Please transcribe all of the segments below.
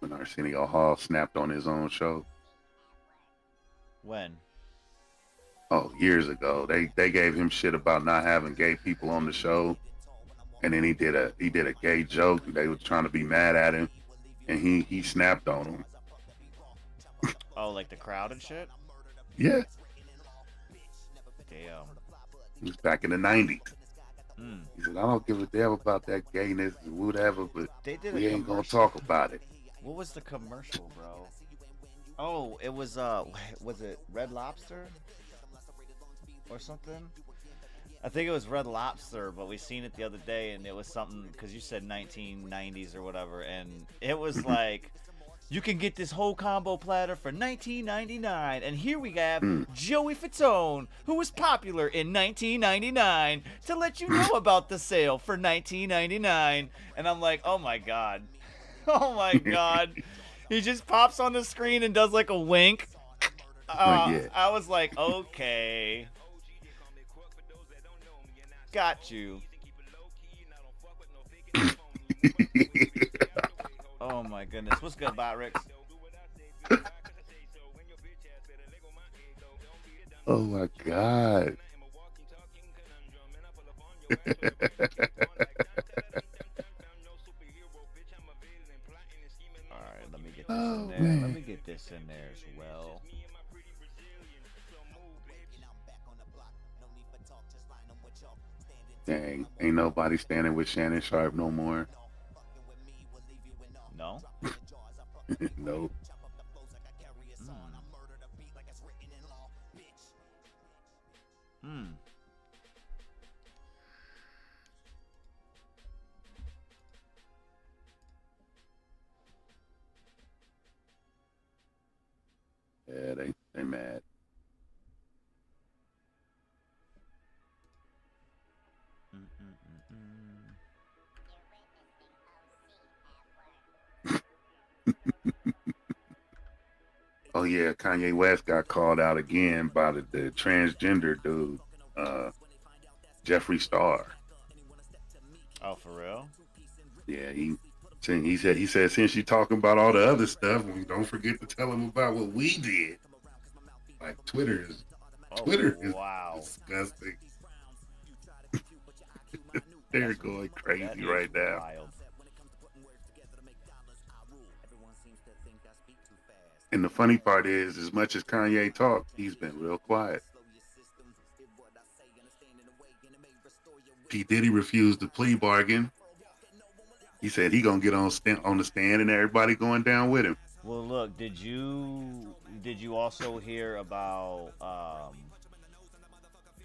when Arsenio Hall snapped on his own show. When? Oh, years ago. They gave him shit about not having gay people on the show. And then he did a gay joke. They were trying to be mad at him, and he snapped on him. Oh, like the crowd and shit? Yeah, Damn. it was back in the '90s. Hmm. He said, "I don't give a damn about that gayness and whatever, but They did a we ain't gonna commercial. talk about it." What was the commercial, bro? Oh, it was was it Red Lobster or something? I think it was Red Lobster, but we seen it the other day, and it was something because you said 1990s or whatever, and it was like, you can get this whole combo platter for $19.99, and here we have Joey Fatone, who was popular in 1999, to let you know about the sale for $19.99. And I'm like, oh my god, oh my god, he just pops on the screen and does like a wink. Yeah. I was like, okay. Got you. Oh my goodness. What's good, Botrix? Oh my god. Alright, let me get this Oh, in there. man. Let me get this in there as well. Dang, ain't nobody standing with Shannon Sharp no more. No? No. Hmm. Yeah, they mad. Oh yeah, Kanye West got called out again by the transgender dude, Jeffree Star. Oh, for real? Yeah, he said since you talking about all the other stuff, don't forget to tell him about what we did. Like Twitter is wow. disgusting. They're going That crazy is right now. wild. And the funny part is, as much as Kanye talked, he's been real quiet. P. Diddy refused the plea bargain. He said he gonna get on the stand, and everybody going down with him. Well, look, did you also hear about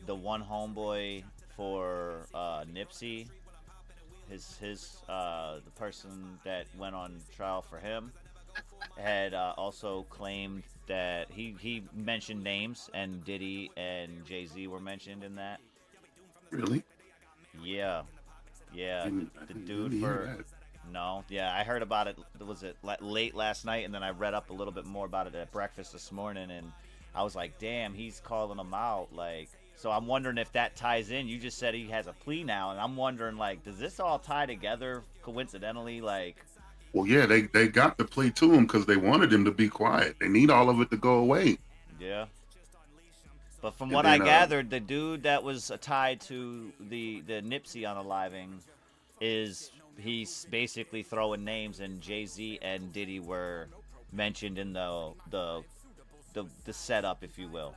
the one homeboy for Nipsey? The person that went on trial for him had also claimed that he mentioned names, and Diddy and Jay-Z were mentioned in that. Really? Yeah, yeah. I The didn't dude hear for that. no, yeah, I heard about it. Was it late last night, and then I read up a little bit more about it at breakfast this morning, and I was like, damn, he's calling them out. Like, so I'm wondering if that ties in. You just said he has a plea now, and I'm wondering, like, does this all tie together coincidentally? Like, Well, yeah, they got the plea to him because they wanted him to be quiet. They need all of it to go away. yeah. But from And what I then, gathered, the dude that was tied to the Nipsey unaliving is he's basically throwing names, and Jay-Z and Diddy were mentioned in the setup, if you will.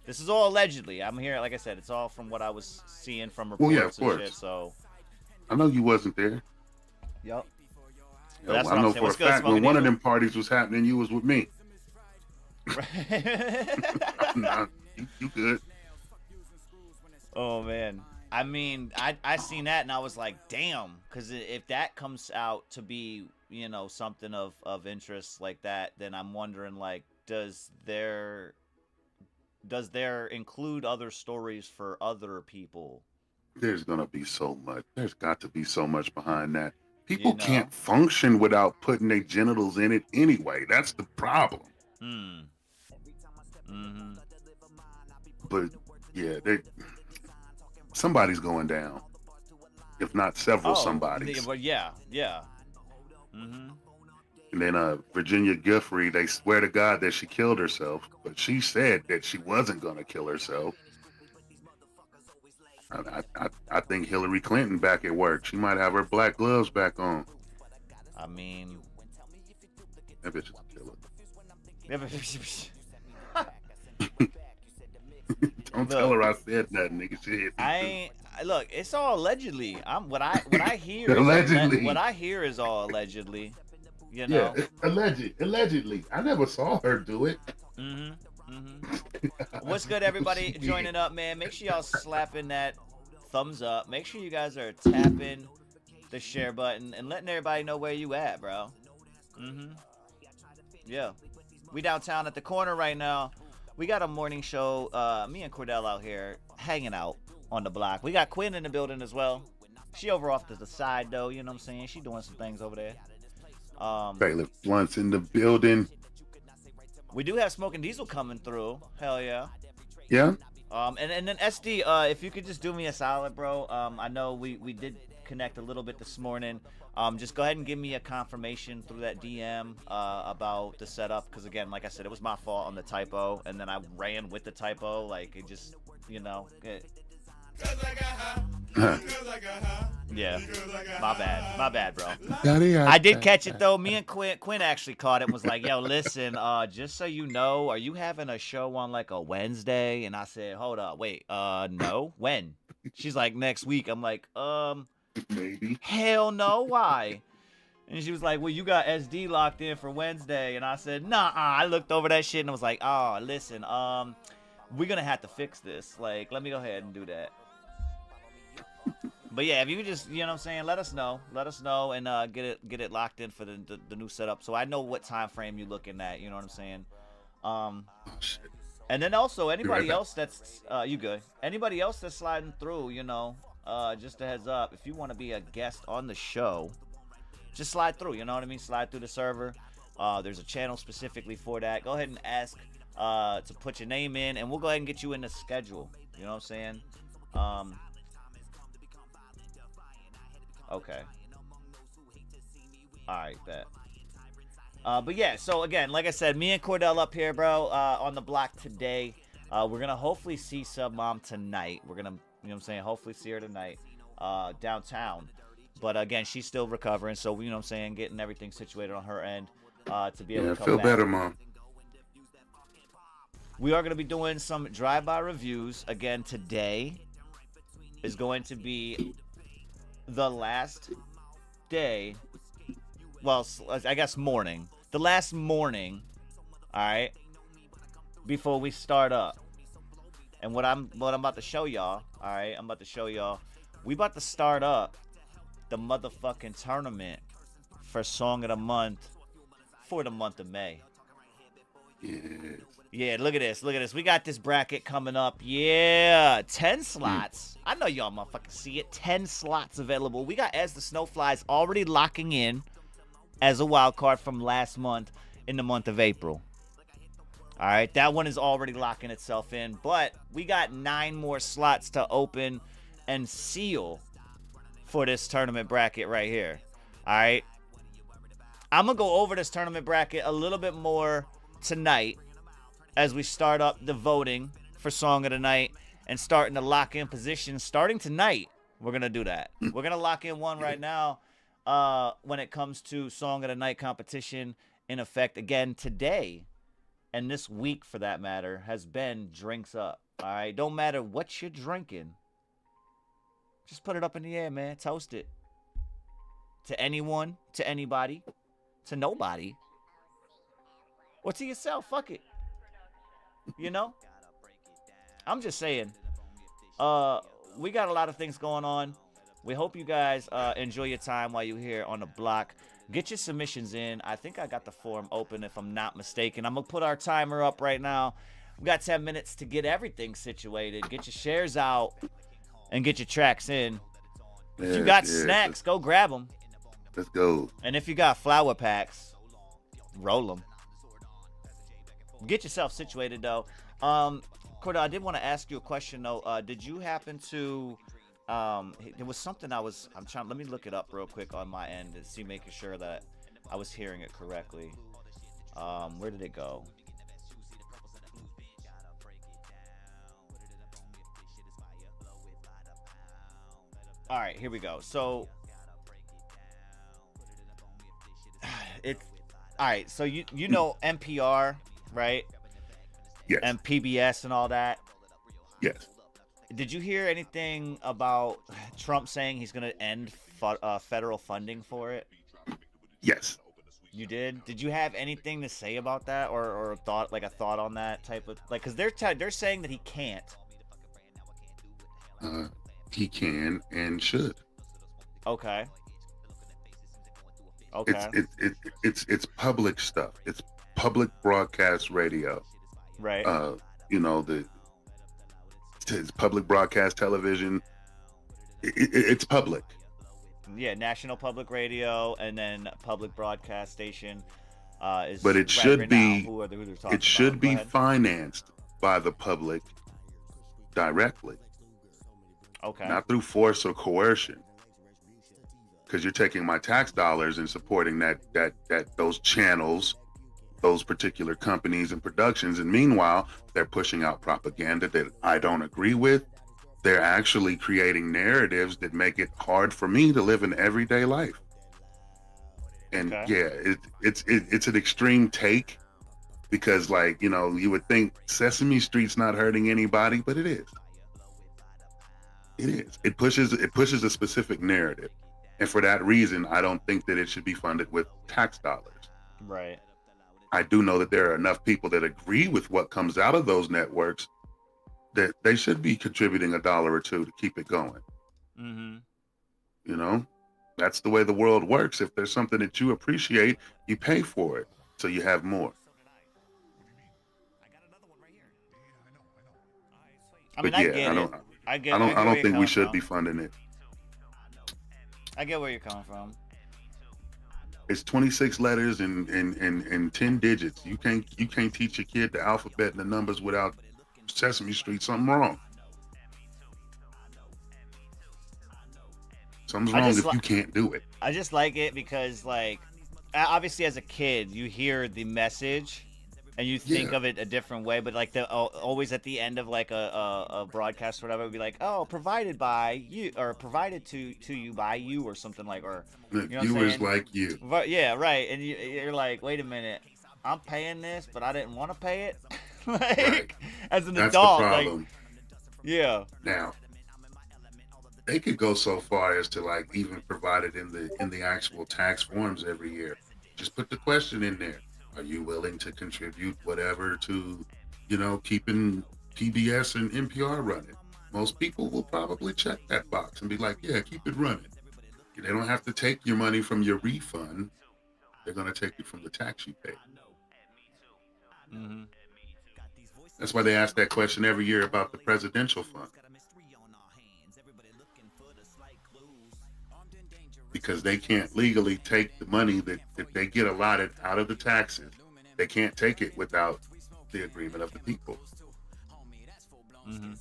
This is all allegedly. I'm here, like I said, it's all from what I was seeing from Well, reports yeah, of and course. shit. So, I know you wasn't there. yep. You But that's what I I'm know saying. for a What's good, fact when Smoking one of Eagle? them parties was happening, you was with me. Nah, you good? Oh man. I mean, I seen that and I was like, damn, because if that comes out to be, something of interest like that, then I'm wondering, like, does there include other stories for other people? There's gonna be so much. There's got to be so much behind that. You People know? can't function without putting their genitals in it anyway. That's the problem. Hmm. Mm-hmm. But yeah, somebody's going down. If not several Oh, somebodies. but yeah, yeah. Mm-hmm. And then Virginia Giuffre, they swear to God that she killed herself, but she said that she wasn't going to kill herself. I think Hillary Clinton back at work. She might have her black gloves back on. I mean, That bitch is a killer. Don't tell her I said nothing, nigga. Shit. Look. It's all allegedly. What I hear. Allegedly. What I hear is all allegedly. You know. Yeah, allegedly. I never saw her do it. What's good, everybody joining up, man? Make sure y'all slapping that thumbs up. Make sure you guys are tapping the share button and letting everybody know where you at, bro. Yeah. We downtown at the Korner right now. We got a morning show. Me and Cordell out here hanging out on the block. We got Quinn in the building as well. She over off to the side, though. You know what I'm saying? She doing some things over there. Bailiff Blunt's in the building. We do have Smoking Diesel coming through. Hell yeah. Yeah. And then SD, if you could just do me a solid, bro. I know we did connect a little bit this morning. Just go ahead and give me a confirmation through that DM about the setup, because again, like I said, it was my fault on the typo, and then I ran with the typo. Like it just, you know. Yeah, my bad, bro. I did catch it though. Me and Quinn actually caught it and was like, yo, listen, just so you know, are you having a show on like a Wednesday? And I said, hold up, wait, no, when? She's like, next week. I'm like, maybe. Hell no, why? And she was like, well, you got SD locked in for Wednesday. And I said, nah. I looked over that shit and I was like, oh, listen, we're gonna have to fix this. Like, let me go ahead and do that. But yeah, if you could just, you know what I'm saying, let us know and get it locked in for the new setup, so I know what time frame you're looking at. You know what I'm saying? And then also anybody else that's you good? Anybody else that's sliding through, you know, just a heads up, if you want to be a guest on the show, just slide through. You know what I mean? Slide through the server. There's a channel specifically for that. Go ahead and ask to put your name in, and we'll go ahead and get you in the schedule. You know what I'm saying? Okay. Alright, bet. But yeah, so again, like I said, me and Cordell up here, bro, on the block today. We're gonna hopefully see Sub Mom tonight. We're gonna, you know what I'm saying, hopefully see her tonight, downtown. But again, she's still recovering, so, you know what I'm saying, getting everything situated on her end, to be able to come feel back. better, Mom. We are gonna be doing some drive-by reviews. Again, today is going to be the last day, well, I guess morning, the last morning, all right, before we start up. And what I'm about to show y'all, all right, we about to start up the motherfucking tournament for Song of the Month for the month of May. Yeah, look at this. We got this bracket coming up. Yeah, 10 slots. I know y'all motherfucking see it. 10 slots available. We got As the Snow Flies already locking in as a wild card from last month in the month of April. All right, that one is already locking itself in. But we got 9 more slots to open and seal for this tournament bracket right here. All right, I'm going to go over this tournament bracket a little bit more tonight as we start up the voting for Song of the Night and starting to lock in positions. Starting tonight, we're going to do that. We're going to lock in one right now when it comes to Song of the Night competition. In effect, again, today and this week, for that matter, has been Drinks Up. All right? Don't matter what you're drinking. Just put it up in the air, man. Toast it. To anyone, to anybody, to nobody. Or to yourself. Fuck it. You know? I'm just saying. We got a lot of things going on. We hope you guys enjoy your time while you're here on the block. Get your submissions in. I think I got the form open, if I'm not mistaken. I'm going to put our timer up right now. We got 10 minutes to get everything situated. Get your shares out and get your tracks in. If you got snacks, go grab them. Let's go. And if you got flower packs, roll them. Get yourself situated, though. Cordell, I did want to ask you a question, though. Did you happen to... there was something I'm trying... Let me look it up real quick on my end to see, making sure that I was hearing it correctly. Where did it go? All right, here we go. So it's all right. So you know NPR, right? Yes. And PBS and all that. Yes. Did you hear anything about Trump saying he's going to end federal funding for it? Yes. You did? Did you have anything to say about that, or a thought on that type of like? Because they're saying that he can't. He can and should. Okay. Okay. It's public stuff. It's public broadcast radio. Right. You know, it's public broadcast television. It's public. Yeah, National Public Radio and then public broadcast station is. But it should be. Who they're talking It should about. be financed by the public directly. Okay. Not through force or coercion. Because you're taking my tax dollars and supporting those channels, those particular companies and productions, and meanwhile they're pushing out propaganda that I don't agree with. They're actually creating narratives that make it hard for me to live an everyday life. And yeah, it's an extreme take, because, like, you know, you would think Sesame Street's not hurting anybody, but it is. It is. It pushes a specific narrative. And for that reason, I don't think that it should be funded with tax dollars. Right. I do know that there are enough people that agree with what comes out of those networks that they should be contributing $1 or $2 to keep it going. Mm-hmm. You know, that's the way the world works. If there's something that you appreciate, you pay for it, so you have more. I mean, but yeah, I don't think we should be funding it. I get where you're coming from. It's 26 letters and 10 digits. You can't teach your kid the alphabet and the numbers without Sesame Street. Something wrong. Something's wrong if you can't do it. I just like it because, like, obviously as a kid, you hear the message and you think of it a different way, but like always at the end of like a broadcast or whatever, it would be like, oh, provided by you, or provided to you by you, or something like, or you know, viewers like you. But yeah, right. And you're like, wait a minute, I'm paying this, but I didn't want to pay it. Like, right. As an That's adult, the problem. like, yeah. Now, they could go so far as to, like, even provide it in the actual tax forms every year. Just put the question in there. Are you willing to contribute whatever to, you know, keeping PBS and NPR running? Most people will probably check that box and be like, yeah, keep it running. They don't have to take your money from your refund. They're going to take it from the tax you pay. Mm-hmm. That's why they ask that question every year about the presidential fund. Because they can't legally take the money that they get allotted out of the taxes. They can't take it without the agreement of the people. Mm-hmm.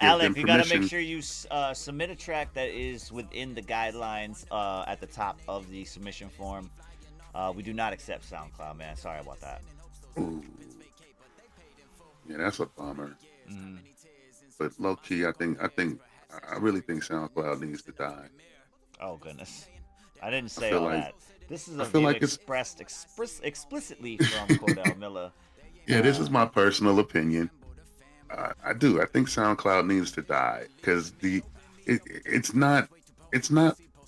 Alec, you got to make sure you submit a track that is within the guidelines at the top of the submission form. We do not accept SoundCloud, man. Sorry about that. Ooh. Yeah, that's a bummer. Mm-hmm. But low key, I really think SoundCloud needs to die. Oh goodness, I didn't say all that. This is a view expressed explicitly from Cordell Miller. Yeah, this is my personal opinion. I do. I think SoundCloud needs to die because it's not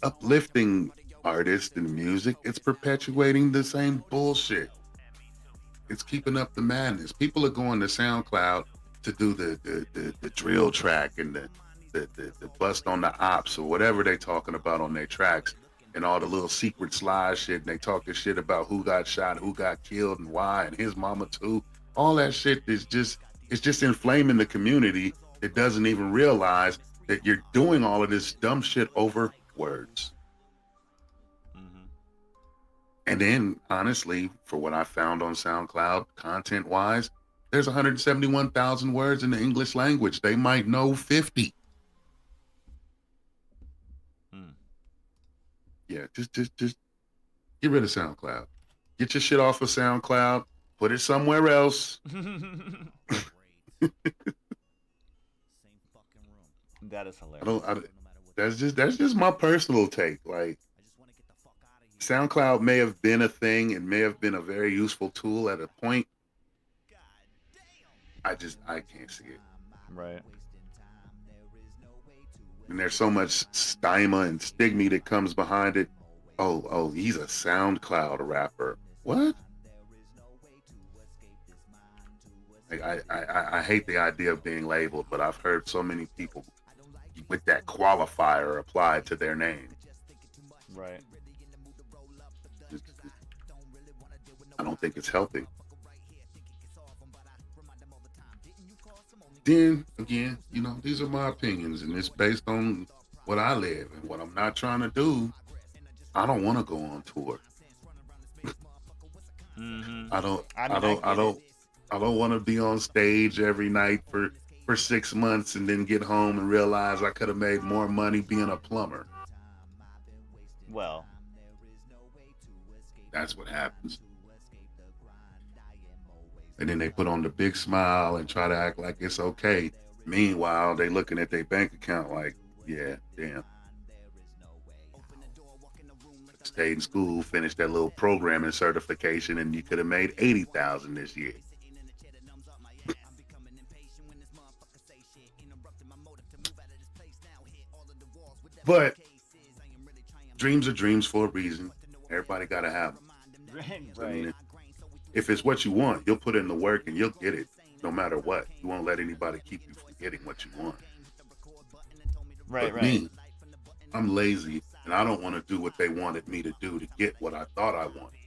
uplifting artists and music. It's perpetuating the same bullshit. It's keeping up the madness. People are going to SoundCloud to do the drill track and the bust on the ops or whatever they talking about on their tracks, and all the little secret slide shit, and they talking shit about who got shot, who got killed, and why, and his mama too. All that shit is just inflaming the community that doesn't even realize that you're doing all of this dumb shit over words. Mm-hmm. And then, honestly, for what I found on SoundCloud, content-wise, there's 171,000 words in the English language. They might know 50. Yeah, just Get rid of SoundCloud. Get your shit off of SoundCloud. Put it somewhere else. That is hilarious. That's just my personal take. Like, SoundCloud may have been a thing. It may have been a very useful tool at a point. I can't see it. Right. And there's so much stigma and stigma that comes behind it. Oh, he's a SoundCloud rapper. What? Like, I hate the idea of being labeled, but I've heard so many people with that qualifier applied to their name. Right. I don't think it's healthy. Then again, these are my opinions, and it's based on what I live and what I'm not trying to do. I don't want to go on tour. Mm-hmm. I don't want to be on stage every night for 6 months and then get home and realize I could have made more money being a plumber. Well, that's what happens. And then they put on the big smile and try to act like it's okay. Meanwhile, they looking at their bank account like, yeah, damn. Stayed in school, finished that little programming certification, and you could have made $80,000 this year. But dreams are dreams for a reason. Everybody got to have them. Right. I mean, if it's what you want, you'll put in the work and you'll get it no matter what. You won't let anybody keep you from getting what you want. Right, but me, I'm lazy and I don't want to do what they wanted me to do to get what I thought I wanted.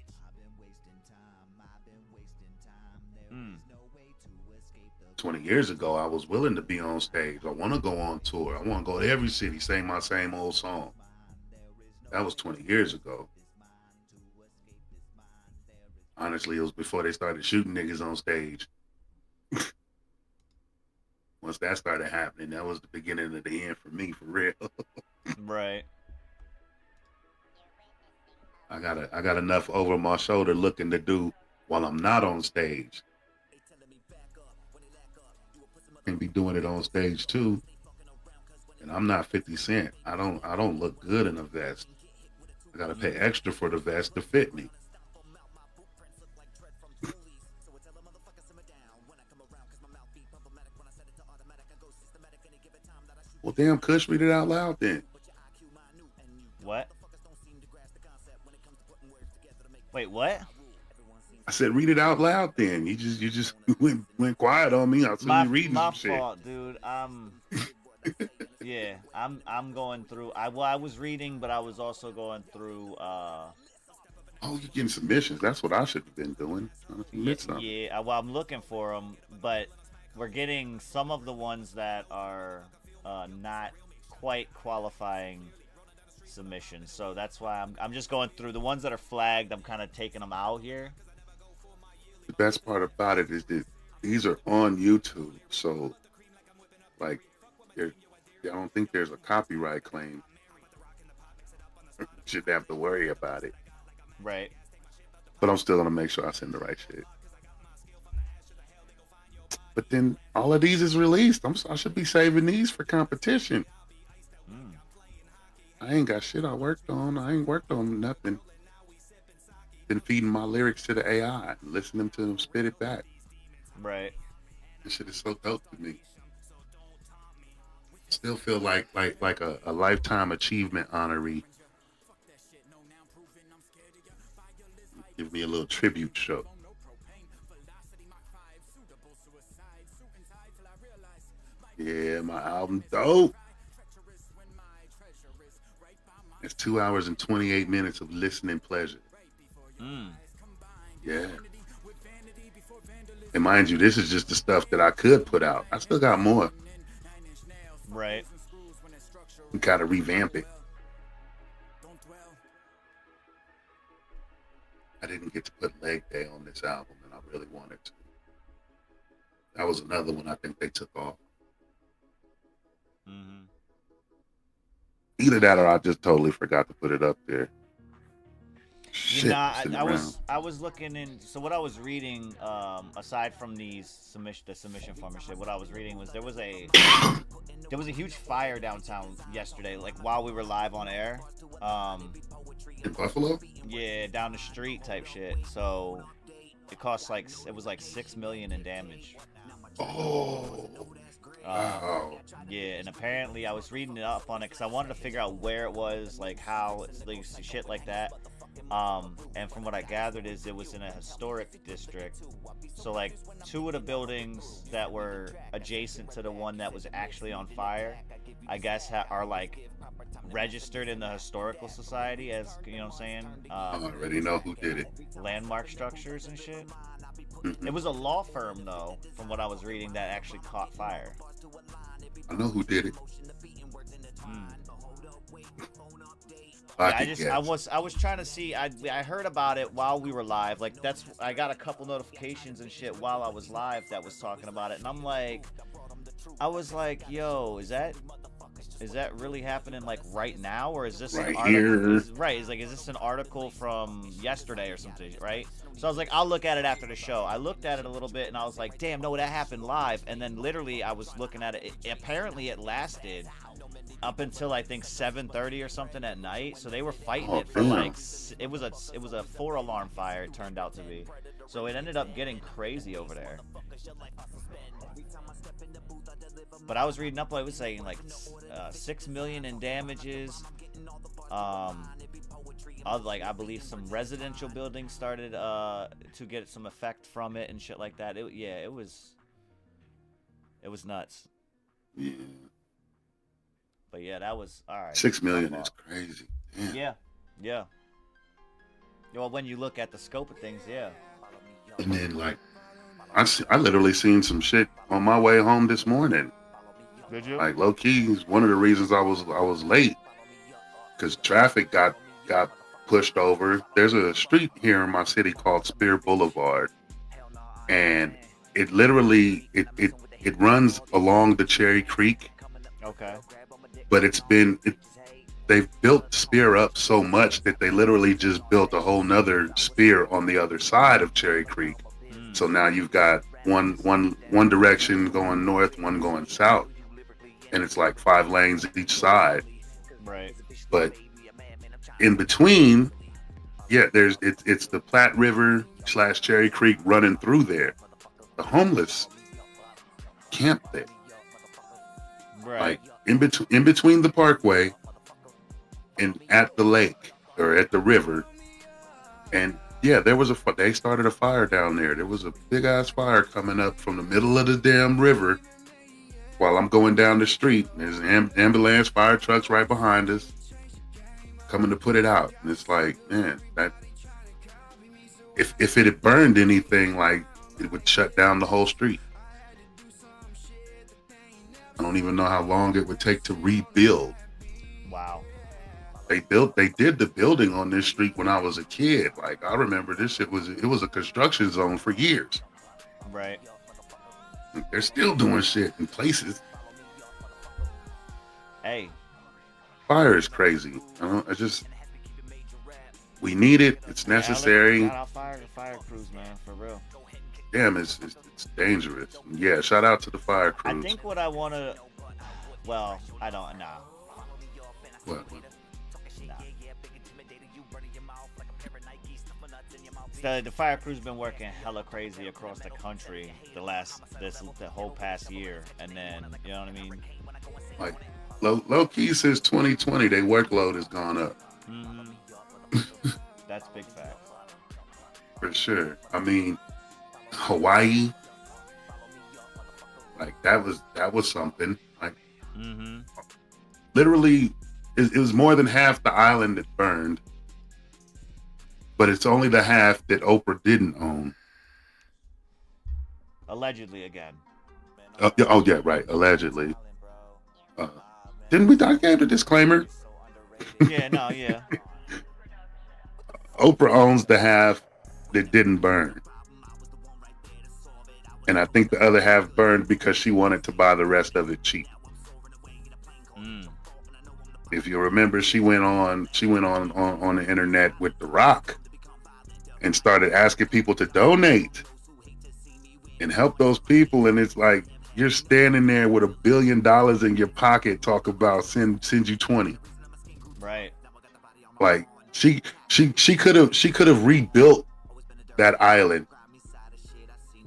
20 years ago, I was willing to be on stage. I want to go on tour. I want to go to every city, sing my same old song. That was 20 years ago. Honestly, it was before they started shooting niggas on stage. Once that started happening, that was the beginning of the end for me, for real. Right. I got enough over my shoulder looking to do while I'm not on stage. And be doing it on stage too. And I'm not 50 Cent. I don't look good in a vest. I gotta pay extra for the vest to fit me. Well, damn, Kush, read it out loud then. What? Wait, what? I said, read it out loud then. You just went quiet on me. I saw you reading some shit. My fault, dude. Yeah, I'm going through. I was reading, but I was also going through. Oh, you're getting submissions. That's what I should have been doing. Yeah. Well, I'm looking for them, but we're getting some of the ones that are not quite qualifying submissions. So that's why I'm just going through the ones that are flagged. I'm kind of taking them out here. The best part about it is that these are on YouTube, so like, I don't think there's a copyright claim. Shouldn't have to worry about it. Right. But I'm still gonna make sure I send the right shit. But then all of these is released. I should be saving these for competition. I ain't got shit I worked on. I ain't worked on nothing. Been feeding my lyrics to the AI and listening to them spit it back. Right. This shit is so dope to me. Still feel like a lifetime achievement honoree. Give me a little tribute show. Yeah, my album dope. It's 2 hours and 28 minutes of listening pleasure. Yeah. And mind you, this is just the stuff that I could put out. I still got more. Right. We gotta revamp it. I didn't get to put Leg Day on this album, and I really wanted to. That was another one I think they took off. Either that or I just totally forgot to put it up there. shit sitting around. I was looking in. So what I was reading, aside from the submission farmer shit, what I was reading was there was a huge fire downtown yesterday, like while we were live on air. In Buffalo? Yeah, down the street type shit. So it cost it was like 6 million in damage. Oh. Wow. Yeah, and apparently I was reading it up on it because I wanted to figure out where it was, like how it's like shit like that. And from what I gathered is it was in a historic district. So like 2 of the buildings that were adjacent to the one that was actually on fire, I guess are like registered in the historical society as, you know what I'm saying? I already know who did it. Landmark structures and shit. It was a law firm though, from what I was reading, that actually caught fire. I know who did it. I was trying to see. I heard about it while we were live. Like I got a couple notifications and shit while I was live that was talking about it, and I was like, yo, is that really happening like right now, or is this right an article? here? Is this an article from yesterday or something, right? So I was like, I'll look at it after the show. I looked at it a little bit and I was like, damn, no, that happened live. And then literally I was looking at it. Apparently it lasted up until I think 7:30 or something at night. So they were fighting it for like it was a 4-alarm fire. It turned out to be. So it ended up getting crazy over there. But I was reading up, it was saying like 6 million in damages. I believe some residential buildings started to get some effect from it and shit like that. It was nuts. Yeah. But yeah, that was all right. 6 million is crazy. Damn. Yeah. Well, when you look at the scope of things, yeah. And then like, I literally seen some shit on my way home this morning. Did you? Like low key is one of the reasons I was late, because traffic got pushed over. There's a street here in my city called Spear Boulevard, and it literally it runs along the Cherry Creek. Okay. But they've built Spear up so much that they literally just built a whole nother Spear on the other side of Cherry Creek. So now you've got one direction going north, one going south, and it's like 5 lanes each side. Right. But in between, it's the Platte River / Cherry Creek running through there. The homeless camp there. Right. Like in between the parkway and at the lake or at the river. And yeah, they started a fire down there. There was a big ass fire coming up from the middle of the damn river while I'm going down the street. There's an ambulance, fire trucks right behind us coming to put it out. And it's like, man, that if it had burned anything, like it would shut down the whole street. I don't even know how long it would take to rebuild. Wow. They did the building on this street when I was a kid. Like I remember this shit was a construction zone for years. Right. They're still doing shit in places. Hey. Fire is crazy. We need it. It's necessary. Shout out fire crews, man, for real. Damn, it's dangerous. Yeah, shout out to the fire crews. I think what I want to, well, I don't, nah. What? The fire crew's been working hella crazy across the country the whole past year, and then, you know what I mean? Like, low key since 2020, their workload has gone up. Mm-hmm. That's big fact. For sure. I mean, Hawaii, like that was something. Like, literally, it was more than half the island that burned, but it's only the half that Oprah didn't own. Allegedly, again. Oh yeah, right. Allegedly. Didn't we? I gave the disclaimer. Yeah. No. Yeah. Oprah owns the half that didn't burn. And I think the other half burned because she wanted to buy the rest of it cheap. Mm. If you remember, she went on the internet with The Rock and started asking people to donate and help those people. And it's like you're standing there with $1 billion in your pocket, talk about send you 20. Right. Like she could have rebuilt that island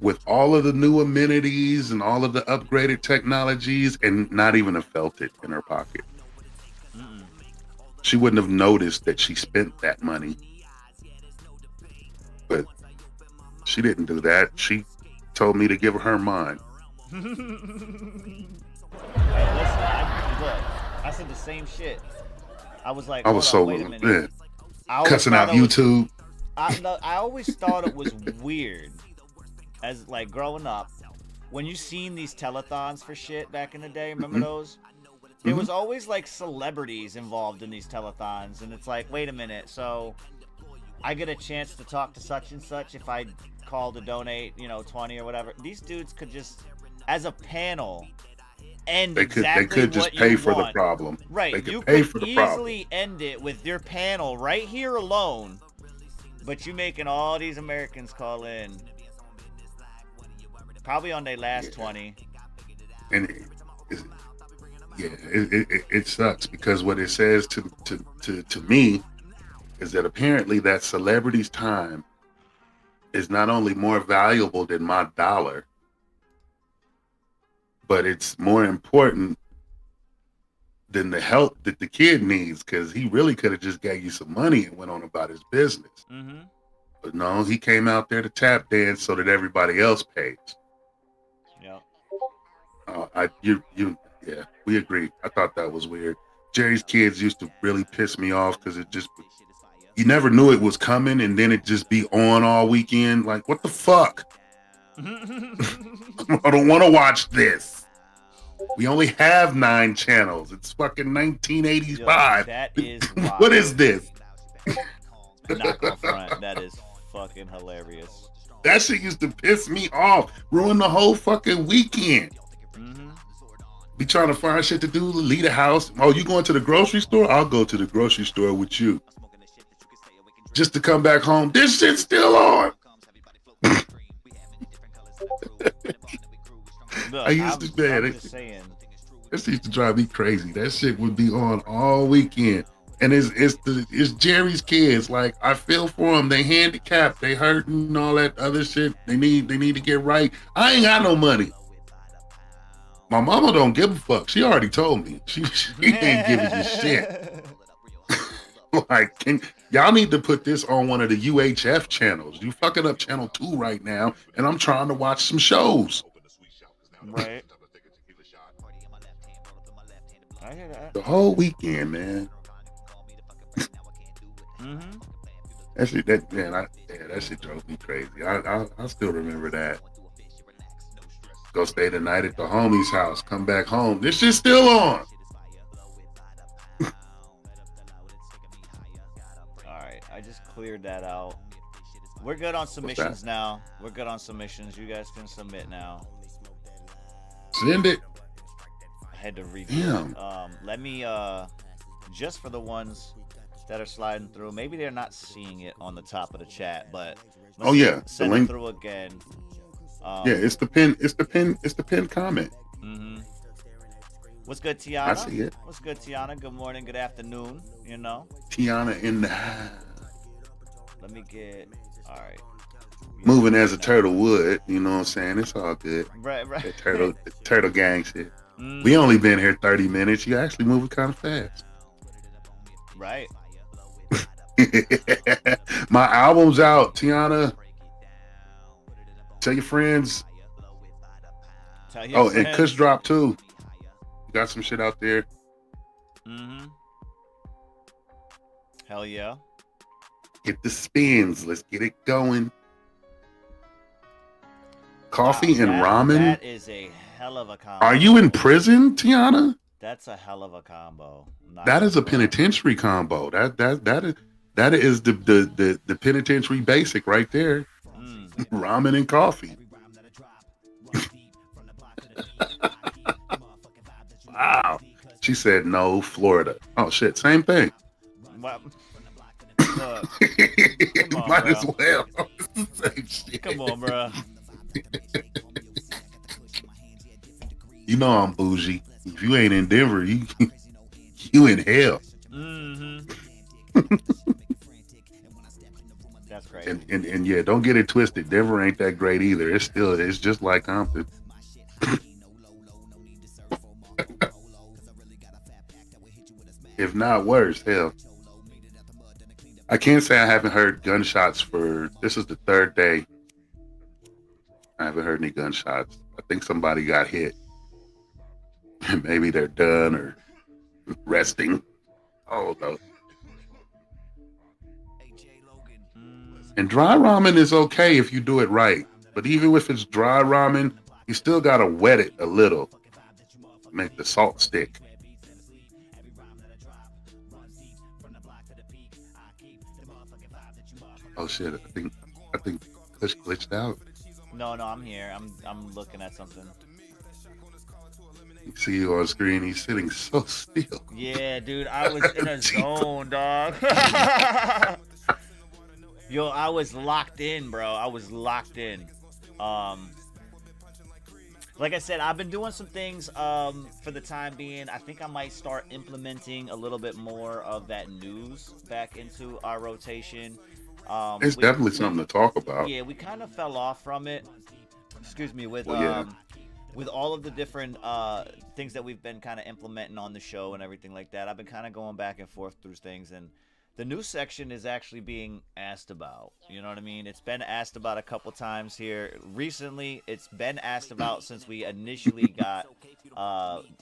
with all of the new amenities and all of the upgraded technologies and not even have felt it in her pocket. Mm-mm. She wouldn't have noticed that she spent that money. But she didn't do that. She told me to give her mine. Hey, listen, I said the same shit. I was like, I was hold on, so wait a minute. cussing out YouTube. I always thought it was weird, as like growing up, when you seen these telethons for shit back in the day. Remember those? There was always like celebrities involved in these telethons, and it's like, wait a minute, so I get a chance to talk to such and such if I call to donate, 20 or whatever. These dudes could just, as a panel, end They could just pay for the problem. Right. They could You pay could for the easily problem. end it with your panel right here alone, but you making all these Americans call in, probably on their last 20. And it sucks because what it says to me is that apparently that celebrity's time is not only more valuable than my dollar, but it's more important than the help that the kid needs, because he really could have just gave you some money and went on about his business. Mm-hmm. But no, he came out there to tap dance so that everybody else pays. Yeah. Yeah, we agree. I thought that was weird. Jerry's Kids used to really piss me off because it just, you never knew it was coming, and then it just be on all weekend. Like, what the fuck? I don't want to watch this. We only have 9 channels. It's fucking 1985. Yo, that is wild. What is this? Not gonna front. That is fucking hilarious. That shit used to piss me off. Ruin the whole fucking weekend. Mm-hmm. Be trying to find shit to do, leave the house. Oh, you going to the grocery store? I'll go to the grocery store with you. Just to come back home. This shit's still on. Look, I used to, man. I'm just saying. This used to drive me crazy. That shit would be on all weekend. And it's Jerry's Kids. Like, I feel for them. They handicapped. They hurting and all that other shit. They need to get right. I ain't got no money. My mama don't give a fuck. She already told me. She ain't giving you shit. Like, y'all need to put this on one of the UHF channels. You fucking up channel 2 right now, and I'm trying to watch some shows. Right. I hear that. The whole weekend, man. Mm-hmm. That shit drove me crazy. I still remember that. Go stay the night at the homie's house. Come back home. This shit's still on. Alright, I just cleared that out. We're good on submissions now. We're good on submissions. You guys can submit now. Send it. I had to read Damn. it. Let me just for the ones that are sliding through, maybe they're not seeing it on the top of the chat, but send it through again. It's the pin comment. Mm-hmm. What's good, Tiana? I see it. What's good, Tiana? Good morning, good afternoon. Tiana in the Let me get. All right. moving as a turtle would. You know what I'm saying? It's all good. Right. The turtle gang shit. Mm. We only been here 30 minutes. You actually moving kind of fast. Right. My album's out, Tiana. Tell your friends. And Kush dropped too. Got some shit out there. Mm-hmm. Hell yeah. Get the spins. Let's get it going. Coffee and ramen. That is a hell of a combo. Are you in prison, Tiana? That's a hell of a combo. That is a penitentiary combo. That is the penitentiary basic right there. Ramen and coffee. Wow. She said no, Florida. Oh shit, same thing. Well, Look, come on, Might bro. as well. It's the same shit. Come on, bro. You know I'm bougie. If you ain't in Denver, you you in hell. Mm-hmm. That's great. And yeah, don't get it twisted. Denver ain't that great either. It's just like Compton. If not worse, hell. I can't say I haven't heard gunshots this is the third day. I haven't heard any gunshots. I think somebody got hit. Maybe they're done or resting. Oh no. And dry ramen is okay if you do it right. But even if it's dry ramen, you still gotta wet it a little. Make the salt stick. Oh shit, I think Kush glitched out. No, I'm here. I'm looking at something. You see you on screen, he's sitting so still. Yeah, dude, I was in a zone, dog. Yo, I was locked in, bro. I was locked in. Like I said, I've been doing some things for the time being. I think I might start implementing a little bit more of that news back into our rotation. It's definitely something to talk about. Yeah, we kind of fell off from it. Excuse me, with all of the different things that we've been kind of implementing on the show and everything like that. I've been kind of going back and forth through things, and the news section is actually being asked about. You know what I mean? It's been asked about a couple times here recently. It's been asked about since we initially got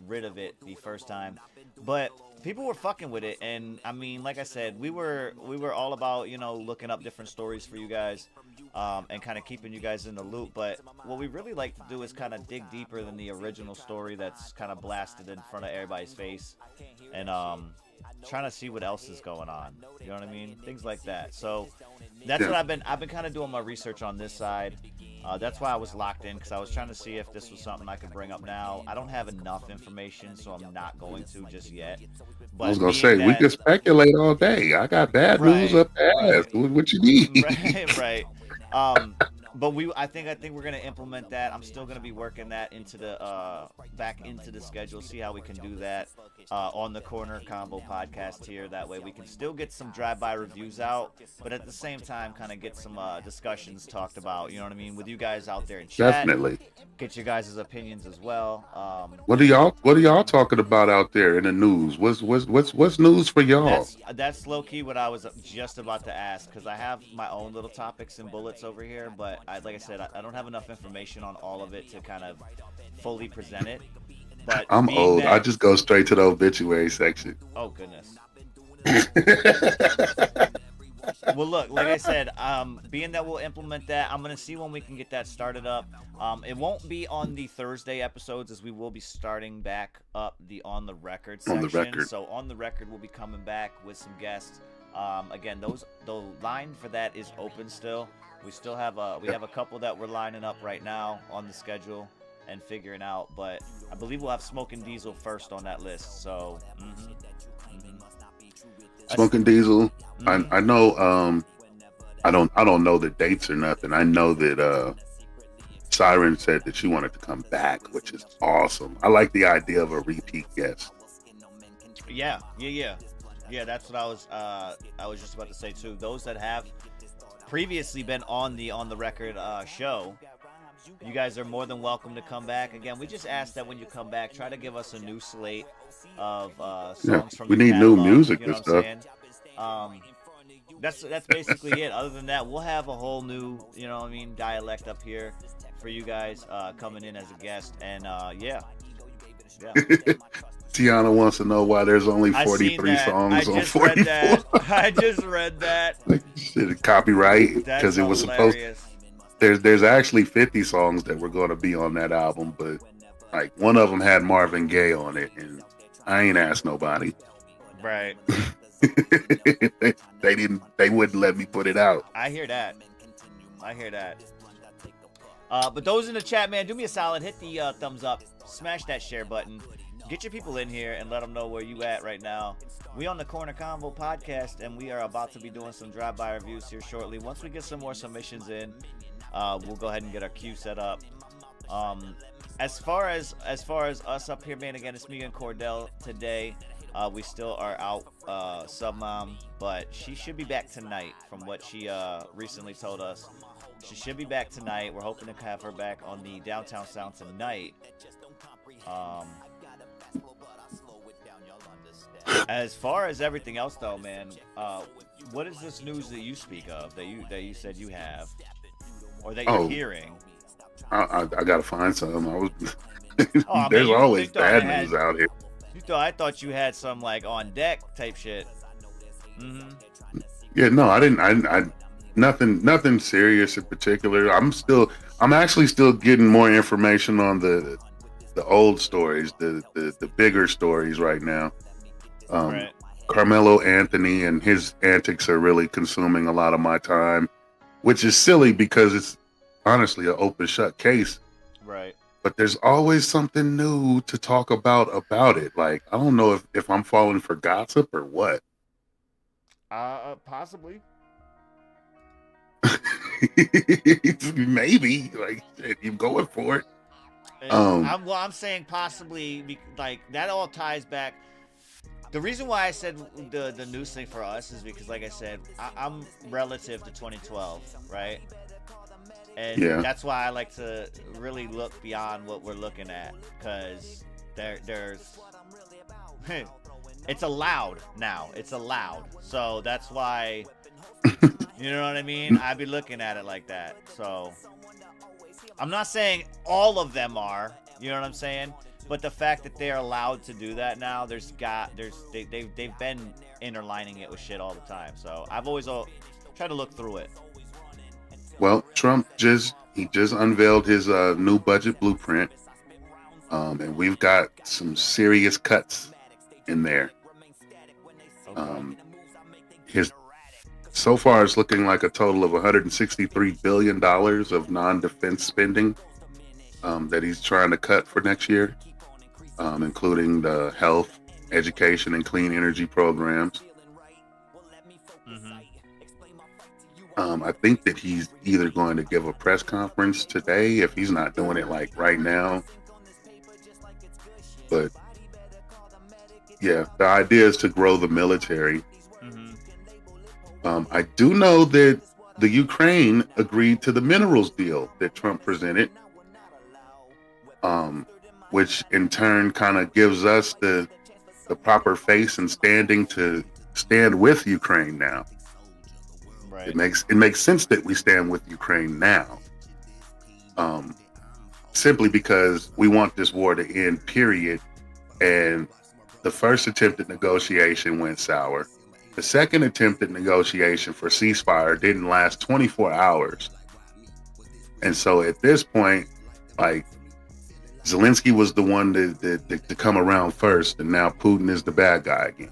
rid of it the first time, but people were fucking with it. And I mean, like I said, we were all about, you know, looking up different stories for you guys and kind of keeping you guys in the loop. But what we really like to do is kind of dig deeper than the original story that's kind of blasted in front of everybody's face, and trying to see what else is going on. You know what I mean? Things like that. So that's what I've been kind of doing my research on this side. That's why I was locked in, because I was trying to see if this was something I could bring up now. I don't have enough information, so I'm not going to just yet. But I was gonna say we can speculate all day. I got bad news up ass. What you need? Right. But I think we're gonna implement that. I'm still gonna be working that into the back into the schedule. See how we can do that on the Korner Konvo podcast here. That way we can still get some drive-by reviews out, but at the same time, kind of get some discussions talked about. You know what I mean? With you guys out there in chat. Definitely. Get your guys' opinions as well. What are y'all talking about out there in the news? What's news for y'all? That's low key what I was just about to ask, because I have my own little topics and bullets over here, but like I said, I don't have enough information on all of it to kind of fully present it. But I'm old. I just go straight to the obituary section. Oh goodness. Well, look, like I said, being that we'll implement that, I'm going to see when we can get that started up. It won't be on the Thursday episodes, as we will be starting back up the On the Record section. On the Record. So On the Record will be coming back with some guests. Again, the line for that is open still. We still have we have a couple that we're lining up right now on the schedule and figuring out, but I believe we'll have Smoking Diesel first on that list. So Smoking Diesel. I know. I don't know the dates or nothing. I know that Siren said that she wanted to come back, which is awesome. I like the idea of a repeat guest. Yeah. That's what I was just about to say too. Those that have previously been on the record show, you guys are more than welcome to come back. Again, we just ask that when you come back, try to give us a new slate of songs from. We need new music and stuff. That's basically it. Other than that, we'll have a whole new, dialect up here for you guys coming in as a guest, and yeah. Tiana wants to know why there's only 43 songs on 44. I just read that. Like, shit, copyright, because it was supposed. There's actually 50 songs that were going to be on that album, but like one of them had Marvin Gaye on it, and I ain't asked nobody. Right. They wouldn't let me put it out. I hear that. But those in the chat, man, do me a solid. Hit the thumbs up. Smash that share button. get your people in here and let them know where you at right now. We on the Korner Konvo podcast, and we are about to be doing some drive-by reviews here shortly. Once we get some more submissions in, we'll go ahead and get our queue set up. As far as us up here, man, again, it's me and Cordell today. We still are out sub mom, but she should be back tonight from what she recently told us. She should be back tonight. We're hoping to have her back on the Downtown Sound tonight. As far as everything else, though, man, what is this news that you speak of that you said you have, or that you're hearing? I gotta find some. Oh, There's man, always bad news out here. I thought you had some like on deck type shit. Yeah, no, I didn't. I nothing serious in particular. I'm actually still getting more information on the old stories, the bigger stories right now. Right. Carmelo Anthony and his antics are really consuming a lot of my time, which is silly because it's honestly an open shut case. Right. But there's always something new to talk about it. Like, I don't know if I'm falling for gossip or what. Possibly. Maybe. Like, you're going for it. I'm saying possibly, like, that all ties back. The reason why I said the news thing for us is because, like I said, I'm relative to 2012, right? And that's why I like to really look beyond what we're looking at, because there's it's allowed now. It's allowed. So that's why, you know what I mean? I'd be looking at it like that. So I'm not saying all of them are, you know what I'm saying? But the fact that they're allowed to do that now, they've been interlining it with shit all the time. So I've always tried to look through it. Well, Trump just unveiled his new budget blueprint, and we've got some serious cuts in there. So far, it's looking like a total of $163 billion of non-defense spending that he's trying to cut for next year, including the health, education, and clean energy programs. I think that he's either going to give a press conference today, if he's not doing it like right now. But yeah, the idea is to grow the military. I do know that the Ukraine agreed to the minerals deal that Trump presented, which in turn kind of gives us the proper face and standing to stand with Ukraine now. Right. It makes sense that we stand with Ukraine now, simply because we want this war to end, period. And the first attempt at negotiation went sour. The second attempt at negotiation for ceasefire didn't last 24 hours. And so at this point, like, Zelensky was the one to come around first, and now Putin is the bad guy again.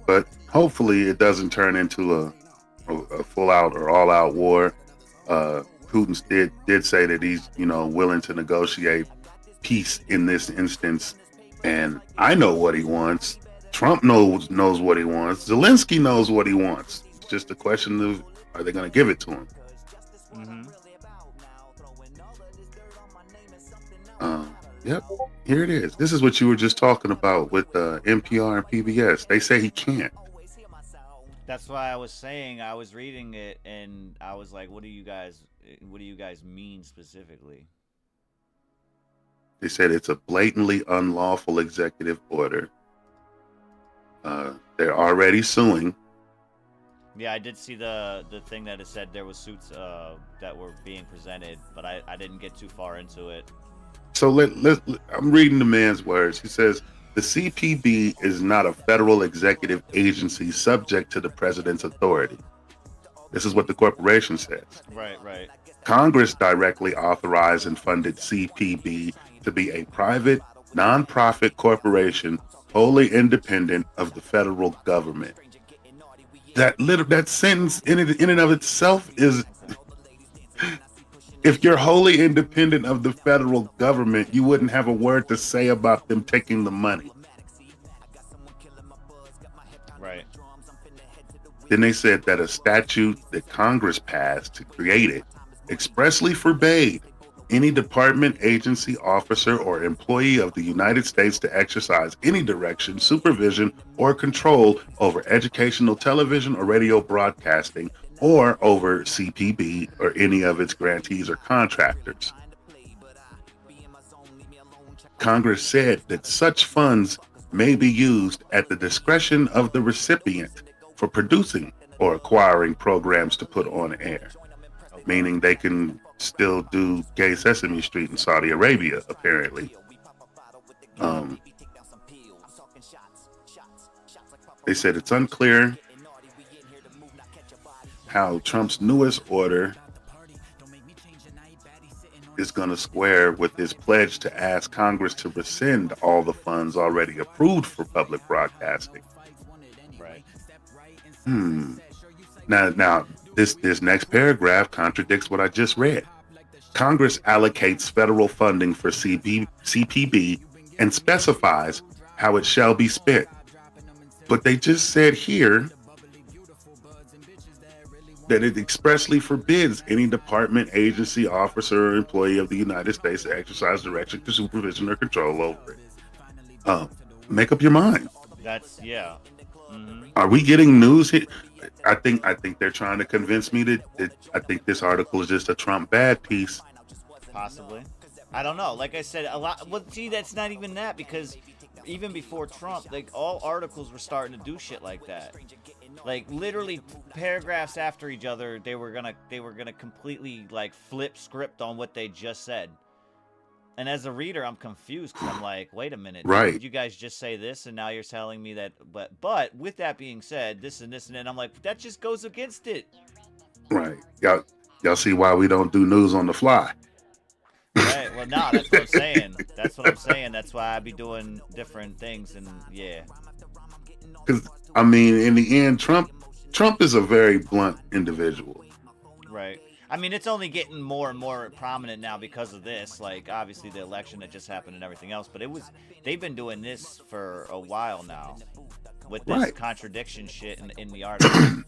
But hopefully it doesn't turn into a full-out or all-out war. Putin did say that he's, willing to negotiate peace in this instance, and I know what he wants. Trump knows what he wants. Zelensky knows what he wants. It's just a question of, are they going to give it to him? Yep, here it is. This is what you were just talking about with NPR and PBS. They say he can't. That's why I was saying, I was reading it and I was like, what do you guys mean specifically? They said it's a blatantly unlawful executive order. They're already suing. Yeah, I did see the thing that it said there was suits that were being presented, but I didn't get too far into it. So I'm reading the man's words. He says, the CPB is not a federal executive agency subject to the president's authority. This is what the corporation says. Right. Congress directly authorized and funded CPB to be a private, nonprofit corporation wholly independent of the federal government. That sentence in and of itself is If you're wholly independent of the federal government, you wouldn't have a word to say about them taking the money. Right. Then they said that a statute that Congress passed to create it expressly forbade any department, agency, officer, or employee of the United States to exercise any direction, supervision, or control over educational television or radio broadcasting, or over CPB or any of its grantees or contractors. Congress said that such funds may be used at the discretion of the recipient for producing or acquiring programs to put on air, meaning they can still do Gay Sesame Street in Saudi Arabia, apparently. They said it's unclear how Trump's newest order is going to square with his pledge to ask Congress to rescind all the funds already approved for public broadcasting. Right. Now, this next paragraph contradicts what I just read. Congress allocates federal funding for CPB and specifies how it shall be spent. But they just said here that it expressly forbids any department, agency, officer, or employee of the United States to exercise direction, supervision, or control over it. Make up your mind. That's yeah. Mm-hmm. Are we getting news here? I think they're trying to convince me that I think this article is just a Trump bad piece. Possibly. I don't know. Like I said, a lot. Well, see, that's not even that, because even before Trump, like, all articles were starting to do shit like that. Like, literally paragraphs after each other, they were gonna completely, like, flip script on what they just said. And as a reader, I'm confused, because I'm like, wait a minute, Right? did you guys just say this, and now you're telling me that? But with that being said, this and this and that, I'm like, that just goes against it. Right. Y'all see why we don't do news on the fly? Right. Well, no, that's what I'm saying. That's what I'm saying. That's why I be doing different things, and yeah. Because I mean, in the end, Trump is a very blunt individual. Right. I mean, it's only getting more and more prominent now because of this. Like, obviously, the election that just happened and everything else. But they've been doing this for a while now, with this contradiction shit in the article.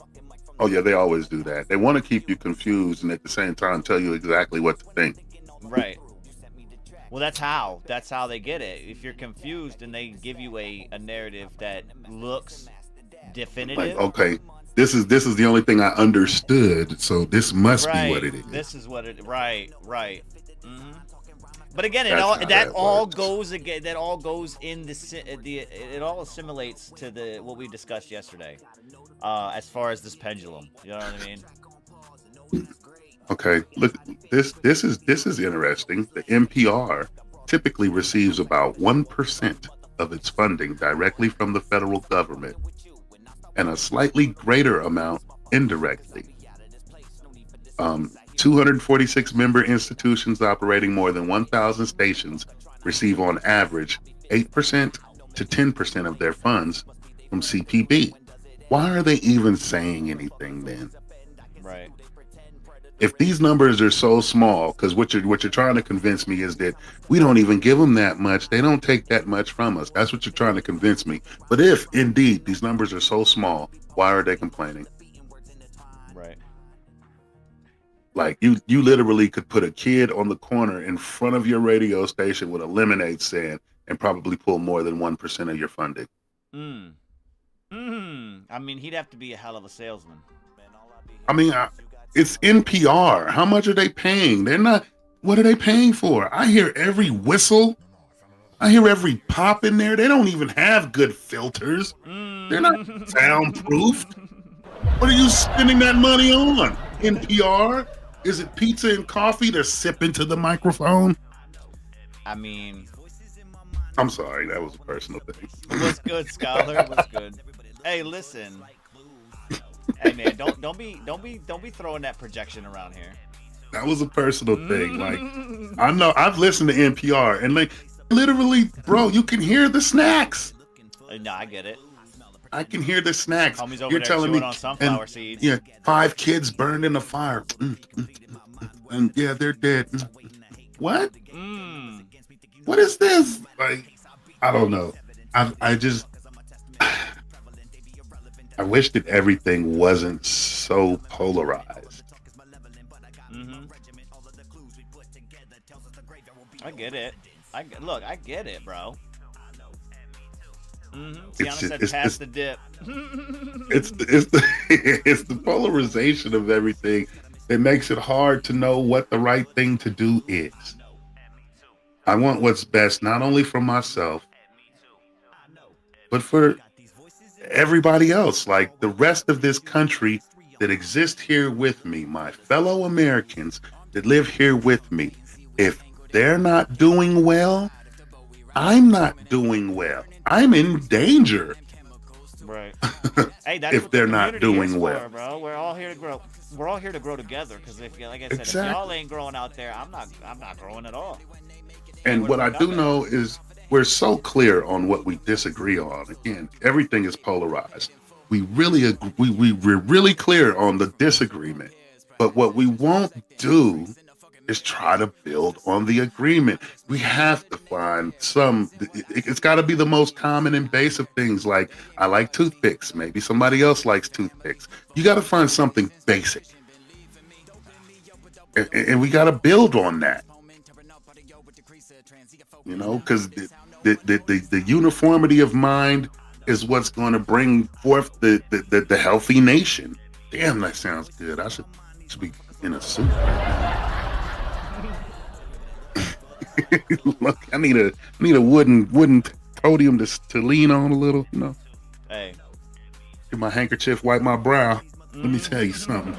Oh yeah, they always do that. They want to keep you confused and at the same time tell you exactly what to think. Right. Well, that's how they get it. If you're confused and they give you a narrative that looks definitive. Like, okay, this is the only thing I understood, so this must be what it is. This is what it. Right. Mm-hmm. But again, that all goes in it all assimilates to what we discussed yesterday, as far as this pendulum. You know what I mean? Okay, look, this is interesting. The NPR typically receives about 1% of its funding directly from the federal government, and a slightly greater amount indirectly. 246 member institutions operating more than 1,000 stations receive on average 8% to 10% of their funds from CPB. Why are they even saying anything then? Right. If these numbers are so small, because what you're trying to convince me is that we don't even give them that much, they don't take that much from us. That's what you're trying to convince me. But if indeed these numbers are so small, why are they complaining? Right. Like, you literally could put a kid on the corner in front of your radio station with a lemonade stand and probably pull more than 1% of your funding. I mean, he'd have to be a hell of a salesman. I mean, it's NPR. How much are they paying? They're not. What are they paying for? I hear every whistle. I hear every pop in there. They don't even have good filters. They're not soundproofed. What are you spending that money on? NPR? Is it pizza and coffee to sip into the microphone? I mean, I'm sorry, that was a personal thing. What's good, Scholar? What's good? Hey, listen. Hey man, don't be throwing that projection around here. That was a personal thing. Like, I know I've listened to NPR and, like, literally, bro, you can hear the snacks. No, I get it. I can hear the snacks. Homie's over You're there telling me on sunflower seeds. Yeah, 5 kids burned in a fire. and yeah, they're dead. What? Mm. What is this? Like, I don't know. I just I wish that everything wasn't so polarized. Mm-hmm. I get it. Look, I get it, bro. Mm-hmm. Tiana said, "Pass the dip." It's the polarization of everything that makes it hard to know what the right thing to do is. I want what's best not only for myself, but for everybody else, like the rest of this country that exist here with me, my fellow Americans that live here with me. If they're not doing well, I'm not doing well. I'm in danger. Right. Hey, that's if what the they're not community is doing for, well. bro. We're all here to grow. We're all here to grow together. Because if, like I said, if Exactly. y'all ain't growing out there, I'm not growing at all. And what I do know is we're so clear on what we disagree on. Again, everything is polarized. We really agree, we're really clear on the disagreement. But what we won't do is try to build on the agreement. We have to find it's got to be the most common and basic things, like I like toothpicks. Maybe somebody else likes toothpicks. You got to find something basic. And we got to build on that. You know, because the uniformity of mind is what's going to bring forth the healthy nation. Damn, that sounds good. I should be in a suit right now. Look, I need a wooden podium to lean on a little. You know. Hey. Get my handkerchief, wipe my brow. Let me tell you something.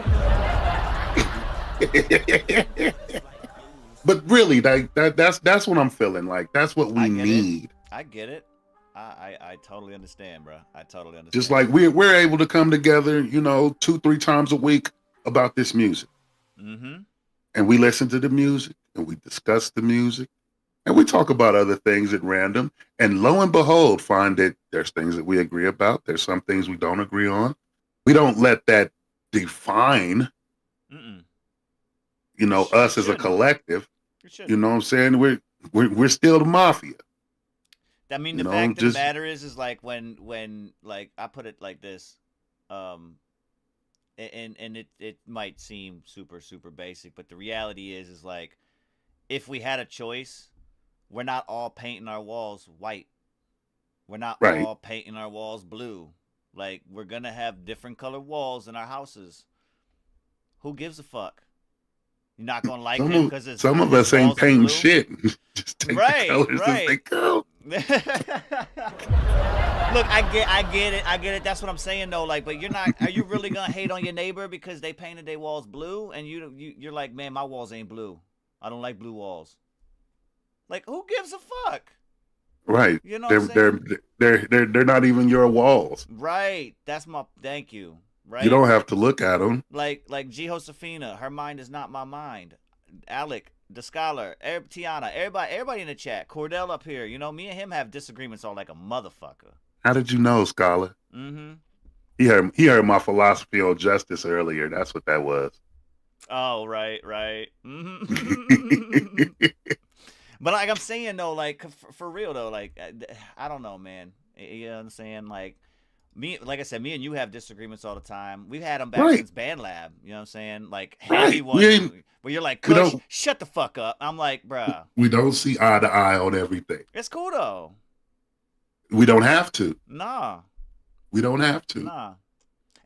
But really, that's what I'm feeling like. That's what we need. I get it. I totally understand, bro. I totally understand. Just like we're able to come together, you know, 2-3 times a week about this music. Mm-hmm. And we listen to the music and we discuss the music and we talk about other things at random. And lo and behold, find that there's things that we agree about. There's some things we don't agree on. We don't let that define, you know, us as a collective. You know what I'm saying? We're still the mafia. I mean, the fact of the matter is like when like I put it like this, and it might seem super basic, but the reality is like if we had a choice, we're not all painting our walls white. We're not all painting our walls blue. Like we're gonna have different colored walls in our houses. Who gives a fuck? You're not gonna like him because it's some of us ain't painting shit. Just take the colors as they come. Look, I get it. That's what I'm saying though. Like, but you're not. Are you really gonna hate on your neighbor because they painted their walls blue, and you're like, man, my walls ain't blue. I don't like blue walls. Like, who gives a fuck? Right. You know, they're not even your walls. Right. That's my. Thank you. Right. You don't have to look at them. Like Josefina, her mind is not my mind. Alec, the scholar, Tiana, everybody in the chat, Cordell up here. You know, me and him have disagreements on like a motherfucker. How did you know, scholar? Mm-hmm. He heard my philosophy on justice earlier. That's what that was. Oh, right. Mm-hmm. But like I'm saying though, like for real though, like I don't know, man. You know what I'm saying? Like like I said, me and you have disagreements all the time. We've had them back since Band Lab. You know what I'm saying? Like heavy ones. Where you're like, Kush, shut the fuck up. I'm like, bruh. We don't see eye to eye on everything. It's cool though. We don't have to. Nah. We don't have to. Nah.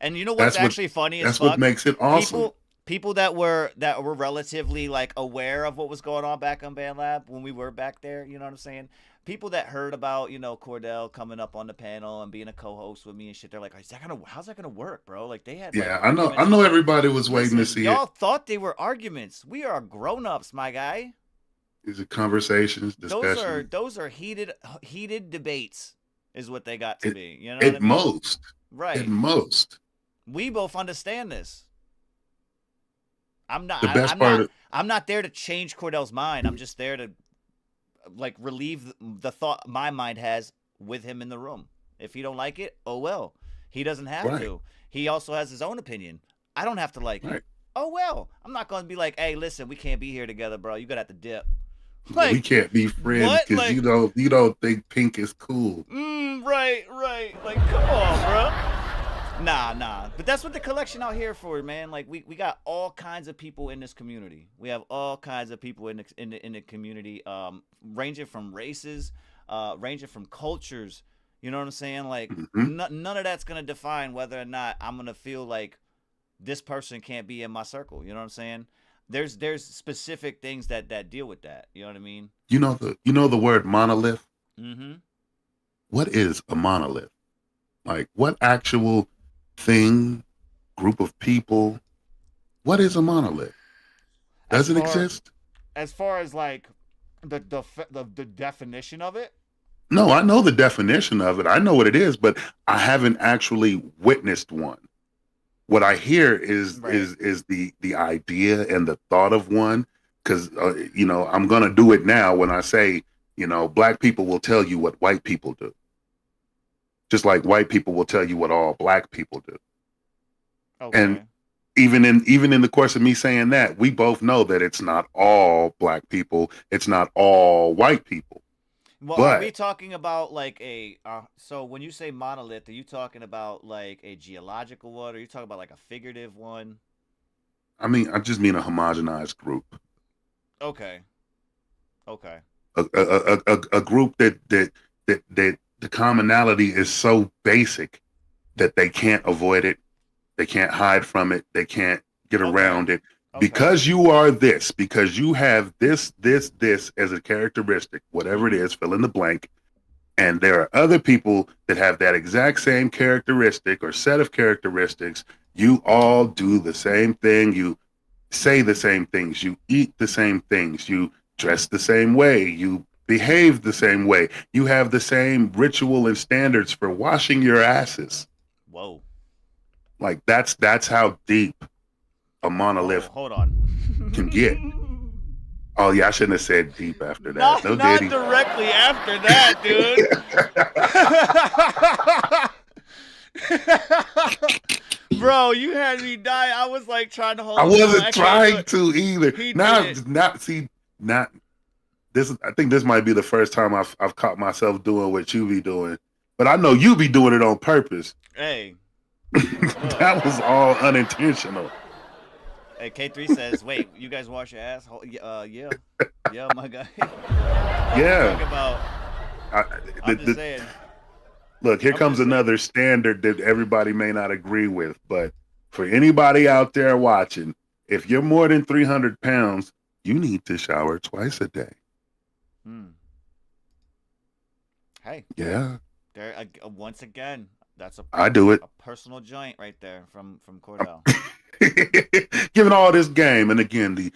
And you know what's actually funny? That's what makes it awesome. People that were relatively like aware of what was going on back on Band Lab when we were back there. You know what I'm saying? People that heard about, you know, Cordell coming up on the panel and being a co-host with me and shit, they're like, how's that gonna work, bro? Like they had I know everybody was waiting to see y'all thought they were arguments. We are grown-ups, my guy. These are conversations, discussions. Those are heated debates is what they got to be. You know at most. Right. At most. We both understand this. I'm not there to change Cordell's mind. I'm just there to like relieve the thought my mind has with him in the room. If he don't like it, oh well. He doesn't have to. He also has his own opinion. I don't have to like it. Oh well, I'm not gonna be like, hey, listen, we can't be here together, bro. You gotta have to dip. We Like, can't be friends what? because Like, you don't think pink is cool. right, right. Like, come on, bro. Nah. But that's what the collection out here for, man. Like, we got all kinds of people in this community. We have all kinds of people in the community, ranging from races, ranging from cultures. You know what I'm saying? Like, Hmm. none of that's gonna define whether or not I'm gonna feel like this person can't be in my circle. You know what I'm saying? There's specific things that deal with that. You know what I mean? You know the word monolith. Mm-hmm. What is a monolith? Like, what actual thing, group of people? What is a monolith? As Does it far exist? as far as like the definition of it. No, I know the definition of it. I know what it is, but I haven't actually witnessed one. What I hear Right. is the idea and the thought of one. Because I'm gonna do it now when I say, black people will tell you what white people do, just like white people will tell you what all black people do. And Okay. even in the course of me saying that, we both know that it's not all black people, it's not all white people. Well, are we But talking about like a so when you say monolith, are you talking about like a geological one, or are you talking about like a figurative one? I mean, I just mean a homogenized group, Okay. Okay. a group that the commonality is so basic that they can't avoid it, they can't hide from it, they can't get Okay. around it. Okay. Because you are this, because you have this as a characteristic, whatever it Mm-hmm. is, fill in the blank. And there are other people that have that exact same characteristic or set of characteristics. You all do the same thing. You say the same things. You eat the same things. You dress the same way. You behave the same way. You have the same ritual and standards for washing your asses. Whoa. Like that's how deep a Whoa. monolith Hold on. can get. Oh yeah, I shouldn't have said deep after that. No Not diddy. directly after that, dude. Bro, you had me die. I was like trying to hold I him. No, wasn't I can't do trying it. to either. He did Now, it. not see, not this. I think this might be the first time I've caught myself doing what you be doing, but I know you be doing it on purpose. Hey, look. That was all unintentional. Hey, K3 says, wait, you guys wash your ass? Yeah. Yeah, my guy. Fuck you Yeah. talking about? I, I'm just saying. Look, here I'm comes just saying. another standard that everybody may not agree with, but for anybody out there watching, if you're more than 300 pounds, you need to shower twice a day. Hmm. Hey, Yeah, there once again, that's I do it. a personal joint right there from Cordell. Given all this game, and again, the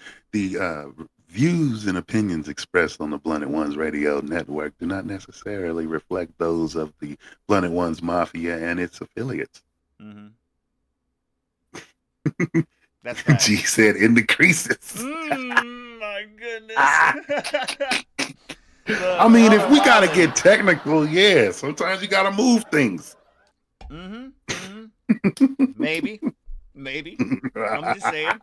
views and opinions expressed on the Blunted Ones Radio Network do not necessarily reflect those of the Blunted Ones Mafia and its affiliates. Mm-hmm. That's facts. G said in the creases. My goodness. I Look, mean, y'all if are we gotta wildin'. get technical, yeah, sometimes you gotta move things. Mm-hmm. Mm-hmm. Maybe. Maybe. I'm just saying.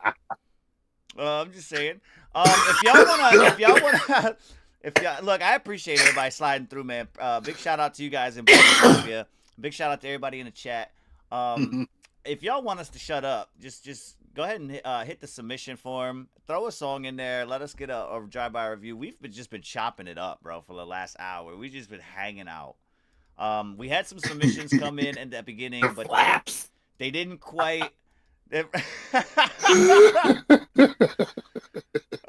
I'm just saying. If y'all look, I appreciate everybody sliding through, man. Big shout out to you guys in Philadelphia. Big shout out to everybody in the chat. Um, if y'all want us to shut up, just go ahead and hit the submission form. Throw a song in there. Let us get a drive-by review. We've just been chopping it up, bro, for the last hour. We've just been hanging out. We had some submissions come in the beginning, The but flaps. they didn't quite.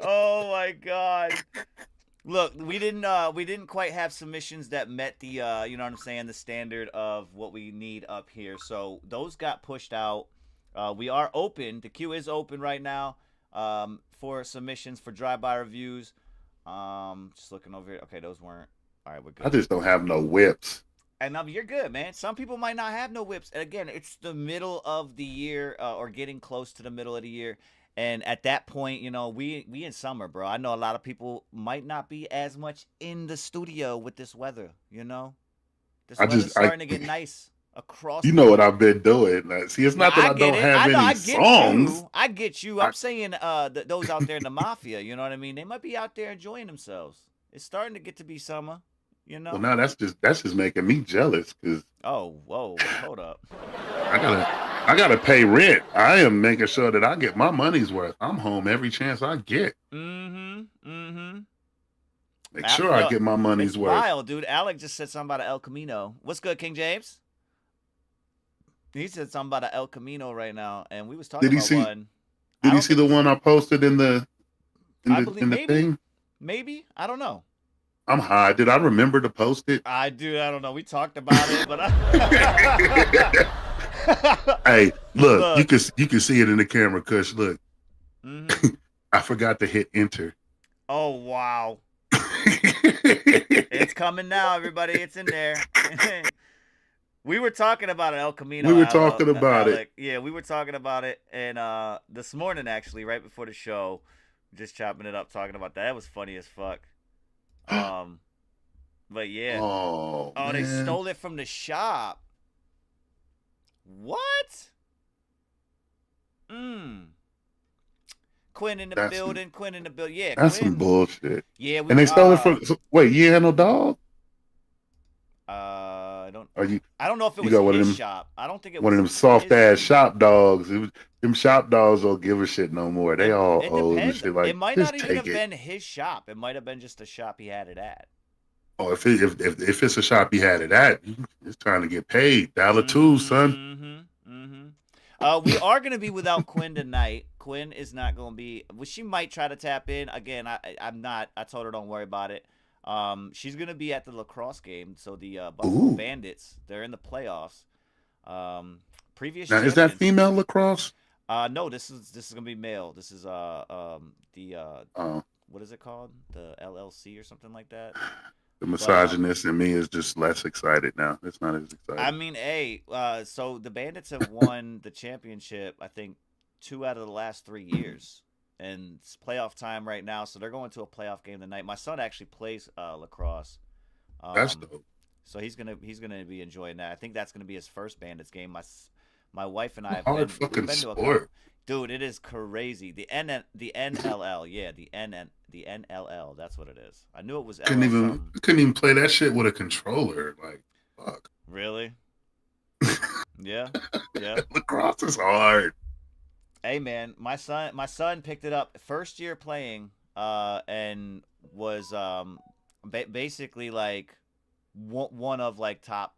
Oh my god. Look, we didn't quite have submissions that met the you know what I'm saying, the standard of what we need up here. So those got pushed out. We are open. The queue is open right now for submissions for drive-by reviews. Just looking over here. Okay, those weren't. All right, we're I good. just don't have no whips. And you're good, man. Some people might not have no whips. And again, it's the middle of the year or getting close to the middle of the year. And at that point, you know, we in summer, bro. I know a lot of people might not be as much in the studio with this weather, you know? This I weather's just I starting to get nice. across You the know what country. I've been doing. See, it's Now not that I I get don't it. have I know. any I get songs. you. I get you. I, I'm saying, those out there in the mafia. You know what I mean? They might be out there enjoying themselves. It's starting to get to be summer. You well, know? now that's just making me jealous because Oh, whoa, hold up. I gotta I gotta pay rent. I am making sure that I get my money's worth. I'm home every chance I get. Mm-hmm. Mm-hmm. Make sure I Yo, get my it's money's worth. wild, dude. Alec just said something about El Camino. What's good, King James? He said something about El Camino right now, and we was talking Did he about see? one. I Did he don't see think the he's. one I posted in the in I the believe in the maybe, thing? maybe. I don't know. I'm high. Did I remember to post it? I do. I don't know. We talked about it, but I... Hey, look, you look. can see it in the camera, Kush. Look, Mm-hmm. I forgot to hit enter. Oh wow, it's coming now, everybody. It's in there. We were talking about it, El We Camino, were talking about it. Alec. Yeah, we were talking about it, and this morning actually, right before the show, just chopping it up, talking about that. It was funny as fuck. Um, but yeah. Oh Oh, they man, stole it from the shop. What? Mm. Quinn in the that's building. Quinn in the building. Yeah, that's some Quinn. bullshit. Yeah, we And they stole it from. Wait, you had no dog? I don't. Or you I don't know if it you was got one of his them shop. I don't think it one of was them soft his. ass shop dogs? Them shop dogs don't give a shit no more. They all It old and depends. shit. It Like might not just even take have it. been his shop. It might have been just the shop he had it at. Oh, if it's a shop he had it at, it's trying to get paid. Dollar two, son. Mm-hmm. Mm-hmm. We are gonna be without Quinn tonight. Quinn is not gonna be. Well, she might try to tap in again. I'm not. I told her don't worry about it. She's gonna be at the lacrosse game. So the Buffalo Ooh. Bandits, they're in the playoffs. Previous Now is that champions. female lacrosse? No, this is gonna be male. This is the Oh, what is it called? The LLC or something like that. the But misogynist in me is just less excited now. It's not as I excited. mean, hey, so the Bandits have won the championship, I think, 2 out of the last 3 years, and it's playoff time right now. So they're going to a playoff game tonight. My son actually plays lacrosse, That's um, dope. so he's gonna be enjoying that. I think that's gonna be his first Bandits game. My wife and I have Hard been we've fucking been to a couple. sport. Dude, it is crazy. The NLL, yeah, the NLL. That's what it is. I knew it was Couldn't LL even something. couldn't even play that shit with a controller. Like fuck. Really? Yeah, yeah. Lacrosse is hard. Hey man, my son picked it up first year playing, and was basically like one of top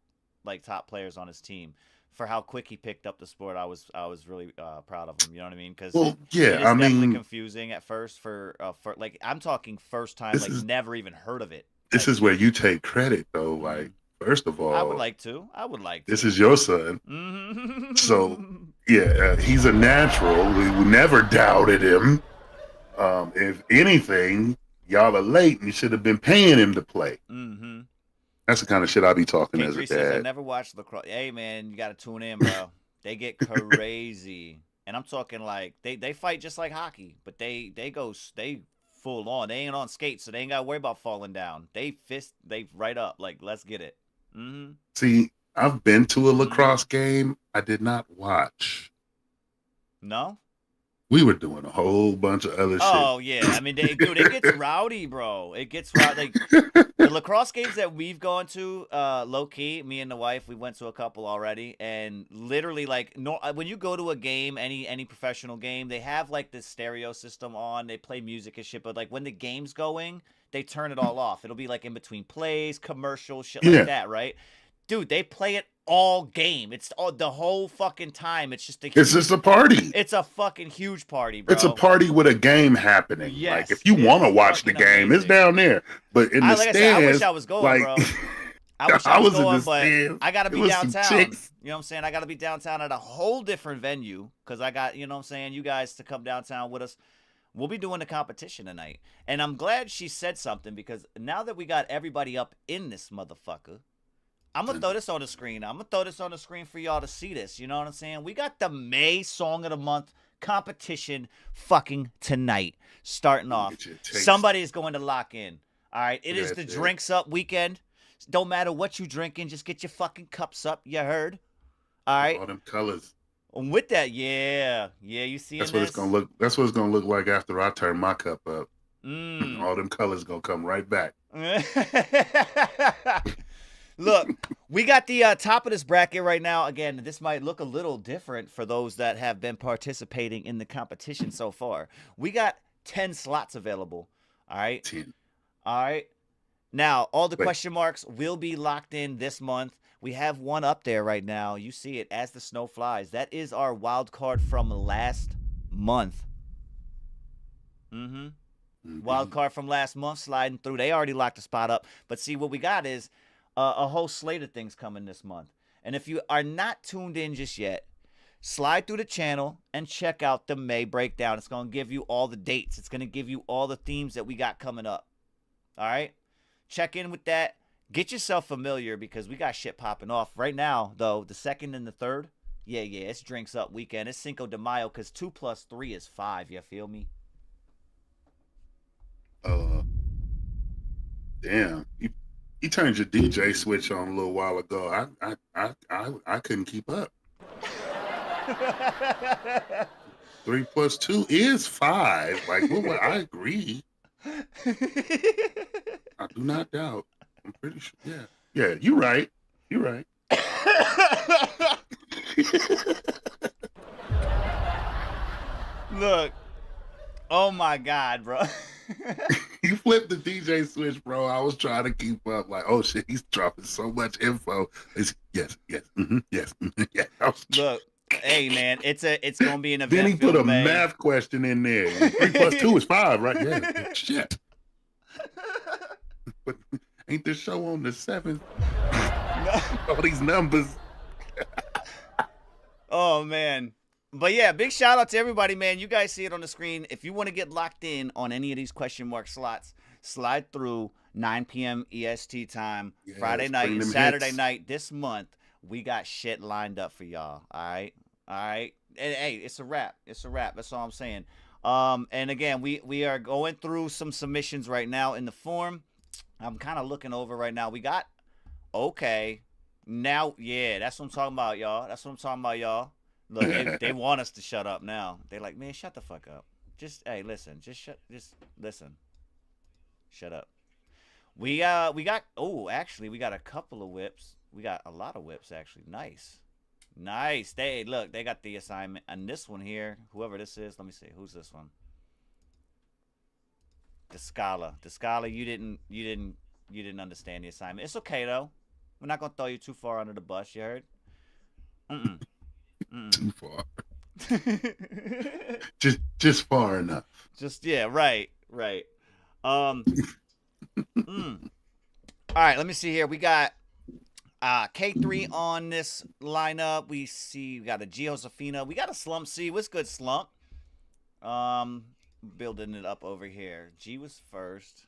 players on his team for how quick he picked up the sport. I was really proud of him. You know what I mean? Because Well, it yeah. is I definitely mean, confusing at first for like I'm talking first time, this like is never even heard of it this type is where shit. you take credit though. Mm. Like, first of I would all, like to. I would like this to. is your son. So Mm-hmm. yeah, he's a natural. We never doubted him. If anything, y'all are late and you should have been paying him to play. Mm-hmm. That's the kind of shit I be talking King as a 3 says, I dad. never watched lacrosse. Hey, man, you got to tune in, bro. They get crazy. And I'm talking like, they fight just like hockey, but they full on. They ain't on skates, so they ain't got to worry about falling down. They right up. Like, let's get it. Mm See, I've been to a hmm. Mm hmm. lacrosse game. I did not watch. No? We were doing a whole bunch of other shit. Oh, yeah. I mean, dude, it gets rowdy, bro. It gets rowdy. Like, the lacrosse games that we've gone to, low key, me and the wife, we went to a couple already, and literally, like, no, when you go to a game, any professional game, they have like this stereo system on, they play music and shit, but like when the game's going, they turn it all off. It'll be like in between plays, commercials, shit like Yeah, that, right? Dude, they play it all game. It's all the whole fucking time. It's just a it's huge. just a party. It's a fucking huge party, It's a bro. party with a game happening. Like if Yes, you want to it's watch the fucking game, it's amazing. down there. But in I the like I said, I wish stands, I was going, like bro. I wish I I was was in the going, but stands. I gotta It be was some downtown. chicks. You know what I'm saying? I gotta be downtown at a whole different venue because I got, you know what I'm saying, you guys to come downtown with us. We'll be doing the competition tonight. And I'm glad she said something because now that we got everybody up in this motherfucker, I'm gonna throw this on the screen. I'm gonna throw this on the screen for y'all to see this. You know what I'm saying? We got the May Song of the Month competition fucking tonight. Starting off. Get your taste. Somebody is going to lock in. All right. It is That's the it. drinks up weekend. Don't matter what you drinking, just get your fucking cups up. You heard? All right. All them colors. With that, yeah, you seeing That's what this? it's gonna look. That's what it's gonna look like after I turn my cup up. Mm. All them colors gonna come right back. Look, we got the top of this bracket right now. Again, this might look a little different for those that have been participating in the competition so far. We got 10 slots available. All right. 10. All right. Now, all the question marks will be locked in this month. We have one up there right now. You see it as the snow flies. That is our wild card from last month. Wild card from last month sliding through. They already locked the spot up. But see, what we got is a whole slate of things coming this month. And if you are not tuned in just yet, slide through the channel and check out the May breakdown. It's going to give you all the dates. It's going to give you all the themes that we got coming up. All right? Check in with that. Get yourself familiar because we got shit popping off. Right now, though, the 2nd and the 3rd, yeah, it's Drinks Up weekend. It's Cinco de Mayo because 2 plus 3 is 5. You feel me? Damn. You turned your DJ switch on a little while ago. I couldn't keep up. 3 plus 2 is 5. Like, well, I agree. I do not doubt. I'm pretty sure. Yeah, you're right. You're right. Look. Oh my God, bro. You flipped the DJ switch, bro. I was trying to keep up. Like, oh shit, he's dropping so much info. Yes, yes, yeah. Look, hey man, it's gonna be an event. Then he put a math question in there. 3 plus 2 is 5, right? Yeah. Shit. But ain't this show on the 7th? All these numbers. Oh man. But yeah, big shout out to everybody, man. You guys see it on the screen. If you want to get locked in on any of these question mark slots, slide through 9 p.m. EST time, Friday night and Saturday night this month. We got shit lined up for y'all. All right. And, hey, it's a wrap. It's a wrap. That's all I'm saying. And again, we are going through some submissions right now in the form. I'm kind of looking over right now. We got now, yeah, that's what I'm talking about, y'all. That's what I'm talking about, y'all. Look, they want us to shut up now. They're like, man, shut the fuck up. Just listen. Just listen. Shut up. We got actually we got a couple of whips. We got a lot of whips actually. Nice. They got the assignment. And this one here, whoever this is, let me see. Who's this one? Descala, you didn't understand the assignment. It's okay though. We're not gonna throw you too far under the bus, you heard? Too far. just far enough. Right. All right, let me see here. We got K3 on this lineup. We got a Josefina. We got a Slump C. What's good, Slump? Building it up over here. G was first.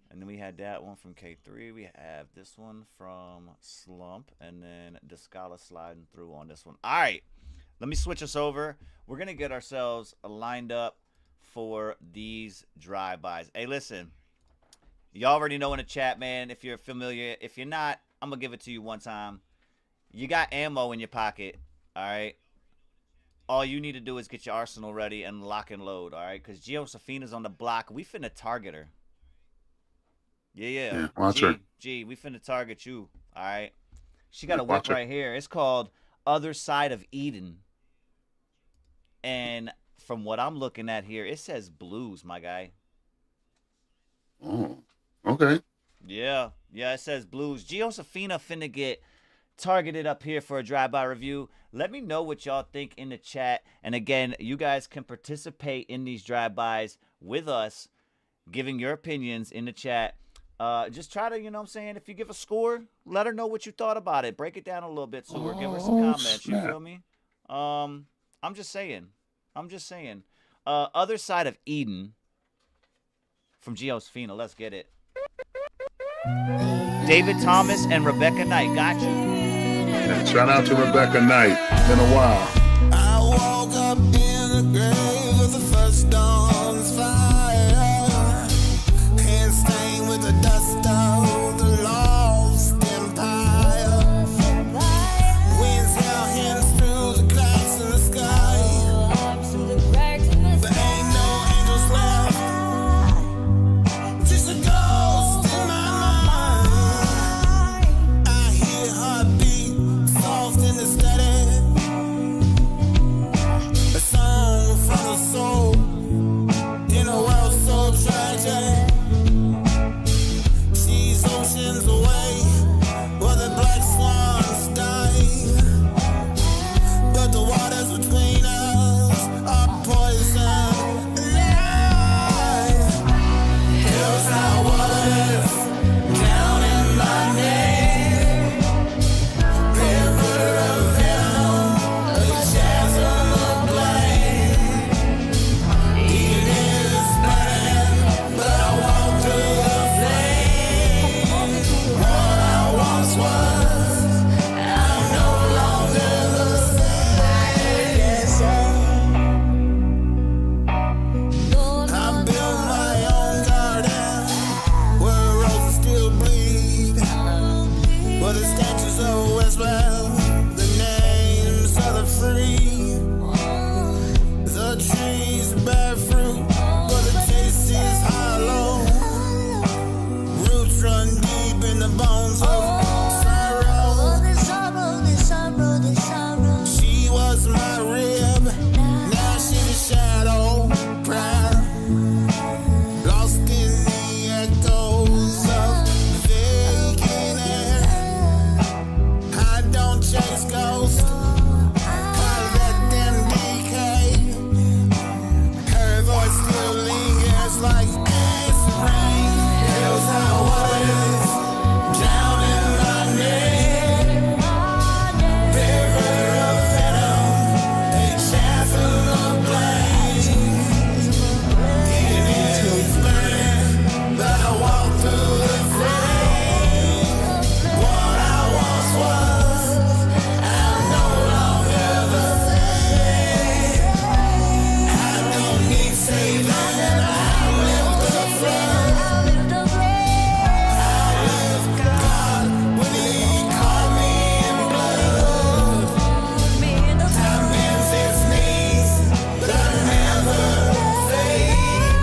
And then we had that one from K3. We have this one from Slump. And then Descala sliding through on this one. All right. Let me switch us over. We're going to get ourselves lined up for these drive-bys. Hey, listen. Y'all already know in the chat, man, if you're familiar. If you're not, I'm going to give it to you one time. You got ammo in your pocket. All right. All you need to do is get your arsenal ready and lock and load. All right. Because Josefina's on the block. We finna target her. Yeah. Watch her. G, we finna target you. All right. She got a whip right here. It's called Other Side of Eden. And from what I'm looking at here, it says blues, my guy. Oh, okay. Yeah, it says blues. Josefina finna get targeted up here for a drive-by review. Let me know what y'all think in the chat. And again, you guys can participate in these drive-bys with us, giving your opinions in the chat. Just try to, you know what I'm saying, if you give a score, let her know what you thought about it. Break it down a little bit to her. Give her some comments. You feel me? I'm just saying. Other Side of Eden from Josefina. Let's get it. David Thomas and Rebecca Knight. Got you. Yeah, shout out to Rebecca Knight. Been a while. I woke up in the grave with the first dawn's fire. Hands stained with the dust of the lost empire. Winds the statues of Westwell, the names of the free. The trees bear fruit, but the taste is hollow. Roots run deep in the bones of sorrow. She was my rib, now she's a shadow, proud. Lost in the echoes of vacant air. I don't chase ghosts, I let them decay. Her voice still lingers like acid rain. Hills high waters drowning my name. River of venom, a chasm of blame. It is burning, but I walk through the flame. What I once was, I'm no longer the same. I don't need saving, I live the flood. I live God when He caught me in blood. Time bends its knees, but never fade.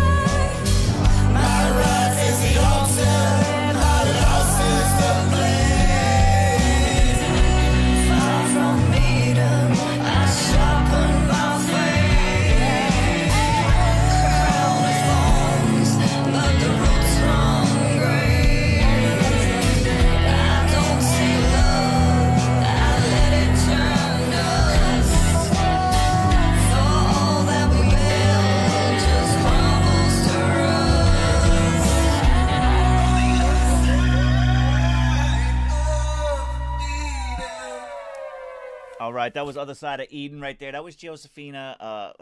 My wrath is the altar, my loss is the blade. Far from Eden, I sharpen my fate. Crown of thorns, but the roots run great. I don't see love, I let it turn dust. For all that we build just crumbles to All right, that was Other Side of Eden right there. That was Josephina.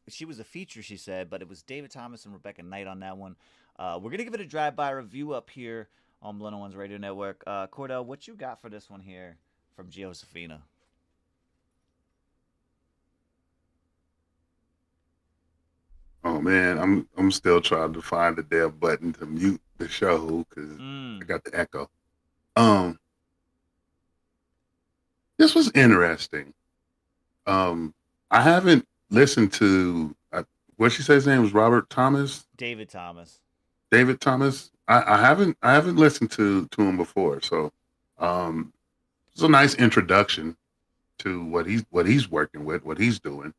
She was a feature, she said, but it was David Thomas and Rebecca Knight on that one. We're gonna give it a drive-by review up here on Blend One's Radio Network. Cordell, what you got for this one here from Josephina? Oh man, I'm still trying to find the damn button to mute the show because I got the echo. This was interesting. I haven't listened to what she said his name was Robert Thomas. David Thomas. David Thomas. I haven't listened to him before, so it's a nice introduction to what he's working with, what he's doing.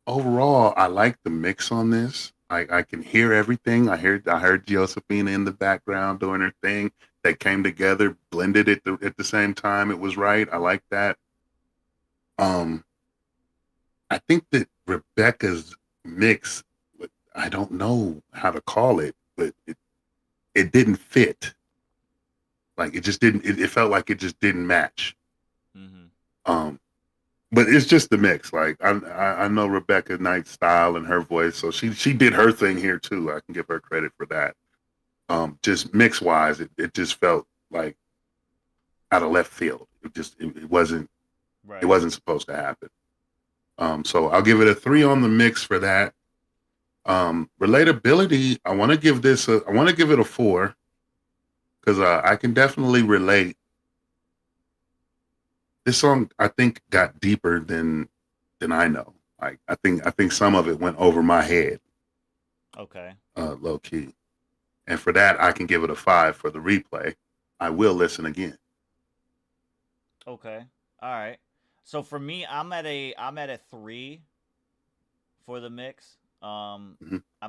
Overall, I like the mix on this. I can hear everything. I heard Josephina in the background doing her thing. They came together, blended it at the same time. It was right. I like that. I think that Rebecca's mix, I don't know how to call it, but it didn't fit. Like it just didn't. It felt like it just didn't match. Mm-hmm. But it's just the mix. Like I know Rebecca Knight's style and her voice, so she did her thing here too. I can give her credit for that. Just mix wise, it just felt like out of left field. It wasn't Right. It wasn't supposed to happen. So I'll give it a 3 on the mix for that. Relatability, I want to give it a 4 because I can definitely relate. This song, I think, got deeper than I know. Like I think some of it went over my head. Okay. Low key. And for that, I can give it a 5 for the replay. I will listen again. Okay. All right. So for me, I'm at a 3 for the mix. I'm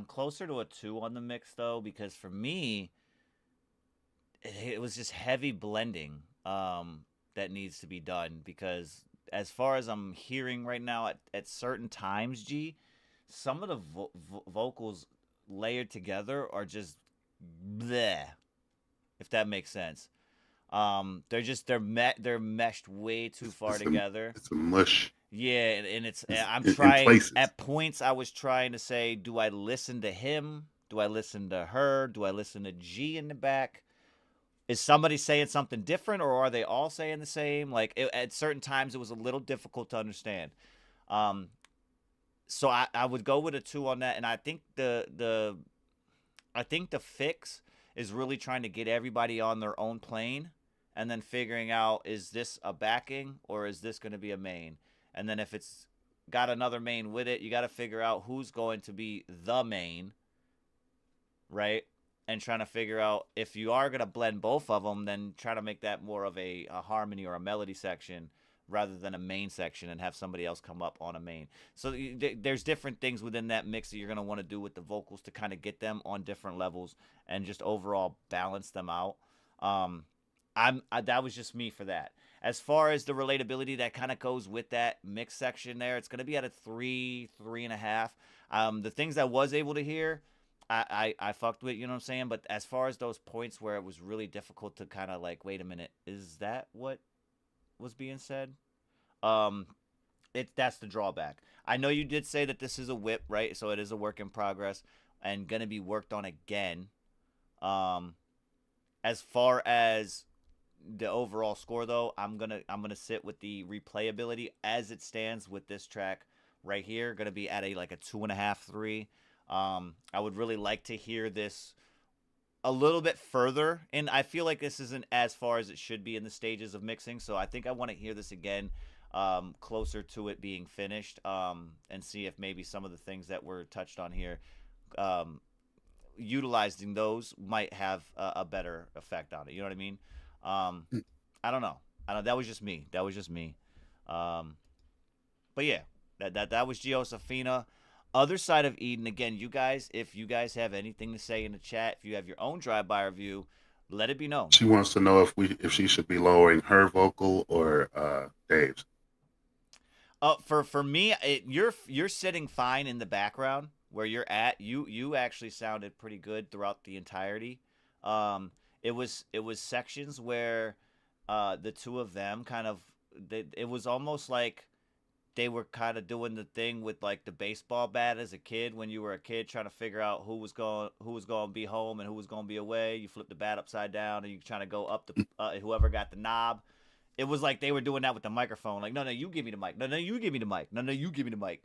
closer to a 2 on the mix though, because for me, it was just heavy blending that needs to be done. Because as far as I'm hearing right now, at certain times, G, some of the vocals layered together are just bleh, if that makes sense. They're meshed way too far together. It's a mush. Yeah, and it's I'm in trying places. at points. I was trying to say, do I listen to him? Do I listen to her? Do I listen to G in the back? Is somebody saying something different, or are they all saying the same? Like at certain times, it was a little difficult to understand. So I would go with a 2 on that, and I think the fix is really trying to get everybody on their own plane and then figuring out, is this a backing or is this going to be a main? And then if it's got another main with it, you got to figure out who's going to be the main, right? And trying to figure out, if you are going to blend both of them, then try to make that more of a harmony or a melody section rather than a main section, and have somebody else come up on a main. So there's different things within that mix that you're going to want to do with the vocals to kind of get them on different levels and just overall balance them out. That was just me for that. As far as the relatability that kind of goes with that mix section there, it's going to be at a 3.5. The things I was able to hear, I fucked with, you know what I'm saying? But as far as those points where it was really difficult to kind of like, wait a minute, is that what was being said? That's the drawback. I know you did say that this is a whip, right? So it is a work in progress and going to be worked on again. As far as the overall score, though, I'm gonna sit with the replayability as it stands with this track right here. Gonna be at a 2.5, 3. I would really like to hear this a little bit further, and I feel like this isn't as far as it should be in the stages of mixing. So I think I want to hear this again, closer to it being finished, and see if maybe some of the things that were touched on here, utilizing those might have a better effect on it. You know what I mean? I don't know. That was just me. But yeah, that was Giosefina. Other side of Eden, again, you guys, if you guys have anything to say in the chat, if you have your own drive-by review, let it be known. She wants to know if she should be lowering her vocal or Dave's. For me, you're sitting fine in the background where you're at. You actually sounded pretty good throughout the entirety. It was sections where the two of them it was almost like they were kind of doing the thing with like the baseball bat as a kid, when you were a kid trying to figure out who was going to be home and who was going to be away. You flip the bat upside down and you trying to go up the whoever got the knob. It was like they were doing that with the microphone. Like, no, you give me the mic. No, you give me the mic. No, you give me the mic.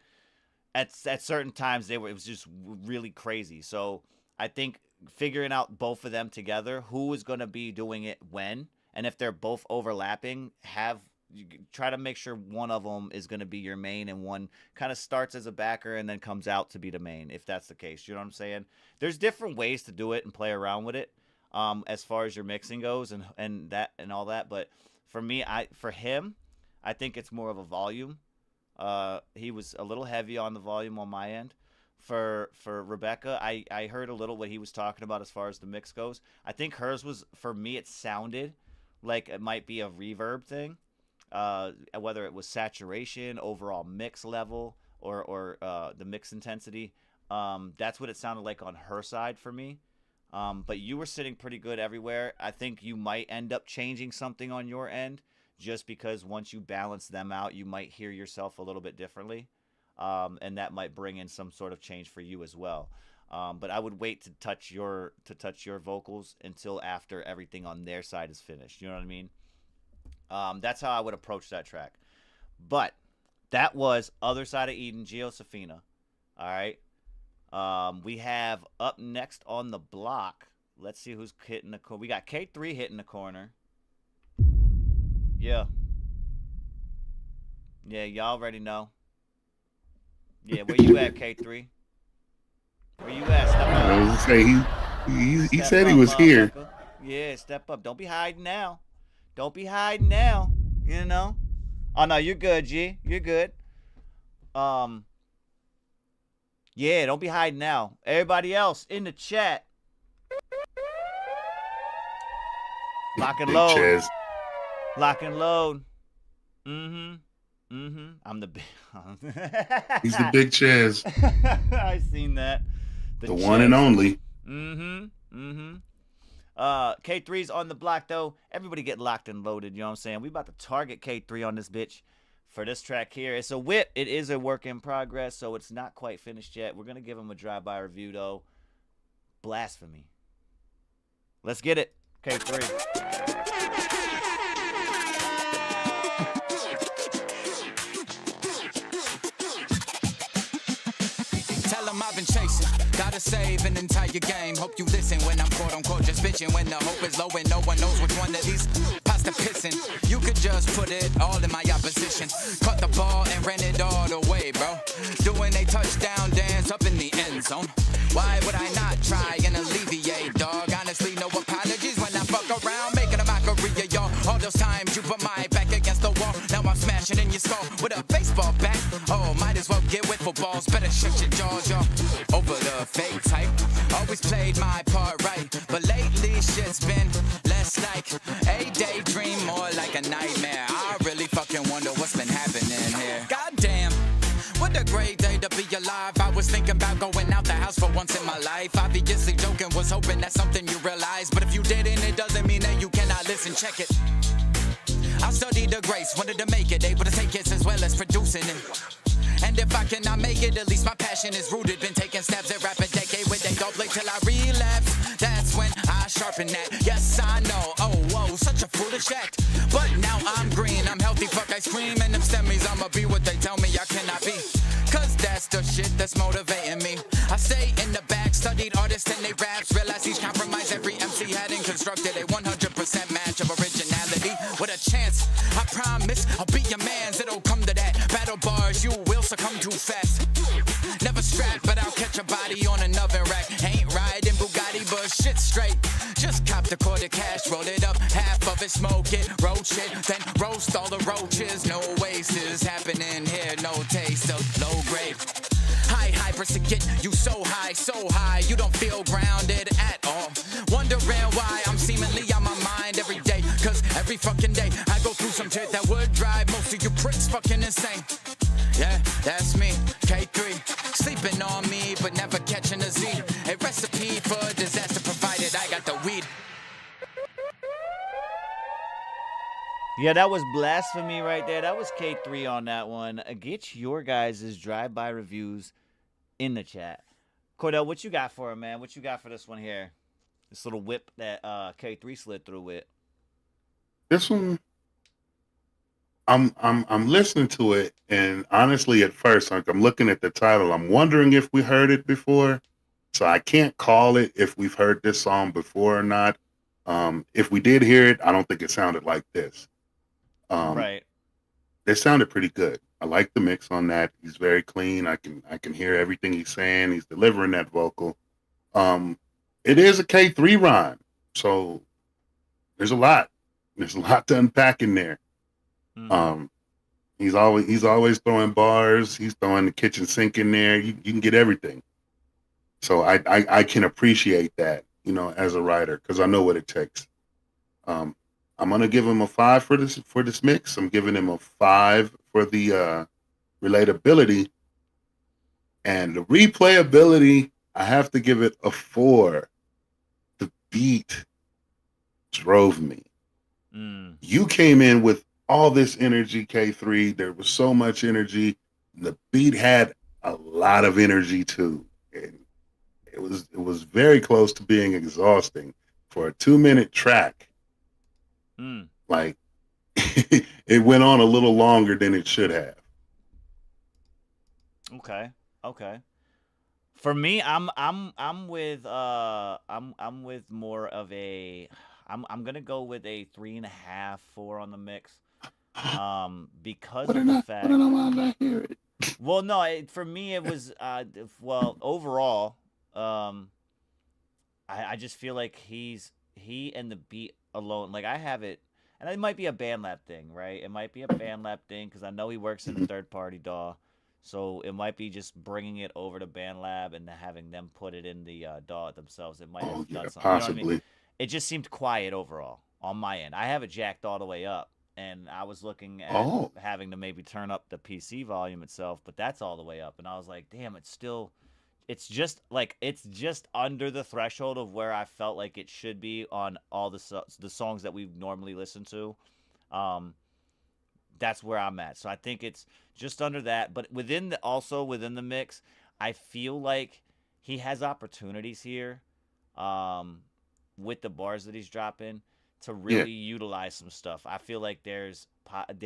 At certain times it was just really crazy. So I think figuring out both of them together, who is going to be doing it when, and if they're both overlapping, you try to make sure one of them is going to be your main and one kind of starts as a backer and then comes out to be the main, if that's the case. You know what I'm saying? There's different ways to do it and play around with it, as far as your mixing goes and that and all that. But for me, for him, I think it's more of a volume. He was a little heavy on the volume on my end. For Rebecca, I heard a little what he was talking about as far as the mix goes. I think hers was, for me, it sounded like it might be a reverb thing. Whether it was saturation, overall mix level, or the mix intensity. That's what it sounded like on her side for me. But you were sitting pretty good everywhere. I think you might end up changing something on your end, just because once you balance them out, you might hear yourself a little bit differently. And that might bring in some sort of change for you as well. But I would wait to touch your vocals until after everything on their side is finished. You know what I mean? That's how I would approach that track. But that was Other Side of Eden, Giosefina. All right. We have up next on the block. Let's see who's hitting the corner. We got K3 hitting the corner. Yeah. Yeah, y'all already know. Yeah, where you at, K3? Where you at? Step up. I was say he said he was here. Yeah, step up. Don't be hiding now. Don't be hiding now. You know? Oh no, you're good, G. You're good. Yeah, don't be hiding now. Everybody else in the chat. Lock and load. Chaz. Lock and load. I'm the big. He's the big Chaz. I seen that. The one and only. K3's on the block though. Everybody get locked and loaded. You know what I'm saying? We about to target K3 on this bitch for this track here. It's a whip. It is a work in progress, so it's not quite finished yet. We're gonna give him a drive-by review though. Blasphemy. Let's get it. K3. Tell 'em I've been chasing Gotta save an entire game. Hope you listen when I'm quote unquote just bitching. When the hope is low and no one knows which one of these pasta pissing. You could just put it all in my opposition. Caught the ball and ran it all the way, bro. Doing a touchdown dance up in the end zone. Why would I not try and alleviate, dog? Honestly, no apologies when I fuck around, making a mockery of y'all. All those times you put my back against the wall. Now I'm smashing in your skull with a baseball bat. Oh, might as well get with footballs. Better shut your jaws, y'all. Over the fake type. Always played my part right. But lately shit's been less like a daydream, more like a nightmare. I really fucking wonder what's been happening here. Goddamn. What a great day to be alive. I was thinking about going out the house for once in my life. Obviously joking, was hoping that's something you realize. But if you didn't, it doesn't mean that you cannot listen. Check it. I studied the grace, wanted to make it, able to take it as well as producing it. And if I cannot make it, at least my passion is rooted. Been taking stabs at rap a decade with a dope play till I relapse. That's when I sharpen that. Yes, I know. Oh, whoa, such a foolish act. But now I'm green, I'm healthy, fuck I scream. And them stemmies, I'ma be what they tell me I cannot be. Cause that's the shit that's motivating me. I stay in the back, studied artists and they raps. Realized each compromise every MC had and constructed a 100% match of originality. With a chance, I promise I'll be your man's. It'll come to that. Battle bars, you will succumb too fast. Never strapped, but I'll catch a body on an oven rack. Ain't riding Bugatti, but shit straight. Just cop the quarter cash, roll it up, half of it, smoke it, roach it, then roast all the roaches. No waste is happening here, no taste of low grade. High, get you so high, you don't feel grounded at all. Wondering why I'm seemingly on my mind every day. Cause every fucking day I go through some shit that would drive most of you pricks fucking insane. Yeah, that's me, K3. Sleeping on me, but never catching a Z. A recipe for disaster provided I got the weed. Yeah, that was blasphemy right there. That was K3 on that one. Get your guys' drive-by reviews in the chat. Cordell, what you got for him, man? What you got for this one here? This little whip that K3 slid through with. This one, I'm listening to it, and honestly, at first, like I'm looking at the title, I'm wondering if we heard it before. So I can't call it if we've heard this song before or not. If we did hear it, I don't think it sounded like this. Right. It sounded pretty good. I like the mix on that. He's very clean. I can hear everything he's saying. He's delivering that vocal. It is a K3 rhyme, so there's a lot. There's a lot to unpack in there. Mm-hmm. He's always throwing bars. He's throwing the kitchen sink in there. You can get everything. So I can appreciate that, as a writer, because I know what it takes. I'm gonna give him a 5 for this mix. I'm giving him a 5 for the relatability, and the replayability. I have to give it a 4. The beat drove me. You came in with all this energy, K3. There was so much energy. The beat had a lot of energy too. And it was very close to being exhausting for a 2-minute track. Like it went on a little longer than it should have. Okay. For me, I'm with more of a I'm gonna go with a 3.5, 4 on the mix. Because of the fact. But I don't want to hear it. Well, no, for me it was overall, I just feel like he and the beat alone, like I have it, and it might be a BandLab thing, right? It might be a BandLab thing because I know he works in a third-party DAW, so it might be just bringing it over to BandLab and having them put it in the DAW themselves. It might have done something. Possibly. You know what I mean? It just seemed quiet overall on my end. I have it jacked all the way up, and I was looking at having to maybe turn up the PC volume itself, but that's all the way up, and I was like, damn, it's just under the threshold of where I felt like it should be on all the songs that we normally listen to. That's where I'm at. So I think it's just under that, but within the mix, I feel like he has opportunities here, with the bars that he's dropping to really utilize some stuff. I feel like there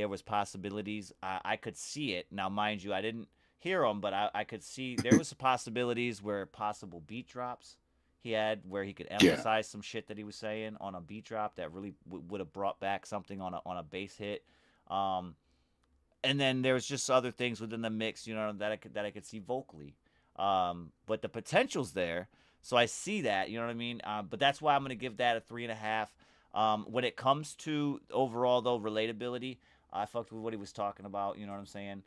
was possibilities. I could see it. Now, mind you, I didn't hear them, but I could see there was some possibilities where possible beat drops he had, where he could emphasize some shit that he was saying on a beat drop that really would have brought back something on a bass hit. And then there was just other things within the mix, you know, that I could see vocally. But the potential's there, so I see that, you know what I mean. But that's why I'm gonna give that a 3.5. When it comes to overall though relatability, I fucked with what he was talking about. You know what I'm saying?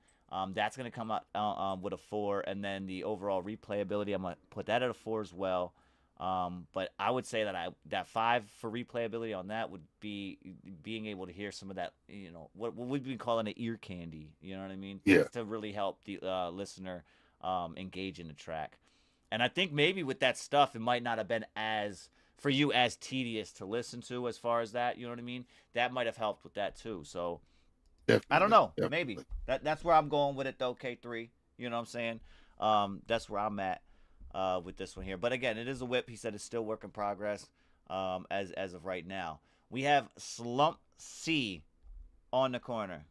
That's gonna come out with a 4, and then the overall replayability, I'm gonna put that at a 4 as well. But I would say that 5 for replayability on that would be being able to hear some of that, you know, what we've been calling an ear candy. You know what I mean? Yeah. To really help the listener engage in the track. And I think maybe with that stuff, it might not have been as tedious to listen to as far as that. You know what I mean? That might have helped with that too. So Definitely, I don't know. definitely. Maybe that's where I'm going with it though. K3. You know what I'm saying? That's where I'm at. With this one here, but again, it is a whip. He said it's still work in progress as of right now. We have Slump C on the corner.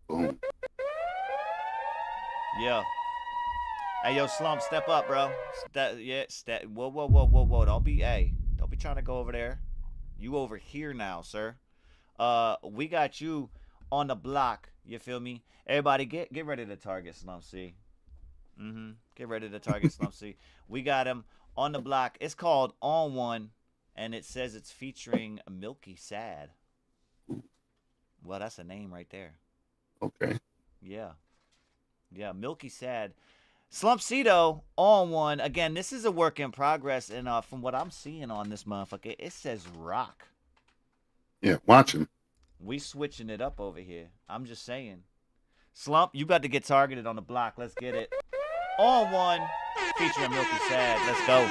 Boom. Yeah. Hey, yo, Slump, step up, bro. Whoa. Don't be trying to go over there. You over here now, sir. We got you on the block. You feel me? Everybody, get ready to target Slump C. Get ready to target Slump C. We got him on the block. It's called On One, and it says it's featuring Milky Sad. Well, that's a name right there. Okay. Yeah, Milky Sad. Slump C though, On One. Again, this is a work in progress, and from what I'm seeing on this motherfucker, it says rock. Yeah, watch him. We switching it up over here. I'm just saying. Slump, you got to get targeted on the block. Let's get it. On One, featuring Milky Sad. Let's go.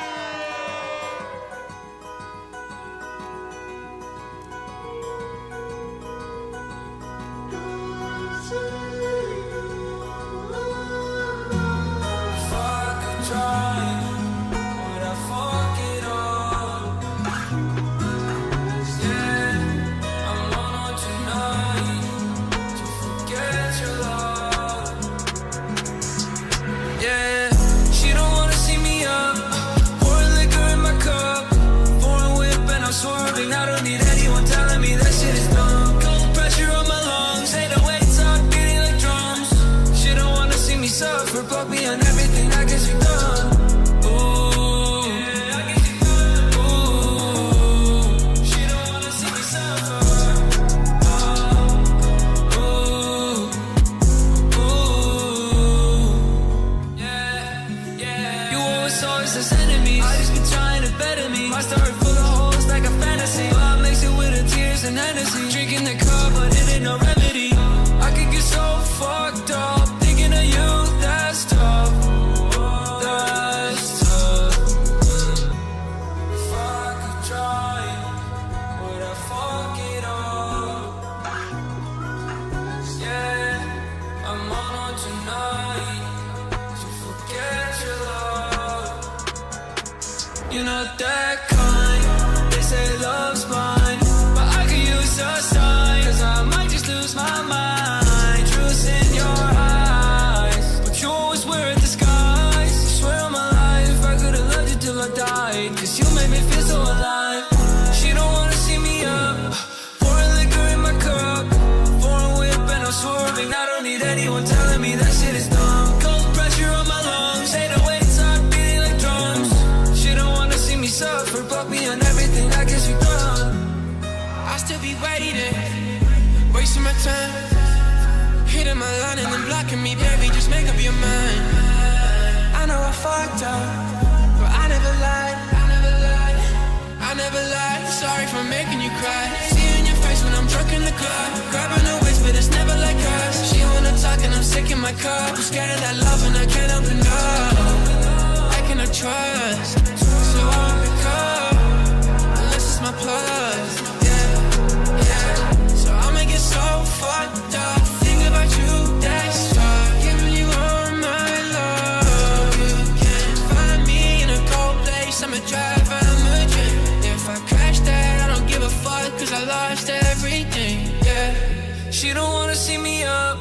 She don't wanna see me up,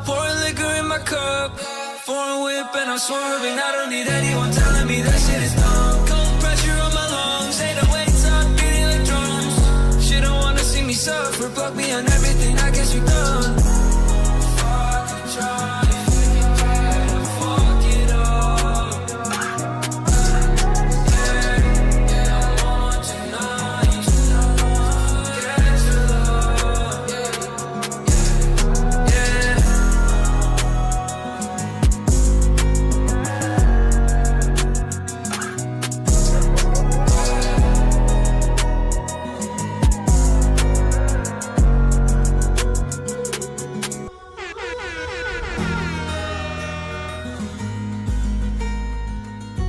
pouring liquor in my cup. Foreign whip and I'm swerving. I don't need anyone telling me that shit is dumb. Cold pressure on my lungs, ain't no weights up, beating like drums. She don't wanna see me suffer, block me on everything, I guess you done. Fucking try.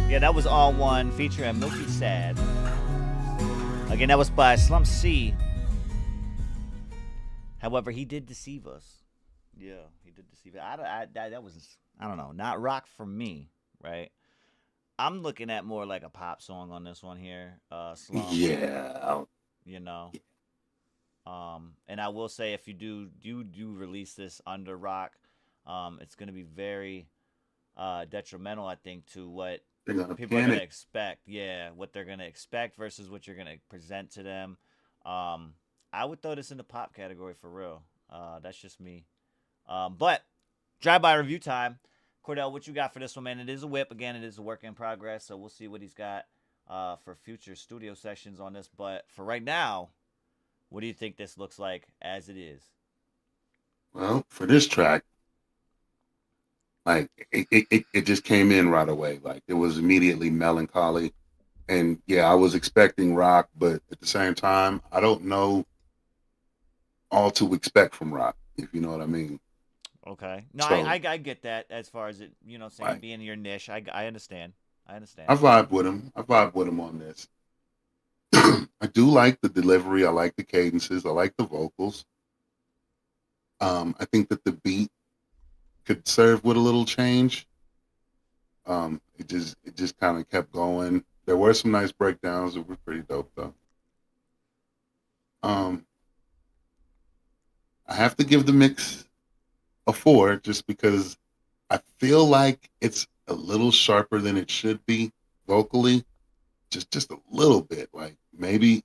Yeah, that was All One featuring Milky Sad. Again, that was by Slump C. However, he did deceive us. Yeah, he did deceive us. That was, I don't know, not rock for me, right? I'm looking at more like a pop song on this one here, Slump. Yeah. You know. And I will say, if you do release this under rock, it's going to be very detrimental, I think, to what They're gonna people are going to panic. expect. Yeah, what they're going to expect versus what you're going to present to them. I would throw this in the pop category for real. That's just me. But drive-by review time. Cordell, what you got for this one, man? It is a whip. Again, it is a work in progress, so we'll see what he's got for future studio sessions on this. But for right now, what do you think this looks like as it is? Well, for this track, like it just came in right away. Like it was immediately melancholy. And yeah, I was expecting rock, but at the same time, I don't know all to expect from rock, if you know what I mean. Okay. No, So I get that as far as it, saying like being your niche. I understand. I I understand. vibe with him. I vibe with him on this. I do like the delivery. I like the cadences. I like the vocals. I think that the beat could serve with a little change. It just kind of kept going. There were some nice breakdowns that were pretty dope though. Um, I have to give the mix a 4 just because I feel like it's a little sharper than it should be vocally, just a little bit. Like maybe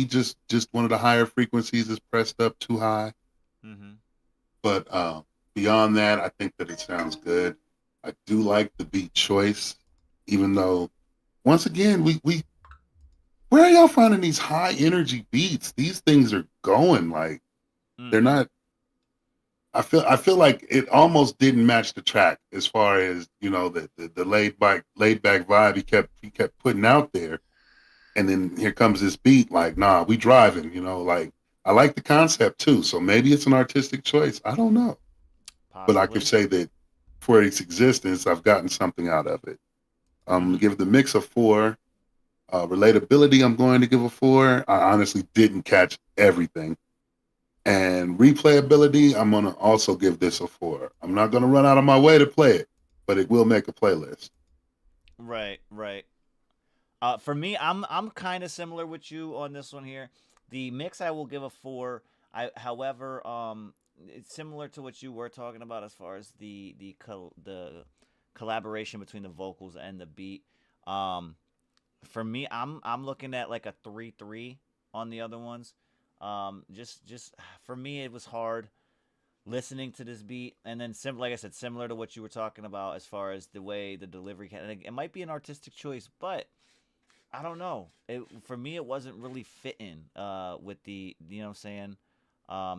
just one of the higher frequencies is pressed up too high. Mm-hmm. But beyond that, I think that it sounds good. I do like the beat choice, even though once again we where are y'all finding these high energy beats? These things are going like they're Mm-hmm. not. I feel like it almost didn't match the track as far as the laid back vibe he kept putting out there, and then here comes this beat like nah we driving like I like the concept too, so maybe it's an artistic choice. I don't know, but I could Possibly. say that for its existence, I've gotten something out of it. I'm gonna Mm-hmm. give the mix a 4. Relatability, I'm going to give a 4. I honestly didn't catch everything. And replayability, I'm gonna also give this a 4. I'm not gonna run out of my way to play it, but it will make a playlist. Right, right. For me, I'm kind of similar with you on this one here. The mix I will give a 4. However, it's similar to what you were talking about as far as the collaboration between the vocals and the beat. Um, for me, I'm looking at like a 3-3 on the other ones. Just for me, it was hard listening to this beat, and then like I said, similar to what you were talking about as far as the way the delivery can. And it might be an artistic choice, but I don't know. For me, it wasn't really fitting with the what I'm saying,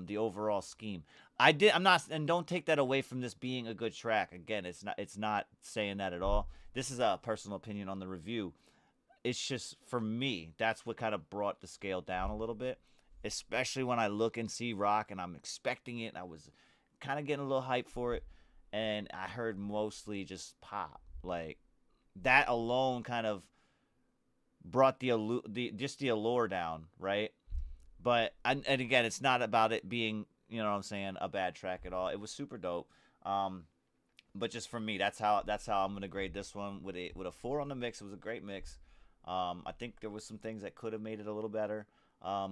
the overall scheme. I'm not, and don't take that away from this being a good track. Again, it's not saying that at all. This is a personal opinion on the review. It's just for me, that's what kind of brought the scale down a little bit, especially when I look and see rock and I'm expecting it. And I was kind of getting a little hype for it, and I heard mostly just pop. Like that alone kind of brought the allure down, right? But and again, it's not about it being what I'm saying, a bad track at all. It was super dope. But just for me, that's how I'm gonna grade this one with a 4 on the mix. It was a great mix. I think there was some things that could have made it a little better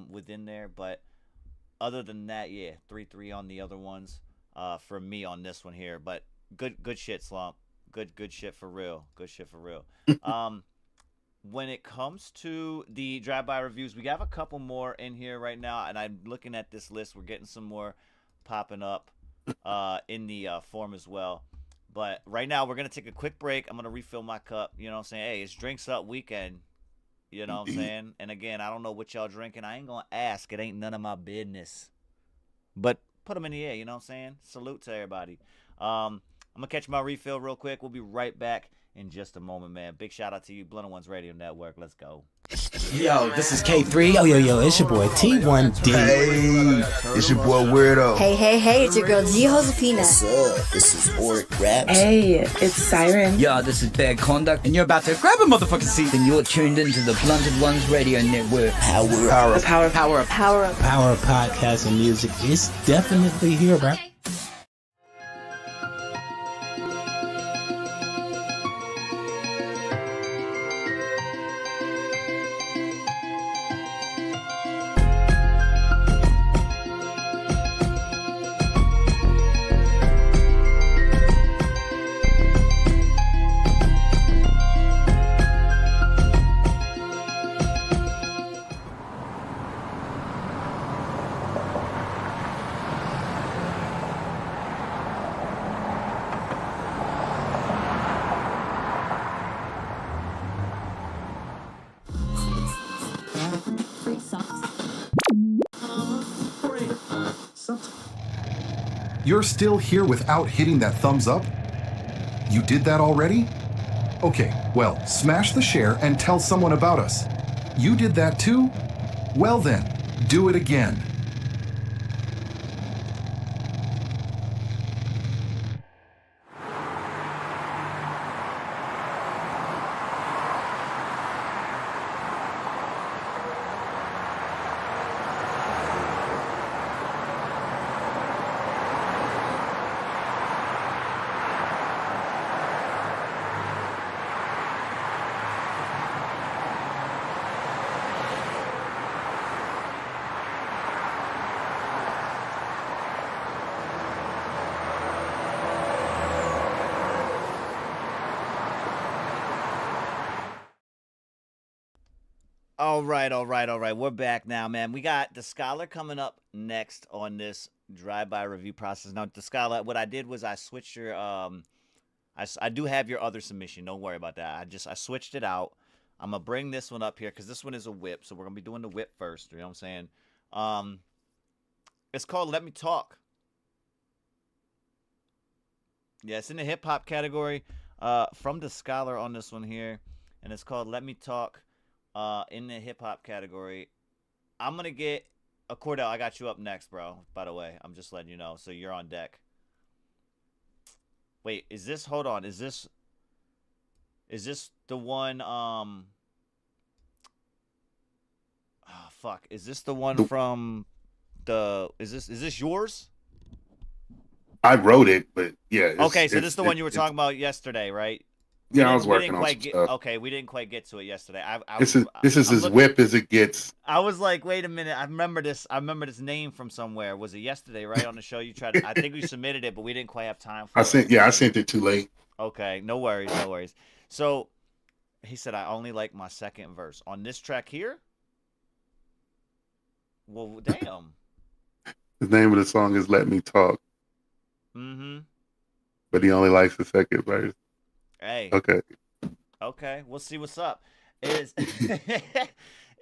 within there, but other than that, yeah, 3-3 on the other ones for me on this one here. But Good shit, Slump. Good shit for real. Good shit for real. When it comes to the drive-by reviews, we have a couple more in here right now, and I'm looking at this list. We're getting some more popping up in the form as well. But right now, we're going to take a quick break. I'm going to refill my cup. You know what I'm saying? Hey, it's Drinks Up weekend. You know what I'm saying? And again, I don't know what y'all drinking. I ain't going to ask. It ain't none of my business. But put them in the air. You know what I'm saying? Salute to everybody. I'm going to catch my refill real quick. We'll be right back in just a moment, man. Big shout out to you, Blunt Ones Radio Network. Let's go. Yo, this is K3. Yo, it's your boy T1D. Hey, it's your boy Weirdo. Hey, it's your girl G Josefina. What's up? This is Oric Raps. Hey, it's Siren. Yo, this is Bad Conduct. And you're about to grab a motherfucking seat. And you're tuned into the Blunted Ones Radio Network. Power up. Power up. Power up. Power podcast and music is definitely here, bro. You're still here without hitting that thumbs up? You did that already? Okay, well, smash the share and tell someone about us. You did that too? Well then, do it again. All right. We're back now, man. We got the Scholar coming up next on this drive-by review process. Now, the Scholar, what I did was I switched your, I do have your other submission. Don't worry about that. I switched it out. I'm going to bring this one up here because this one is a whip. So we're going to be doing the whip first. You know what I'm saying? It's called Let Me Talk. Yeah, it's in the hip-hop category from the Scholar on this one here. And it's called Let Me Talk. In the hip-hop category. I'm going to get a Cordell. I got you up next, bro. By the way, I'm just letting you know. So you're on deck. Wait, is this... Hold on. Is this the one... Oh, fuck. Is this the one from the... Is this yours? I wrote it, but yeah. Okay, so this is the one you were talking about yesterday, right? Yeah, I was working on some stuff. Okay, we didn't quite get to it yesterday. This is as whip as it gets. I was like, wait a minute. I remember this name from somewhere. Was it yesterday, right, on the show? You tried to, I think we submitted it, but we didn't quite have time for it. I sent it too late. Okay, no worries. So he said, I only like my second verse. On this track here? Well, damn. The name of the song is Let Me Talk. Mm-hmm. But he only likes the second verse. Hey. Okay. We'll see what's up. Hey,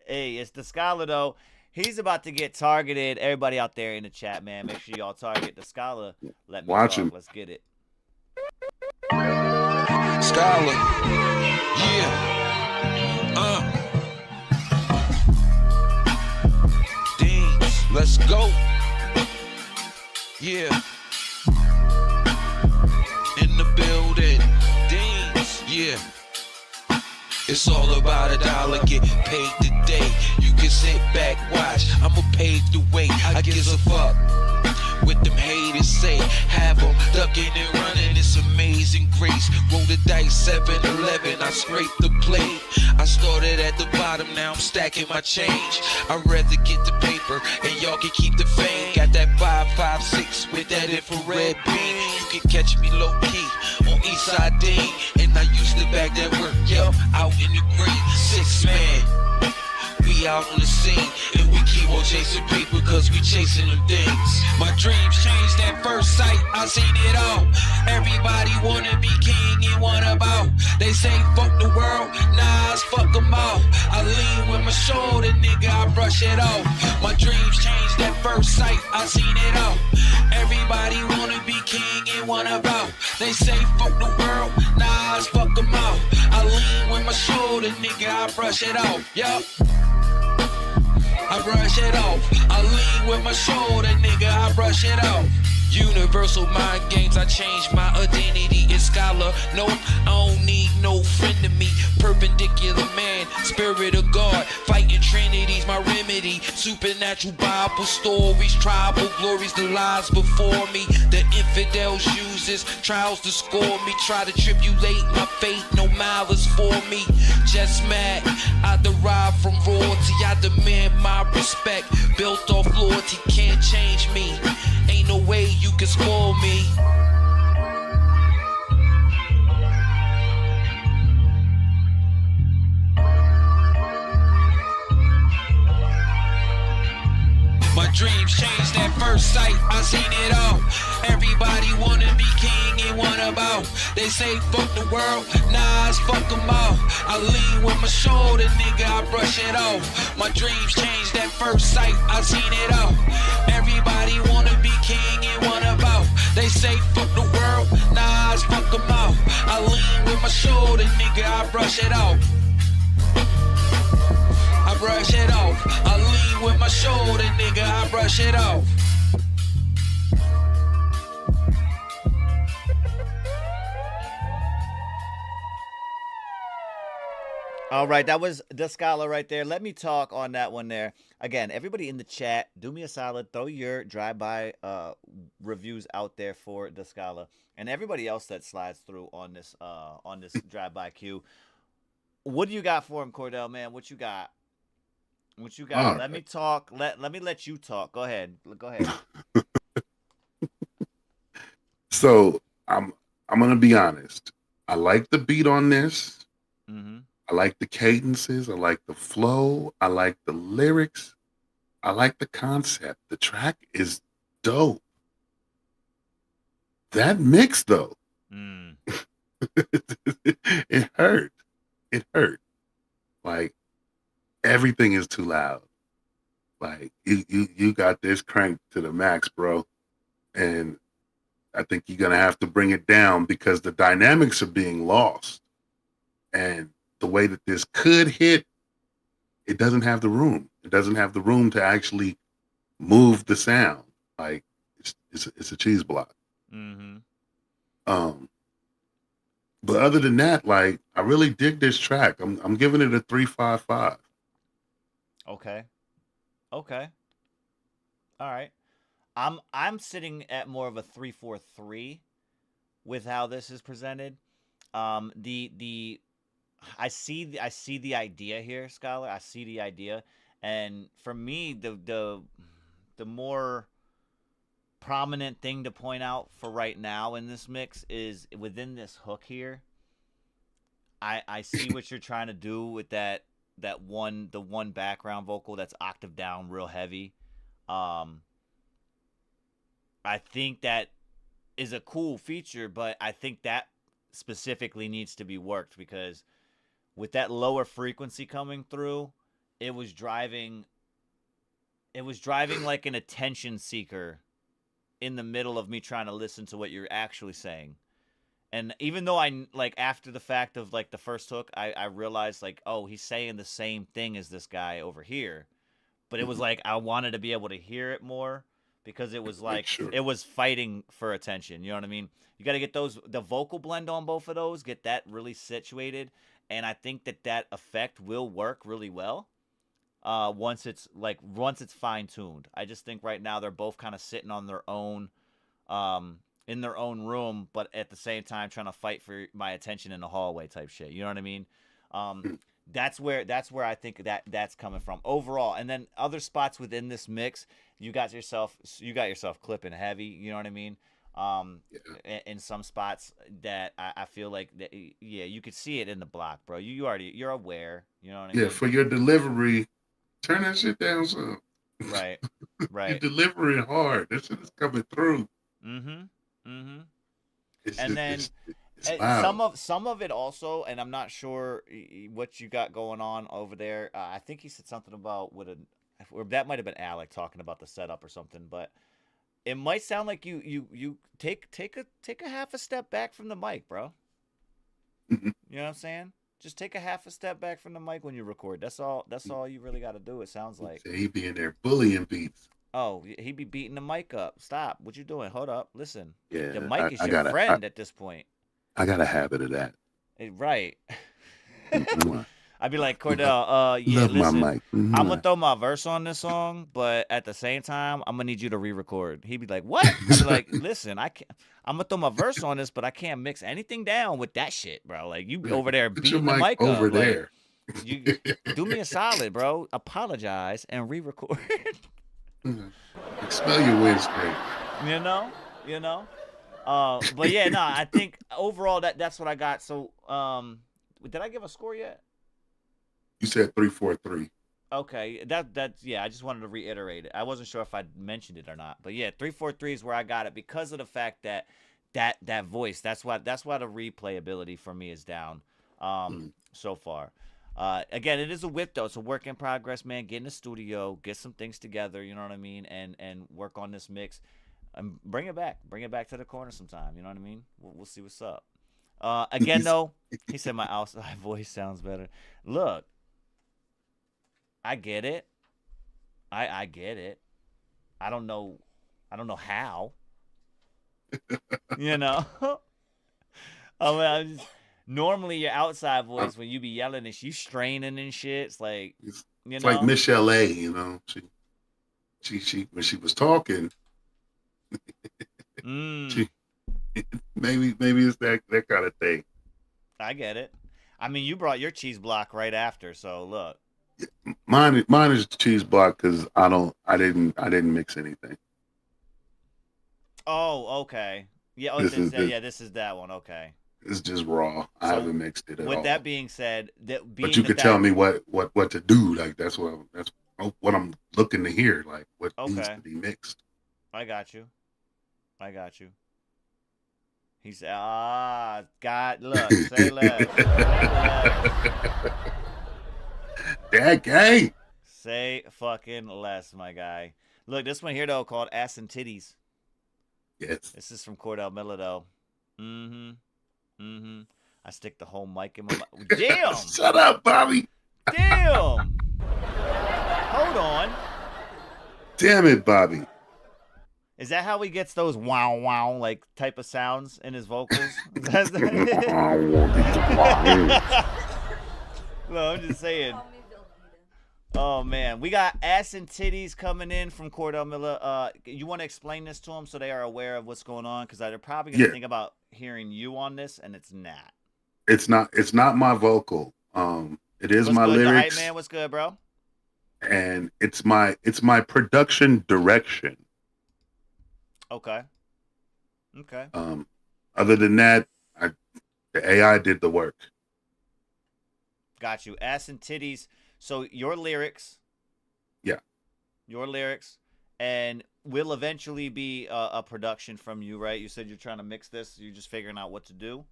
it's the Scholar though. He's about to get targeted. Everybody out there in the chat, man, make sure y'all target the Scholar. Let me watch talk. him. Let's get it. Scholar. Yeah. Deans, let's go. Yeah. In the building. Yeah, it's all about $1, get paid today. You can sit back, watch, I'ma pave the way. I gives a fuck. What them haters say, have them ducking and running, it's amazing grace. Roll the dice, 7-11, I scrape the plate. I started at the bottom, now I'm stacking my change. I'd rather get the paper, and y'all can keep the fame. Got that 5.56 with that infrared beam. You can catch me low key on Eastside Dean, and I used to back that work, yo, out in the green. 6 man, we out on the scene, and we keep on chasing paper, cause we chasing them things. My dreams changed at first sight, I seen it all. Everybody wanna be king and wanna bow. They say fuck the world, nah, it's fuck them all. I lean with my shoulder, nigga, I brush it off. My dreams changed at first sight, I seen it all. Everybody wanna be king and wanna bow. They say fuck the world, nah, it's fuck them all. I lean with my shoulder, nigga, I brush it off, yup. I brush it off. I lean with my shoulder, nigga, I brush it off. Universal mind games, I changed my identity. It's scholar, no, I don't need no friend to me. Perpendicular man, spirit of God, fighting trinities, my remedy. Supernatural Bible stories, tribal glories, the lies before me. The infidels uses trials to score me. Try to tribulate my faith, no malice for me. Just mad, I derive from royalty. I demand my respect, built off loyalty, can't change me. Ain't no way you can spoil me. My dreams changed at first sight, I seen it all. Everybody wanna be king and wanna bow. They say fuck the world, nah, it's fuck them all. I lean with my shoulder, nigga, I brush it off. My dreams changed at first sight, I seen it all. Everybody wanna be king and wanna bow. They say fuck the world, nah, it's fuck them all. I lean with my shoulder, nigga, I brush it off. I brush it off. I lean with my shoulder, nigga, I brush it off. All right, that was Descala right there. Let me talk on that one there. Again, everybody in the chat, do me a solid. Throw your drive-by reviews out there for Descala. And everybody else that slides through on this drive-by queue. What do you got for him, Cordell, man? What you got? What you got? Let me talk. Let me let you talk. Go ahead. Go ahead. So I'm gonna be honest. I like the beat on this. Mm-hmm. I like the cadences. I like the flow. I like the lyrics. I like the concept. The track is dope. That mix though, it hurt. It hurt. Like everything is too loud. Like you got this cranked to the max, bro. And I think you're gonna have to bring it down because the dynamics are being lost. And the way that this could hit, it doesn't have the room. It doesn't have the room to actually move the sound. Like it's a cheese block. Mm-hmm. But other than that, like I really dig this track. I'm giving it a 3.55. Okay. Okay. All right. I'm sitting at more of a 3.43 with how this is presented. I see the idea here, Scholar. I see the idea, and for me, the more prominent thing to point out for right now in this mix is within this hook here. I see what you're trying to do with the one background vocal that's octave down real heavy. I think that is a cool feature, but I think that specifically needs to be worked because with that lower frequency coming through, it was driving like an attention seeker in the middle of me trying to listen to what you're actually saying. And even though I, like, after the fact of, like, the first hook, I realized, like, oh, he's saying the same thing as this guy over here. But it was like I wanted to be able to hear it more because it was like it was fighting for attention. You know what I mean? You got to get the vocal blend on both of those, get that really situated. And I think that effect will work really well. once it's fine tuned. I just think right now they're both kind of sitting on their own, in their own room, but at the same time trying to fight for my attention in the hallway type shit. You know what I mean? That's where I think that's coming from overall. And then other spots within this mix, you got yourself clipping heavy. You know what I mean? In some spots that I feel like that, yeah, you could see it in the block, bro. You're aware. You know what I mean? Yeah, for your delivery, turn that shit down some. Right. You're delivering hard. This shit is coming through. And just, then some of it also, and I'm not sure what you got going on over there. I think he said something about or that might have been Alec talking about the setup or something, but it might sound like you take a half a step back from the mic, bro. You know what I'm saying? Just take a half a step back from the mic when you record. That's all you really got to do. It sounds like he be in there bullying beats. Oh, he be beating the mic up. Stop. What you doing? Hold up. Listen. Yeah, the mic is your friend at this point. I got a habit of that. Right. I'd be like, Cordell, yeah, love listen, my mic. I'm going to throw my verse on this song, but at the same time, I'm going to need you to re-record. He'd be like, what? I'd be like, listen, I'm going to throw my verse on this, but I can't mix anything down with that shit, bro. Like, you over there beating the mic over up. there. Like, you do me a solid, bro. Apologize and re-record. Smell your wind scrape. You know. But yeah, no, I think overall that's what I got. So, did I give a score yet? You said 3-4-3. Okay, that's yeah. I just wanted to reiterate it. I wasn't sure if I mentioned it or not, but yeah, 3-4-3 is where I got it because of the fact that voice. That's why the replayability for me is down so far. Again, it is a whip though. It's a work in progress, man. Get in the studio, get some things together. You know what I mean, and work on this mix. And bring it back to the corner sometime. You know what I mean? We'll see what's up. Again, though, he said my outside voice sounds better. Look, I get it. I get it. I don't know how. You know? Normally your outside voice when you be yelling and you straining and shit. It's like it's like Michelle A. You know, she when she was talking. Maybe it's that kind of thing. I get it. I mean, you brought your cheese block right after, so look. Mine is cheese block because I didn't mix anything. Oh, okay. Yeah, this is that one. Okay. It's just raw. I haven't mixed it at all. With that being said, but you could tell me what to do. Like that's what I'm looking to hear. Like what needs to be mixed. I got you. He said, God, look, say less. That gang. Say fucking less, my guy. Look, this one here, though, called Ass and Titties. Yes. This is from Cordell Miller, though. I stick the whole mic in my mouth. Damn! Shut up, Bobby. Damn! Hold on. Damn it, Bobby. Is that how he gets those wow wow like type of sounds in his vocals? No, I'm just saying. Oh man, we got Ass and Titties coming in from Cordell Miller. You want to explain this to them so they are aware of what's going on? Because they're probably gonna think about hearing you on this, and it's not. It's not my vocal. It is my lyrics. The hype man, what's good, bro? And it's my production direction. Okay. Other than that, the AI did the work. Got you. Ass and Titties. So your lyrics. Yeah. Your lyrics, and will eventually be a production from you, right? You said you're trying to mix this. You're just figuring out what to do.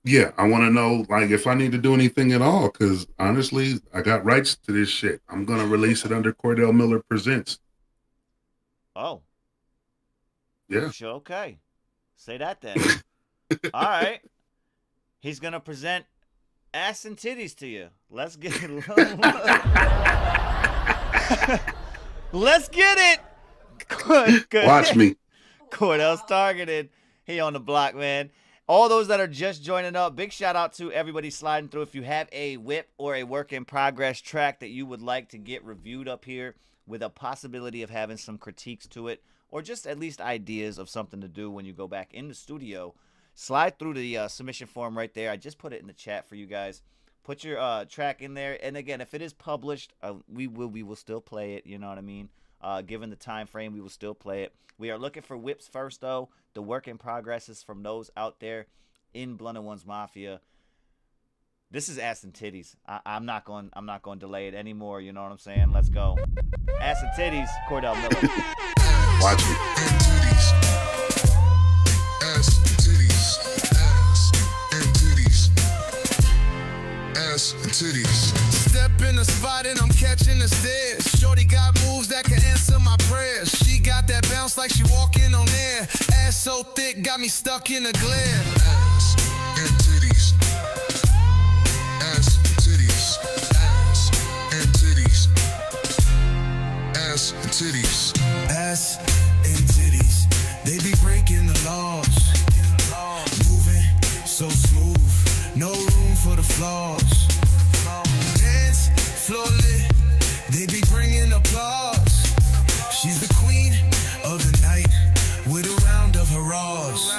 Yeah, I want to know like if I need to do anything at all, because honestly, I got rights to this shit. I'm gonna release it under Cordell Miller Presents. Oh. Yeah. Sure, okay. Say that then. All right. He's gonna present Ass and Titties to you. Let's get it. Let's get it. Good. Watch me. Cordell's targeted. He on the block, man. All those that are just joining up, big shout out to everybody sliding through. If you have a whip or a work in progress track that you would like to get reviewed up here with a possibility of having some critiques to it, or just at least ideas of something to do when you go back in the studio, slide through the submission form right there. I just put it in the chat for you guys. Put your track in there. And again, if it is published, we will still play it. You know what I mean? Given the time frame, we will still play it. We are looking for whips first, though. The work in progress is from those out there in Blunted Ones Mafia. This is ass and titties. I'm not going to delay it anymore. You know what I'm saying? Let's go. Ass and titties. Cordell Miller. Watch it. Ass and titties. Ass and titties. Ass and titties. Step in the spot and I'm catching the stairs. Shorty got moves that can answer my prayers. She got that bounce like she walking on air. Ass so thick, got me stuck in a glare. Ass and titties. Ass and titties. Ass and titties. Ass and titties. Ass and titties. They be breaking the laws. Moving so smooth, no room for the flaws. Dance, floor lit, they be bringing applause. She's the queen of the night with a round of hurrahs.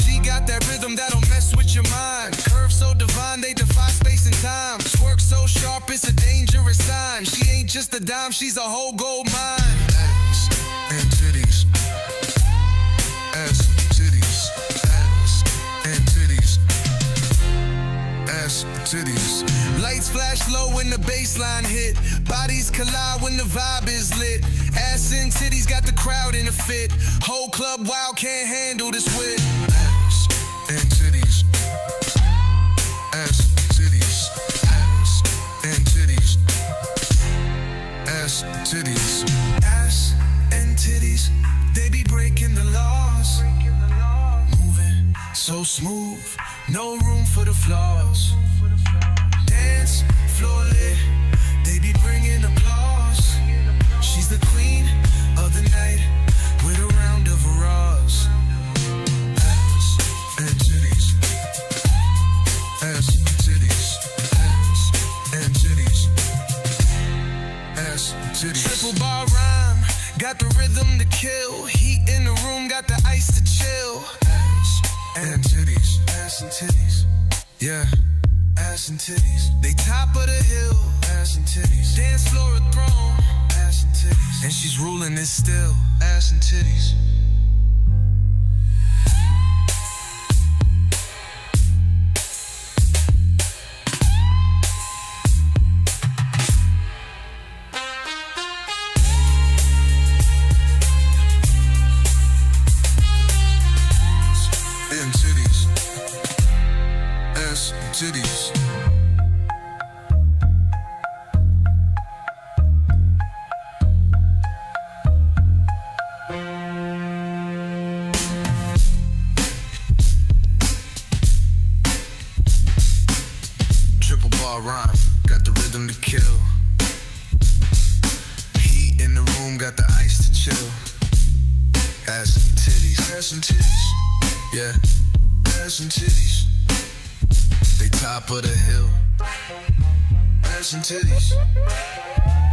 She got that rhythm that'll mess with your mind. Curves so divine, they defy space and time. Twerk so sharp, it's a dangerous sign. She ain't just a dime, she's a whole gold mine. Ass and titties. Ass and titties. Ass and titties. Ass and titties. Lights flash low when the baseline hit. Bodies collide when the vibe is lit. Ass and titties got the crowd in a fit. Whole club wild, can't handle this wit. Ass and titties. Ass and titties. Ass and titties. Ass and titties. Ass and titties. They be breaking the laws. Moving so smooth, no room for the flaws. Dance, floor lit, they be bringing applause. She's the queen of the night with a round of hurrahs. Ass and titties. Ass and titties. Ass and titties. Ass and titties. Triple bar rhyme, got the rhythm to kill. Heat in the room, got the ice to chill. Ass and titties. Ass and titties. Yeah. Ass and titties. They top of the hill. Ass and titties. Dance floor a throne. Ass and titties. And she's ruling it still. Ass and titties. And titties. Ass and titties. Triple bar rhyme, got the rhythm to kill. Heat in the room, got the ice to chill. Ass and titties. Ass and titties. Yeah. Ass and titties. They top of the hill. Ass and titties.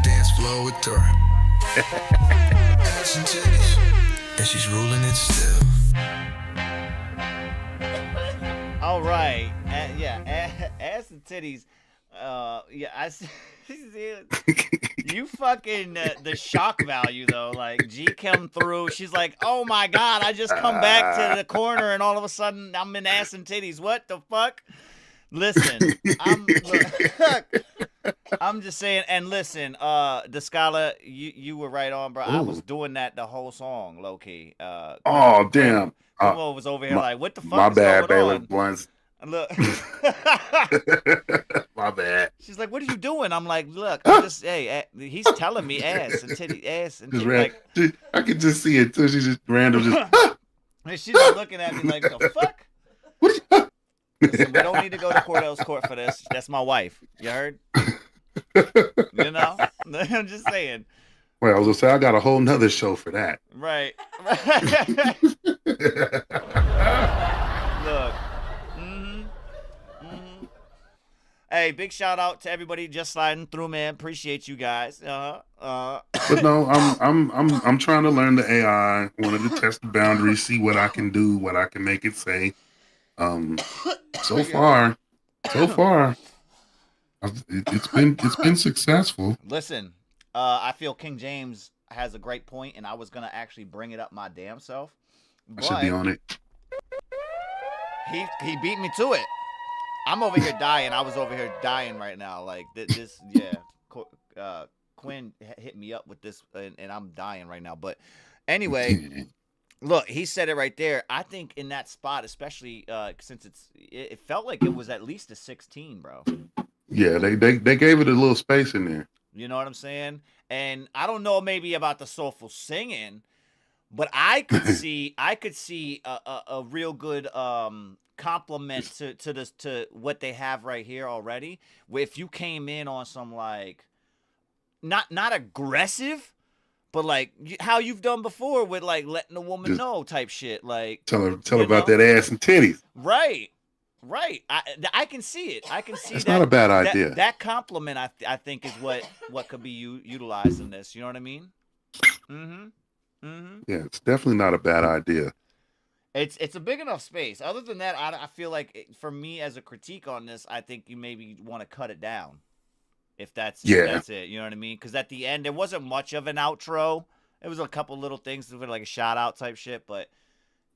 Dance floor with her. Ass and titties. And she's ruling it still. All right. Ass and titties. Yeah, I see. You fucking the shock value though. Like G come through, she's like, "Oh my god, I just come back to the corner and all of a sudden I'm in ass and titties. What the fuck?" Listen, I'm just saying, and listen, Descala, you were right on, bro. I was doing that the whole song, low key. Oh damn! Konvo was over here like, "What the fuck?" My is bad, going Baylor on? Ones. Look, my bad. She's like, "What are you doing?" I'm like, "Look, I'm just he's telling me ass and titty, ass and titty." Like, I could just see it too. She just random just. And she's just looking at me like, "The fuck." Listen, we don't need to go to Cordell's court for this. That's my wife. You heard? You know? I'm just saying. Well, I was gonna say I got a whole nother show for that. Right. Hey, big shout out to everybody just sliding through, man. Appreciate you guys. But no, I'm trying to learn the AI. Wanted to test the boundaries, see what I can do, what I can make it say. So far, it's been successful. Listen, I feel King James has a great point, and I was gonna actually bring it up my damn self. I should be on it. He beat me to it. I'm over here dying. I was over here dying right now. Like this, yeah. Quinn hit me up with this, and I'm dying right now. But anyway, look, he said it right there. I think in that spot, especially since it felt like it was at least a 16, bro. Yeah, they gave it a little space in there. You know what I'm saying? And I don't know maybe about the soulful singing, but I could see a real good compliment to what they have right here already. If you came in on some like not aggressive, but like how you've done before with like letting a woman know type shit, like tell her about that ass and titties. Right. I can see it. I can see It's that. not a bad idea. That compliment, I think, is what could be utilized in this. You know what I mean? Yeah, it's definitely not a bad idea. It's a big enough space. Other than that, I feel like for me as a critique on this, I think you maybe want to cut it down. If that's it. You know what I mean? Because at the end, there wasn't much of an outro. It was a couple little things, like a shout out type shit, but.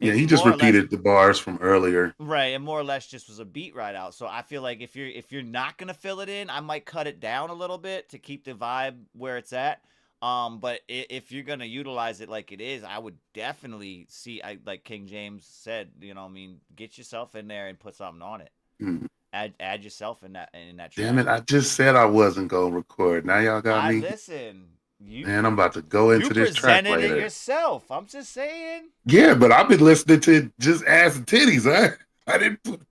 Yeah, he just repeated the bars from earlier. Right, and more or less just was a beat right out. So I feel like if you're not gonna fill it in, I might cut it down a little bit to keep the vibe where it's at. But if you're gonna utilize it like it is, I would definitely see. Like King James said, you know, I mean, get yourself in there and put something on it. Add yourself in that track. Damn it! I just said I wasn't gonna record. Now y'all got me. Listen. Man, I'm about to go into this track later. You presented it yourself. I'm just saying. Yeah, but I've been listening to just ass and titties. I didn't put.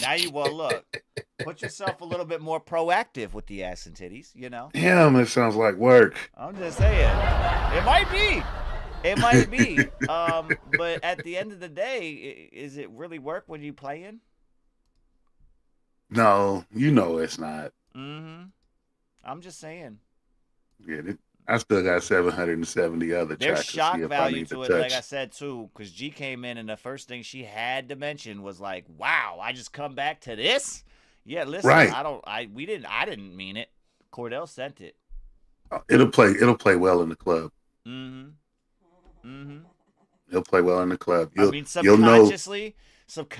Now look. Put yourself a little bit more proactive with the ass and titties. You know. Damn, it sounds like work. I'm just saying. It might be. But at the end of the day, is it really work when you playing? No, you know it's not. I'm just saying. Yeah, I still got 770 other tracks. There's shock value to it, touch. like I said too, because G came in and the first thing she had to mention was like, "Wow, I just come back to this." Yeah, listen, right. I didn't mean it. Cordell sent it. It'll play well in the club. It'll play well in the club. You'll know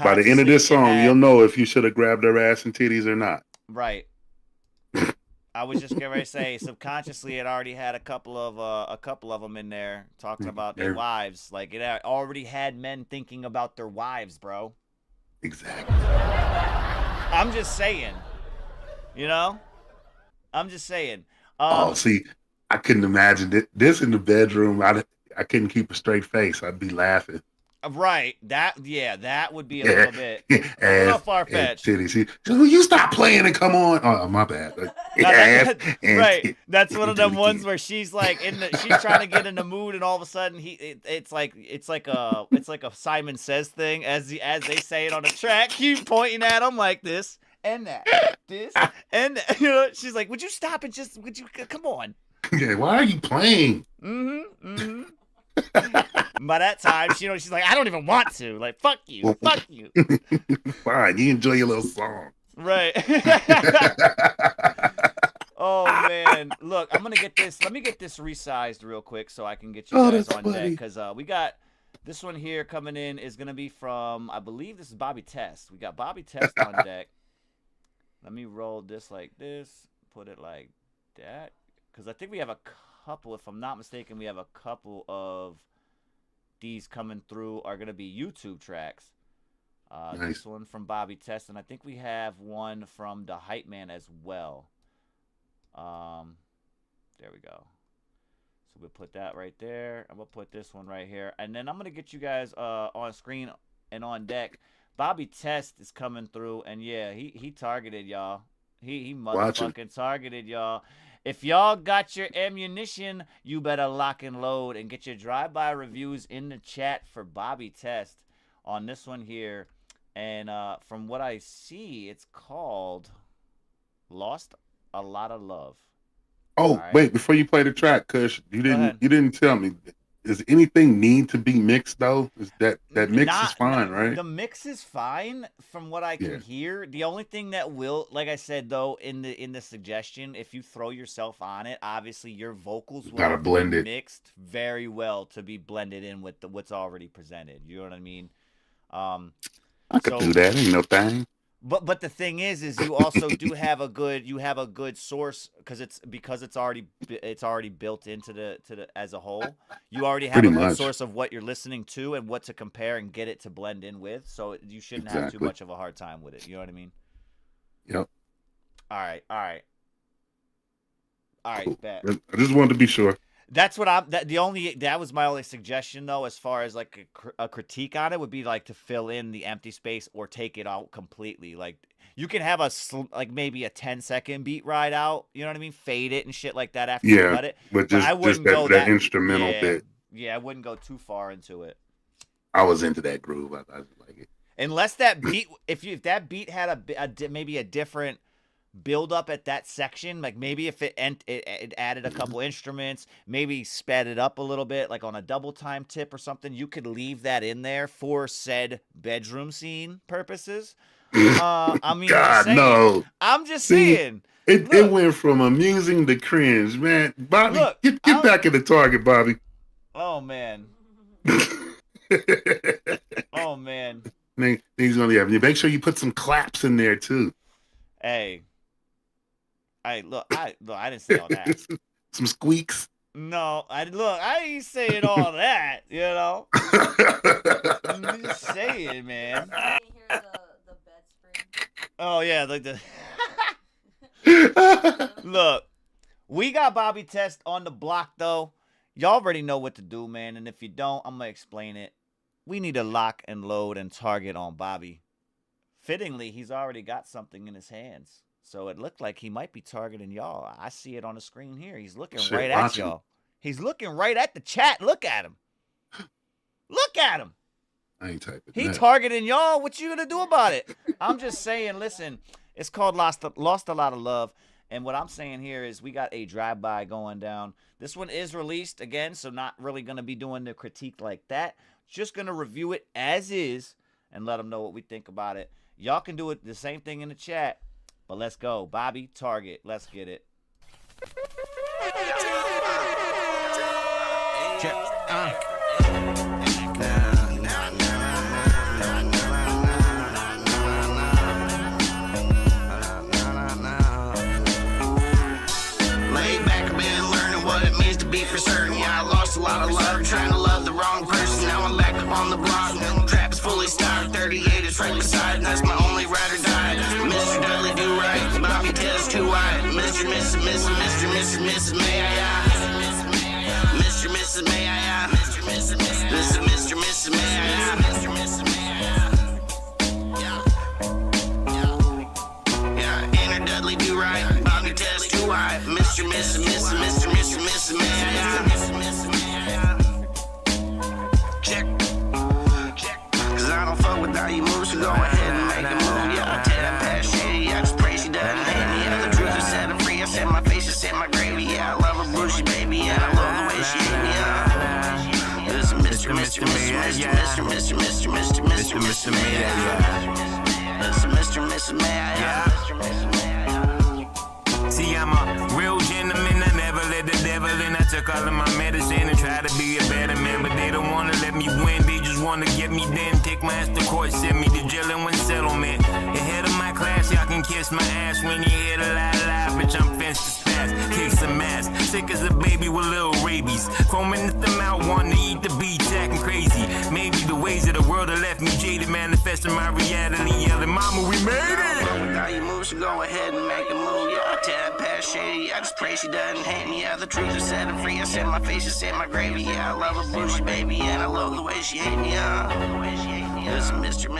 by the end of this song. You'll know if you should have grabbed her ass and titties or not. Right. I was just getting ready to say, subconsciously, it already had a couple of them in there talking about their wives. Like it already had men thinking about their wives, bro. Exactly. I'm just saying, you know. I'm just saying. See, I couldn't imagine this in the bedroom. I couldn't keep a straight face. I'd be laughing. Right. That would be a little bit a little far-fetched. Will you stop playing and come on? Oh, my bad. Right. That's one of them ones where she's like she's trying to get in the mood, and all of a sudden it's like a Simon Says thing as they say it on the track. Keep pointing at him like this and that, this and that. You know, she's like, "Would you stop and would you come on?" Yeah. Why are you playing? By that time, she's like, I don't even want to. Like, fuck you. Fine, you enjoy your little song. Right. Oh, man. Look, I'm going to get this. Let me get this resized real quick so I can get you guys on deck. Because we got this one here coming in is going to be from, I believe this is Bobby Test. We got Bobby Test on deck. Let me roll this like this. Put it like that. Because I think we have a couple, if I'm not mistaken, we have a couple of these coming through are going to be YouTube tracks. Nice. This one from Bobby Test, and I think we have one from the Hype Man as well. There we go. So we'll put that right there. I'm going to put this one right here. And then I'm going to get you guys on screen and on deck. Bobby Test is coming through, and yeah, he targeted y'all. He motherfucking targeted y'all. If y'all got your ammunition, you better lock and load and get your drive-by reviews in the chat for Bobby Test on this one here. And from what I see, it's called, Lost a Lot of Love. Oh, right. Wait, before you play the track, Kush, you didn't tell me. Does anything need to be mixed though? Is that mix is fine, right? The mix is fine from what I can hear. The only thing that will, like I said though, in the suggestion, if you throw yourself on it, obviously your vocals will gotta blend it mixed very well to be blended in with what's already presented. You know what I mean? I could do that. Ain't no thing. But the thing is you also do have a good source because it's already built into the as a whole. You already have a good source of what you're listening to and what to compare and get it to blend in with. So you shouldn't have too much of a hard time with it. You know what I mean? Yep. All right. Cool. Bet. I just wanted to be sure. That's what that was my only suggestion though, as far as like a critique on it would be like to fill in the empty space or take it out completely. Like you can have like maybe a 10-second beat ride out, you know what I mean? Fade it and shit like that after you cut it. But I wouldn't go that instrumental bit. Yeah, I wouldn't go too far into it. I was into that groove. I like it. Unless that beat, if that beat had maybe a different build up at that section, like maybe if it added a couple instruments, maybe sped it up a little bit, like on a double time tip or something, you could leave that in there for said bedroom scene purposes. I mean, God, no. I'm just saying. It went from amusing to cringe, man. Bobby, get back in the target, Bobby. Oh man. Oh man. He's gonna make sure you put some claps in there too. Hey, look, I didn't say all that. Some squeaks. No, I ain't saying all that, you know. I'm just saying, man. The bed spring. Oh yeah, like the. Look, we got Bobby Test on the block though. Y'all already know what to do, man. And if you don't, I'm gonna explain it. We need to lock and load and target on Bobby. Fittingly, he's already got something in his hands. So it looked like he might be targeting y'all. I see it on the screen here. He's looking right at y'all. He's looking right at the chat. Look at him. Look at him. I ain't typing. He targeting y'all. What you gonna do about it? I'm just saying, listen, it's called Lost a Lot of Love. And what I'm saying here is we got a drive-by going down. This one is released again, so not really gonna be doing the critique like that. Just gonna review it as is and let them know what we think about it. Y'all can do it the same thing in the chat. But let's go. Bobby, target. Let's get it. Laid back, I've been learning what it means to be for certain. Yeah, I lost a lot of love trying to love the wrong person. Now I'm back up on the block. Trap is fully stocked. 38 is right beside, and that's my only ride or die. Mr. Dudley do right. Bobby tells too wide. Mr. Mrs. May I? Mr. Mrs. May I? Mr. Mrs. May I? Yeah, Inner Dudley do right. Bobby tells too wide. Mr. Mrs. May I? Check. Cause I don't fuck with how you move, so go ahead and make a move. Yeah, I tell that past shit, yeah, I just pray she doesn't hate me. Yeah, the truth is set her free. I set my face, I set my gravy. Yeah, I love her bushy, baby, and I love the way she hate me. This is Mr. May I? This is Mr. May I? See, I'm a real gentleman. I never let the devil in. I took all of my medicine and tried to be a better man, but they don't wanna let me win. They just wanna get me then. Take my ass to court, send me to jail and win settlement. Ahead of my class, y'all can kiss my ass when you hear the lie, bitch. I'm fenced to spaz, kick some ass. Sick as a baby with little rabies. Foaming at the mouth, wanting to eat the beats, acting crazy. Maybe the ways of the world have left me jaded, manifesting my reality. Yelling, mama, we made it. How you move, so go ahead and make a move. Yeah, I tell that past shit, I just pray she doesn't hate me. Yeah, the truth is set her free. I set my face, I set my gravy. Yeah, I love her bushy, baby, and I love the way she hate me. This is Mr.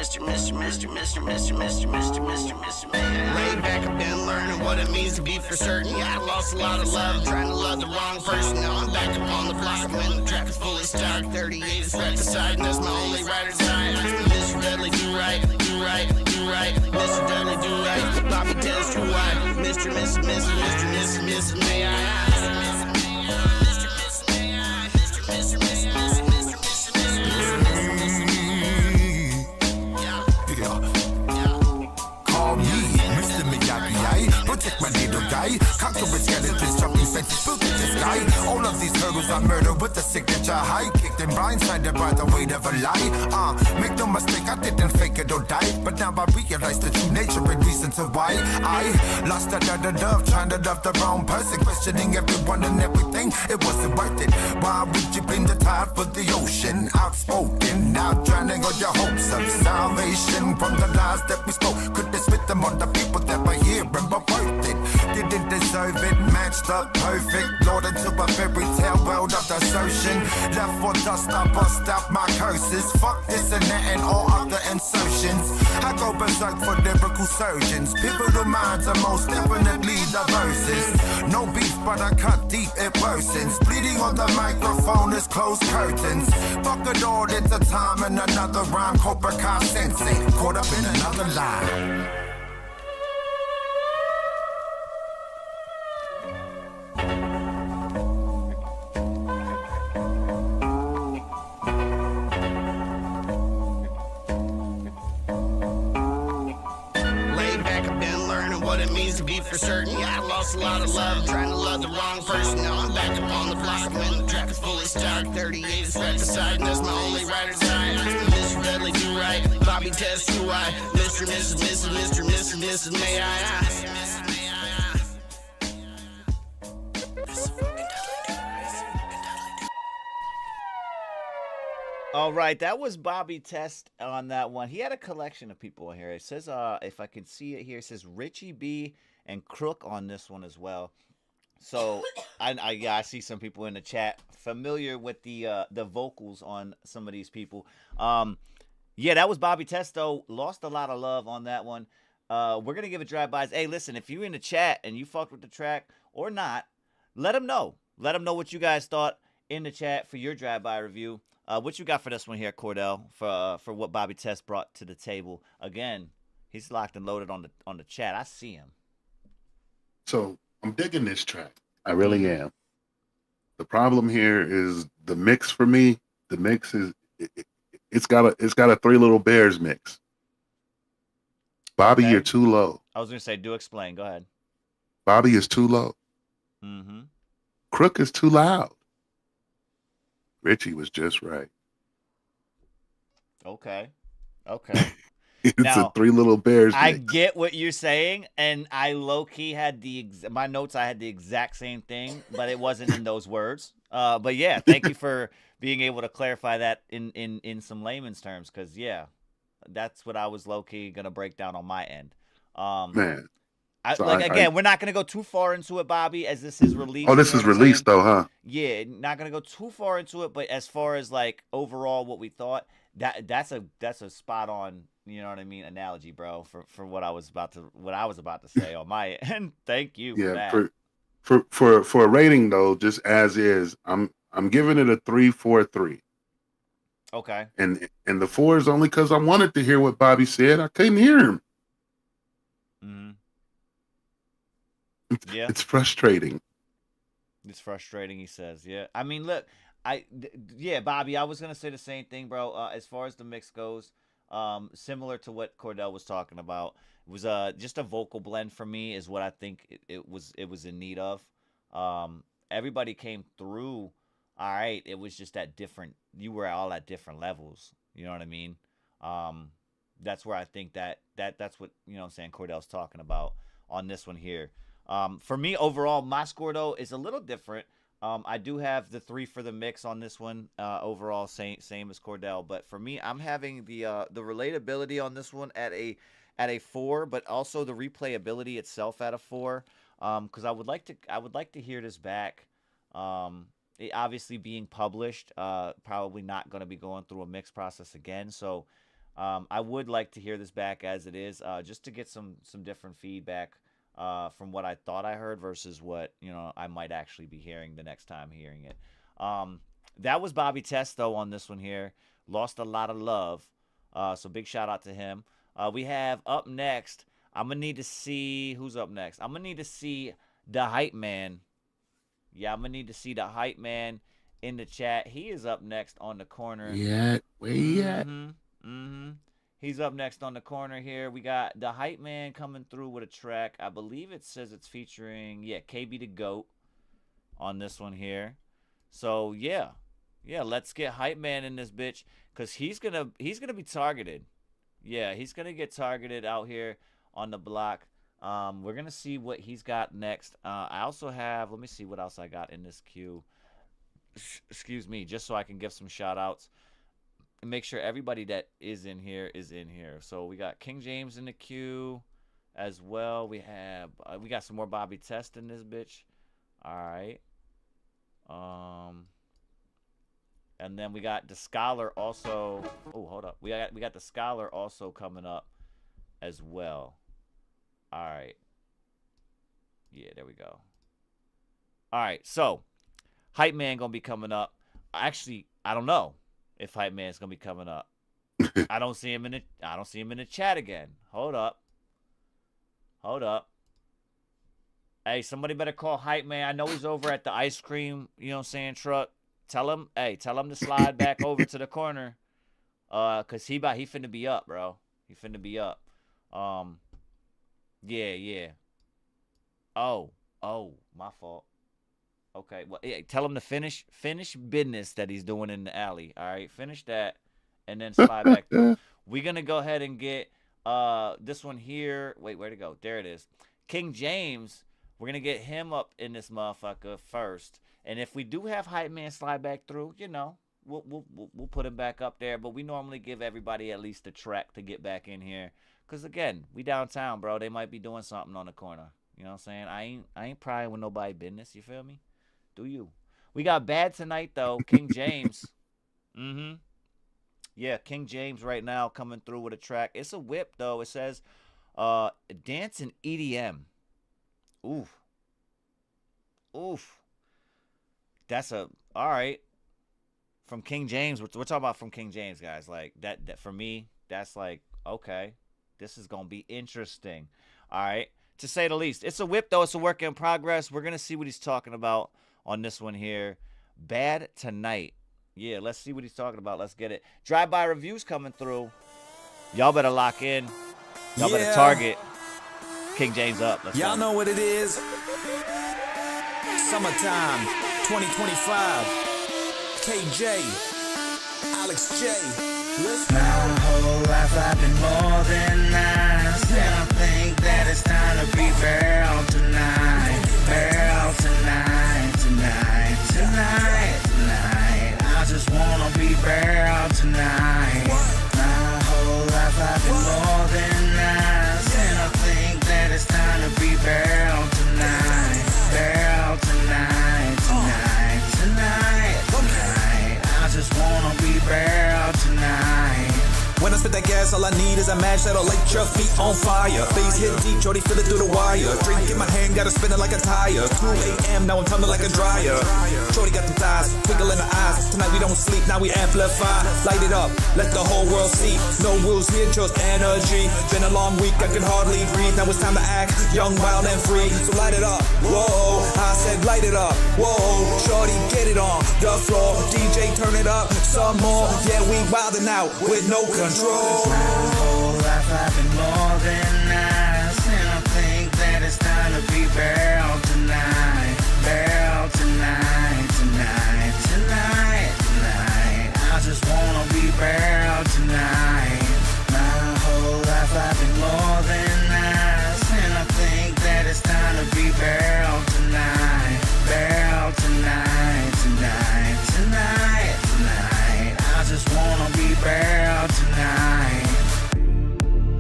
Laid back, I've been learning what it means to be for certain. Yeah, I lost a lot of love trying to love the wrong person. Now I'm back up on the block when the trap is fully stocked. 38 is right beside, and that's my only ride or die. Mr. Dudley do right. Mr. Dudley do right. Bobby tells too wide. Mr. Mr. Mr. Mr. Mr. Mr. Mr. May I? Protect my little guy. Conqueror skeletons jumping fences, spooking the sky. All of these hurdles are murder with a signature high. Kicked and blindsided by the weight of a lie. Make no mistake, I didn't fake it or die. But now I realize the true nature and reasons of why I lost the love, trying to love the wrong person, questioning everyone and everything. It wasn't worth it. Why would you blame the tide for the ocean? Outspoken, now drowning all your hopes of salvation from the lies that we spoke. Could have spit them on the people that were here and were worth it. Didn't deserve it, matched up perfect. Lord into a fairy tale world of desertion. Left for dust, I bust out my curses. Fuck this and that and all other insertions. I go berserk for lyrical surgeons. Pivotal minds are most definitely the verses. No beef, but I cut deep, it worsens. Bleeding on the microphone is closed curtains. Fuck it all, it's a time and another rhyme. Cobra Kai sensei, caught up in another line. To be for certain, yeah, I lost a lot of love trying to love the wrong person. Now I'm back up on the block when the trap is fully stocked. 38 is right beside, and that's my only rider's eye. Mr. Dudley, do right. Bobby Test, who I. Mr. Mrs. Mrs. Mr. Mrs. Mrs. May I? All right, that was Bobby Test on that one. He had a collection of people here. It says, if I can see it here, it says Richie B and Crook on this one as well. So I see some people in the chat familiar with the vocals on some of these people. Yeah, that was Bobby Test though. Lost a lot of love on that one. We're gonna give it drive-bys. Hey, listen, if you're in the chat and you fucked with the track or not, let them know. Let them know what you guys thought in the chat for your drive-by review. What you got for this one here, Cordell, for what Bobby Test brought to the table? Again, he's locked and loaded on the chat. I see him. So I'm digging this track. I really am. The problem here is the mix for me. The mix is it's got a Three Little Bears mix. Bobby, you're too low. I was gonna say, do explain. Go ahead. Bobby is too low. Mm-hmm. Crook is too loud. Richie was just right. Okay. It's now, a Three Little Bears mix. I get what you're saying, and I low-key had my notes. I had the exact same thing, but it wasn't in those words. But yeah, thank you for being able to clarify that in some layman's terms, because yeah, that's what I was low-key gonna break down on my end. Man. We're not gonna go too far into it, Bobby, as this is released. Oh, this is released though, huh? Yeah, not gonna go too far into it, but as far as like overall what we thought, that's a spot on, you know what I mean, analogy, bro, for what I was about to say on my end. Thank you for that. For a rating though, just as is, I'm giving it a 3.43. Okay. And the 4 is only because I wanted to hear what Bobby said. I couldn't hear him. Mm-hmm. Yeah, it's frustrating. It's frustrating, he says. Yeah, I mean, look, Bobby, I was gonna say the same thing, bro. As far as the mix goes, similar to what Cordell was talking about, it was just a vocal blend for me is what I think it was in need of. Everybody came through, all right. It was just at different. You were all at different levels. You know what I mean? That's where I think that's what, you know what I'm saying, Cordell's talking about on this one here. For me, overall, my score, though, is a little different. I do have the 3 for the mix on this one. Overall, same as Cordell. But for me, I'm having the relatability on this one at a 4, but also the replayability itself at a 4. Because I would like to hear this back. It obviously being published, probably not going to be going through a mix process again. So I would like to hear this back as it is, just to get some different feedback. From what I thought I heard versus what, you know, I might actually be hearing the next time hearing it. That was Bobby Test, though, on this one here. Lost a lot of love. So big shout out to him. We have up next, I'm going to need to see who's up next. I'm going to need to see the Hype Man. Yeah, I'm going to need to see the Hype Man in the chat. He is up next on the corner. Yeah, where he at? He's up next on the corner here. We got the Hype Man coming through with a track. I believe it says it's featuring, KB the GOAT on this one here. So, yeah, let's get Hype Man in this bitch because he's gonna be targeted. Yeah, he's going to get targeted out here on the block. We're going to see what he's got next. I also have, let me see what else I got in this queue. Excuse me, just so I can give some shout outs and make sure everybody that is in here is in here. So we got King James in the queue as well. We got some more Bobby Test in this bitch. All right. And then we got the Scholar also. Oh, hold up. We got the Scholar also coming up as well. All right. Yeah, there we go. All right, so Hype Man gonna be coming up. Actually, I don't know if Hype Man's gonna be coming up. I don't see him in the chat again. Hold up. Hey, somebody better call Hype Man. I know he's over at the ice cream, truck. Tell him to slide back over to the corner. Cause he finna be up, bro. He finna be up. Yeah. Oh, my fault. Okay, well, yeah, tell him to finish business that he's doing in the alley. All right, finish that, and then slide back through. We're gonna go ahead and get this one here. Wait, where'd it go? There it is. King James. We're gonna get him up in this motherfucker first, and if we do have Hype Man slide back through, we'll put him back up there. But we normally give everybody at least a track to get back in here, cause again, we downtown, bro. They might be doing something on the corner. You know what I'm saying? I ain't prying with nobody business. You feel me? Do you? We got Bad Tonight though, King James. Yeah, King James right now coming through with a track. It's a whip though. It says dance and EDM. Oof. That's all right. From King James, we're talking about from King James, guys. Like that for me, that's like, okay, this is gonna be interesting. All right, to say the least. It's a whip though. It's a work in progress. We're gonna see what he's talking about on this one here. Bad Tonight. Yeah, let's see what he's talking about. Let's get it. Drive-by reviews coming through. Y'all better lock in. Y'all better target King James up. Y'all know what it is. Summertime 2025. KJ, Alex J. My whole life I've been more than nice, and I think that it's time to be barrel tonight. Barrel tonight, tonight, tonight, tonight. I just wanna be barrel tonight. My whole life I've been more than nice, and I think that it's time to be barrel tonight. Barrel tonight, tonight, tonight, tonight. I just wanna be barrel tonight. When I spit that gas, all I need is a match that'll light your feet on fire. Bass hit deep, Jody feel it through the wire. Drink in my hand, got it spinning like a tire. 2 a.m., now I'm tumbling like a dryer. Jody got them thighs, twinkle in the eyes. Tonight we don't sleep, now we amplify. Light it up, let the whole world see. No rules here, just energy. Been a long week, I can hardly breathe. Now it's time to act young, wild, and free. So light it up, whoa. I said light it up, whoa. Shorty, get it on the floor. DJ, turn it up some more. Yeah, we wildin' out with no control. My whole life I've been more than nice, and I think that it's time to be barrel tonight. Barrel tonight, tonight, tonight, tonight. I just wanna be barrel tonight. My whole life I've been more than nice, and I think that it's time to be barrel tonight. Barrel tonight, tonight, tonight, tonight. I just wanna be barrel tonight.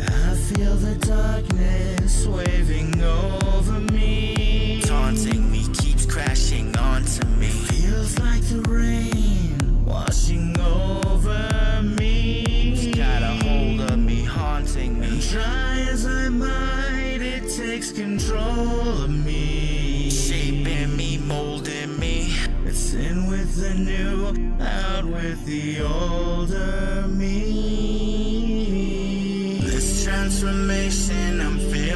I feel the darkness waving over me, taunting me, keeps crashing onto me. Feels like the rain washing over me. It's got a hold of me, haunting me. And try as I might, it takes control of me, shaping me, molding me. It's in with the new, out with the older me. This transformation I'm feeling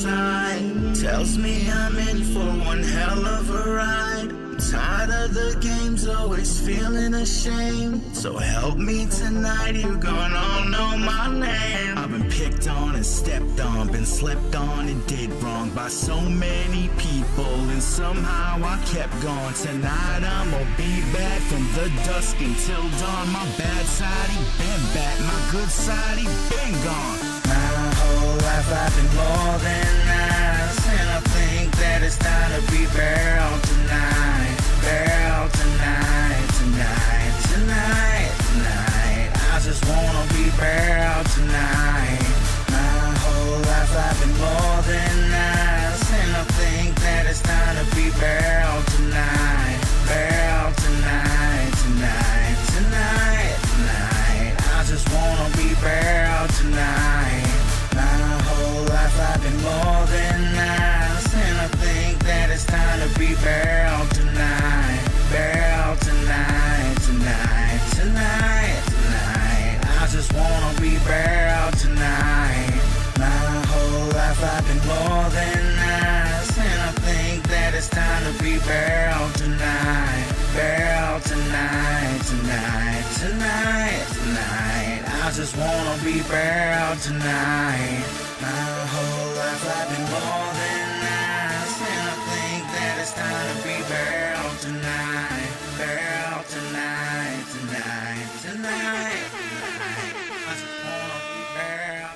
inside tells me I'm in for one hell of a ride. Tired of the games, always feeling ashamed. So help me tonight, you're gonna know my name. I've been picked on and stepped on, been slept on and did wrong by so many people, and somehow I kept going. Tonight I'ma be bad from the dusk until dawn. My bad side, he been back, my good side, he been gone. My whole life I've been more than nice, and I think that it's time to be barrel tonight. Barrel tonight, tonight, tonight, tonight. I just wanna be barrel tonight. My whole life I've been more than nice, and I think that it's time to be barrel tonight. Barrel tonight, tonight, tonight, tonight. I just wanna be barrel tonight. My whole life I've been more than nice, and I think that it's time to be barrel tonight. Barrel tonight, tonight, tonight, tonight. I just wanna be barrel tonight. My whole life I've been more than nice, and I think that it's time to be barrel tonight. Barrel tonight, tonight, tonight, tonight. I just wanna be barrel tonight. My whole life I've been more than nice, and I think that it's time to be barrel tonight. Barrel tonight, tonight, tonight, tonight. I just wanna be barrel.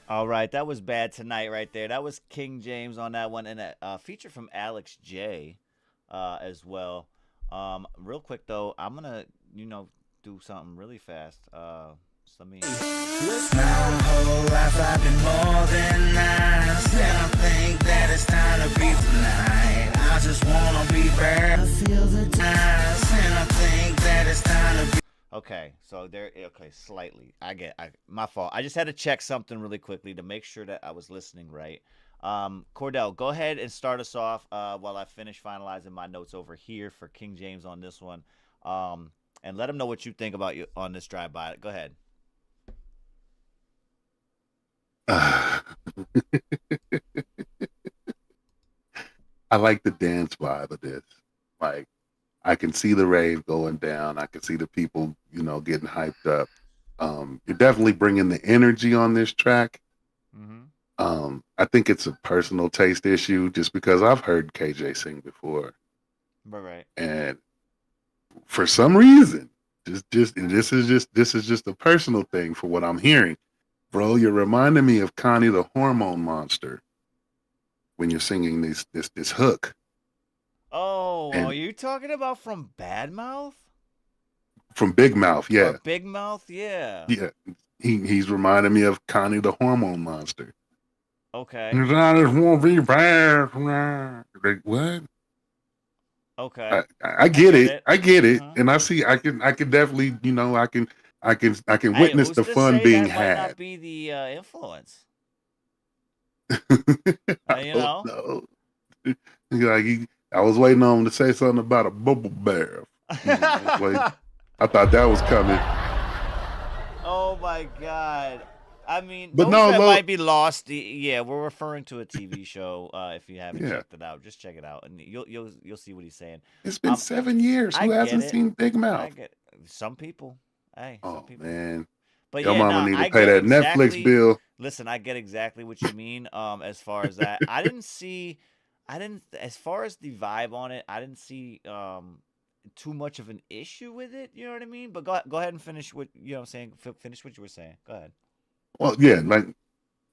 All right, that was Bad Tonight right there. That was King James on that one, and a feature from Alex J as well. Real quick though, I'm gonna do something really fast. So let me. My whole life I've been more than nice, and I think that it's time to be tonight. I just wanna be barrel. I feel the nice, and I think that it's time to be. Okay, so there. Okay, slightly. My fault. I just had to check something really quickly to make sure that I was listening right. Cordell, go ahead and start us off while I finish finalizing my notes over here for King James on this one, and let him know what you think about you on this drive-by. Go ahead. I like the dance vibe of this. Like, I can see the rave going down. I can see the people, getting hyped up. You're definitely bringing the energy on this track. Mm-hmm. I think it's a personal taste issue, just because I've heard KJ sing before, Right. and for some reason, and this is just a personal thing for what I'm hearing. Bro, you're reminding me of Connie the Hormone Monster when you're singing this hook. Oh, are you talking about from Bad Mouth? From Big Mouth, yeah. Or Big Mouth, yeah. Yeah. He's reminding me of Connie the Hormone Monster. Okay. I just won't be bad. Like, what? Okay. I get it. I get it. Uh-huh. And I can definitely, I can witness the fun being that had. Might not be the influence. I don't know. I was waiting on him to say something about a bubble bear. I thought that was coming. Oh my God! I mean, but those that might be lost. Yeah, we're referring to a TV show. If you haven't checked it out, just check it out, and you'll see what he's saying. It's been 7 years. Who hasn't seen Big Mouth? Some people. Hey, some people. Man. But your mama need to I pay that Netflix bill. Listen, I get exactly what you mean. As far as that, as far as the vibe on it, I didn't see too much of an issue with it. You know what I mean? But go ahead and finish what I'm saying. Finish what you were saying. Go ahead. Well, yeah, like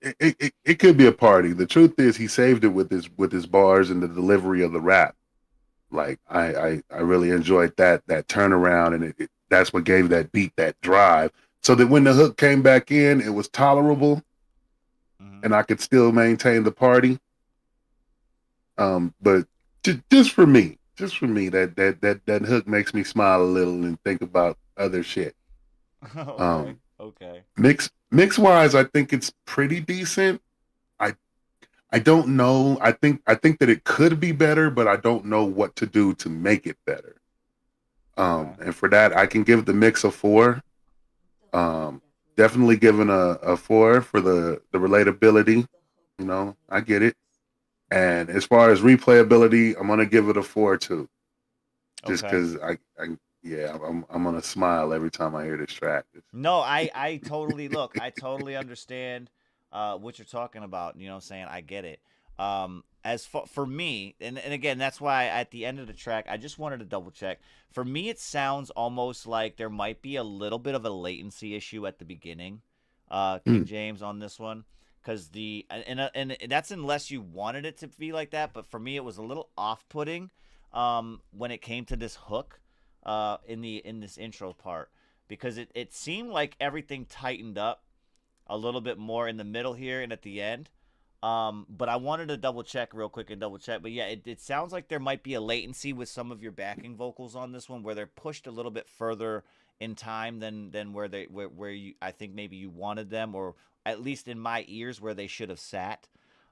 it could be a party. The truth is, he saved it with his bars and the delivery of the rap. Like I really enjoyed that turnaround, and that's what gave that beat that drive. So that when the hook came back in, it was tolerable, and I could still maintain the party. But just for me, that hook makes me smile a little and think about other shit. Okay. Mix wise, I think it's pretty decent. I don't know. I think that it could be better, but I don't know what to do to make it better. And for that, I can give the mix a 4. Definitely giving a 4 for the relatability. You know, I get it. And as far as replayability, I'm gonna give it a 4 too. Just Okay. because I'm gonna smile every time I hear this track. No, I totally look. I totally understand what you're talking about. You know what I'm saying? I get it. As for me, and again, that's why at the end of the track, I just wanted to double check. For me, it sounds almost like there might be a little bit of a latency issue at the beginning, King James, on this one. Because and that's unless you wanted it to be like that. But for me, it was a little off-putting when it came to this hook in this intro part, because it seemed like everything tightened up a little bit more in the middle here and at the end. But I wanted to double check real quick and double check. But yeah, it sounds like there might be a latency with some of your backing vocals on this one, where they're pushed a little bit further in time than where you, I think maybe you wanted them, or at least in my ears where they should have sat.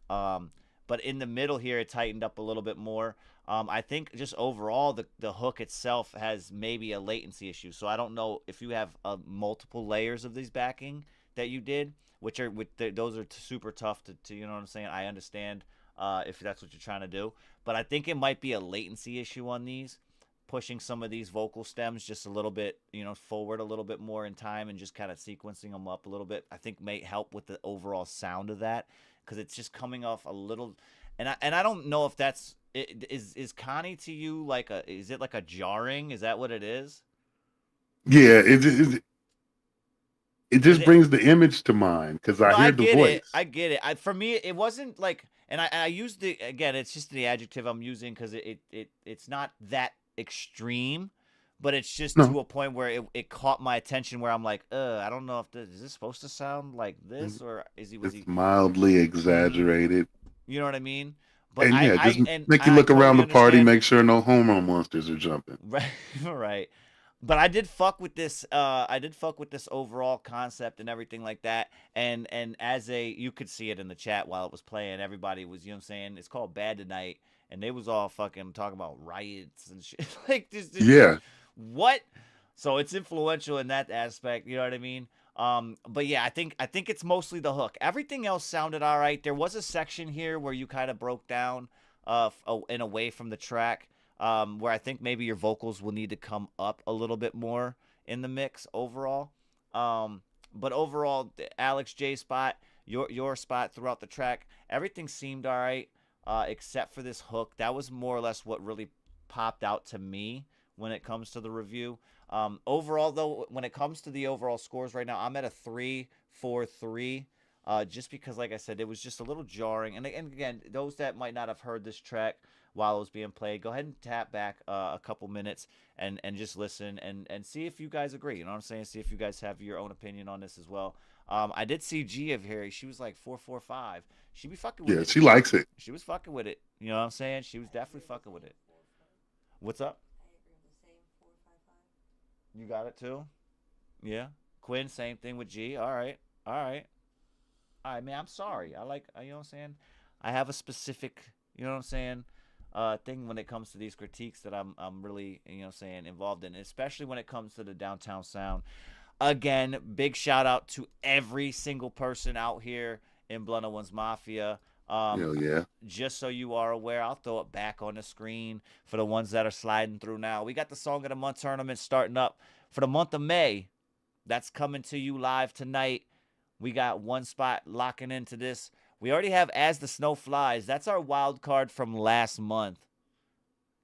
But in the middle here, it tightened up a little bit more. I think just overall, the hook itself has maybe a latency issue. So I don't know if you have multiple layers of these backing that you did, those are super tough to you know what I'm saying. I understand if that's what you're trying to do, but I think it might be a latency issue on these, pushing some of these vocal stems just a little bit, forward a little bit more in time and just kind of sequencing them up a little bit. I think may help with the overall sound of that, because it's just coming off a little, and I don't know if that's is Connie to you is it like a jarring? Is that what it is? Yeah, it just brings the image to mind because I hear the voice. I get it. For me, it wasn't like, and I used the, again, it's just the adjective I'm using because it's not that extreme, but it's just to a point where it caught my attention where I'm like, I don't know if is this supposed to sound like this, or was he mildly exaggerated? You know what I mean? But and just make you look around the party, make sure no hormone monsters are jumping. Right, right. But I did fuck with this. I did fuck with this overall concept and everything like that. And as you could see it in the chat while it was playing. Everybody was, you know what I'm saying? It's called Bad Tonight, and they was all fucking talking about riots and shit like this. Yeah. What? So it's influential in that aspect. You know what I mean? But yeah, I think it's mostly the hook. Everything else sounded all right. There was a section here where you kind of broke down and away from the track. Where I think maybe your vocals will need to come up a little bit more in the mix overall. But overall, Alex J spot, your spot throughout the track, everything seemed all right, except for this hook. That was more or less what really popped out to me when it comes to the review. Overall, though, when it comes to the overall scores right now, I'm at a 3-4-3. Just because, like I said, it was just a little jarring. And again, those that might not have heard this track while it was being played, go ahead and tap back a couple minutes and just listen and see if you guys agree. You know what I'm saying? See if you guys have your own opinion on this as well. I did see G of here. She was like 4-4-5. She be fucking with it. Yeah, she likes it. She was fucking with it. You know what I'm saying? She was definitely fucking with it. What's up? You got it too? Yeah. Quinn, same thing with G. All right. All right, man, I'm sorry. I like, you know what I'm saying? I have a specific, you know what I'm saying, thing when it comes to these critiques that I'm really, you know what I'm saying, involved in, especially when it comes to the downtown sound. Again, big shout out to every single person out here in Blunt Ones Mafia. Hell yeah. Just so you are aware, I'll throw it back on the screen for the ones that are sliding through now. We got the Song of the Month tournament starting up for the month of May. That's coming to you live tonight. We got one spot locking into this. We already have As the Snow Flies. That's our wild card from last month.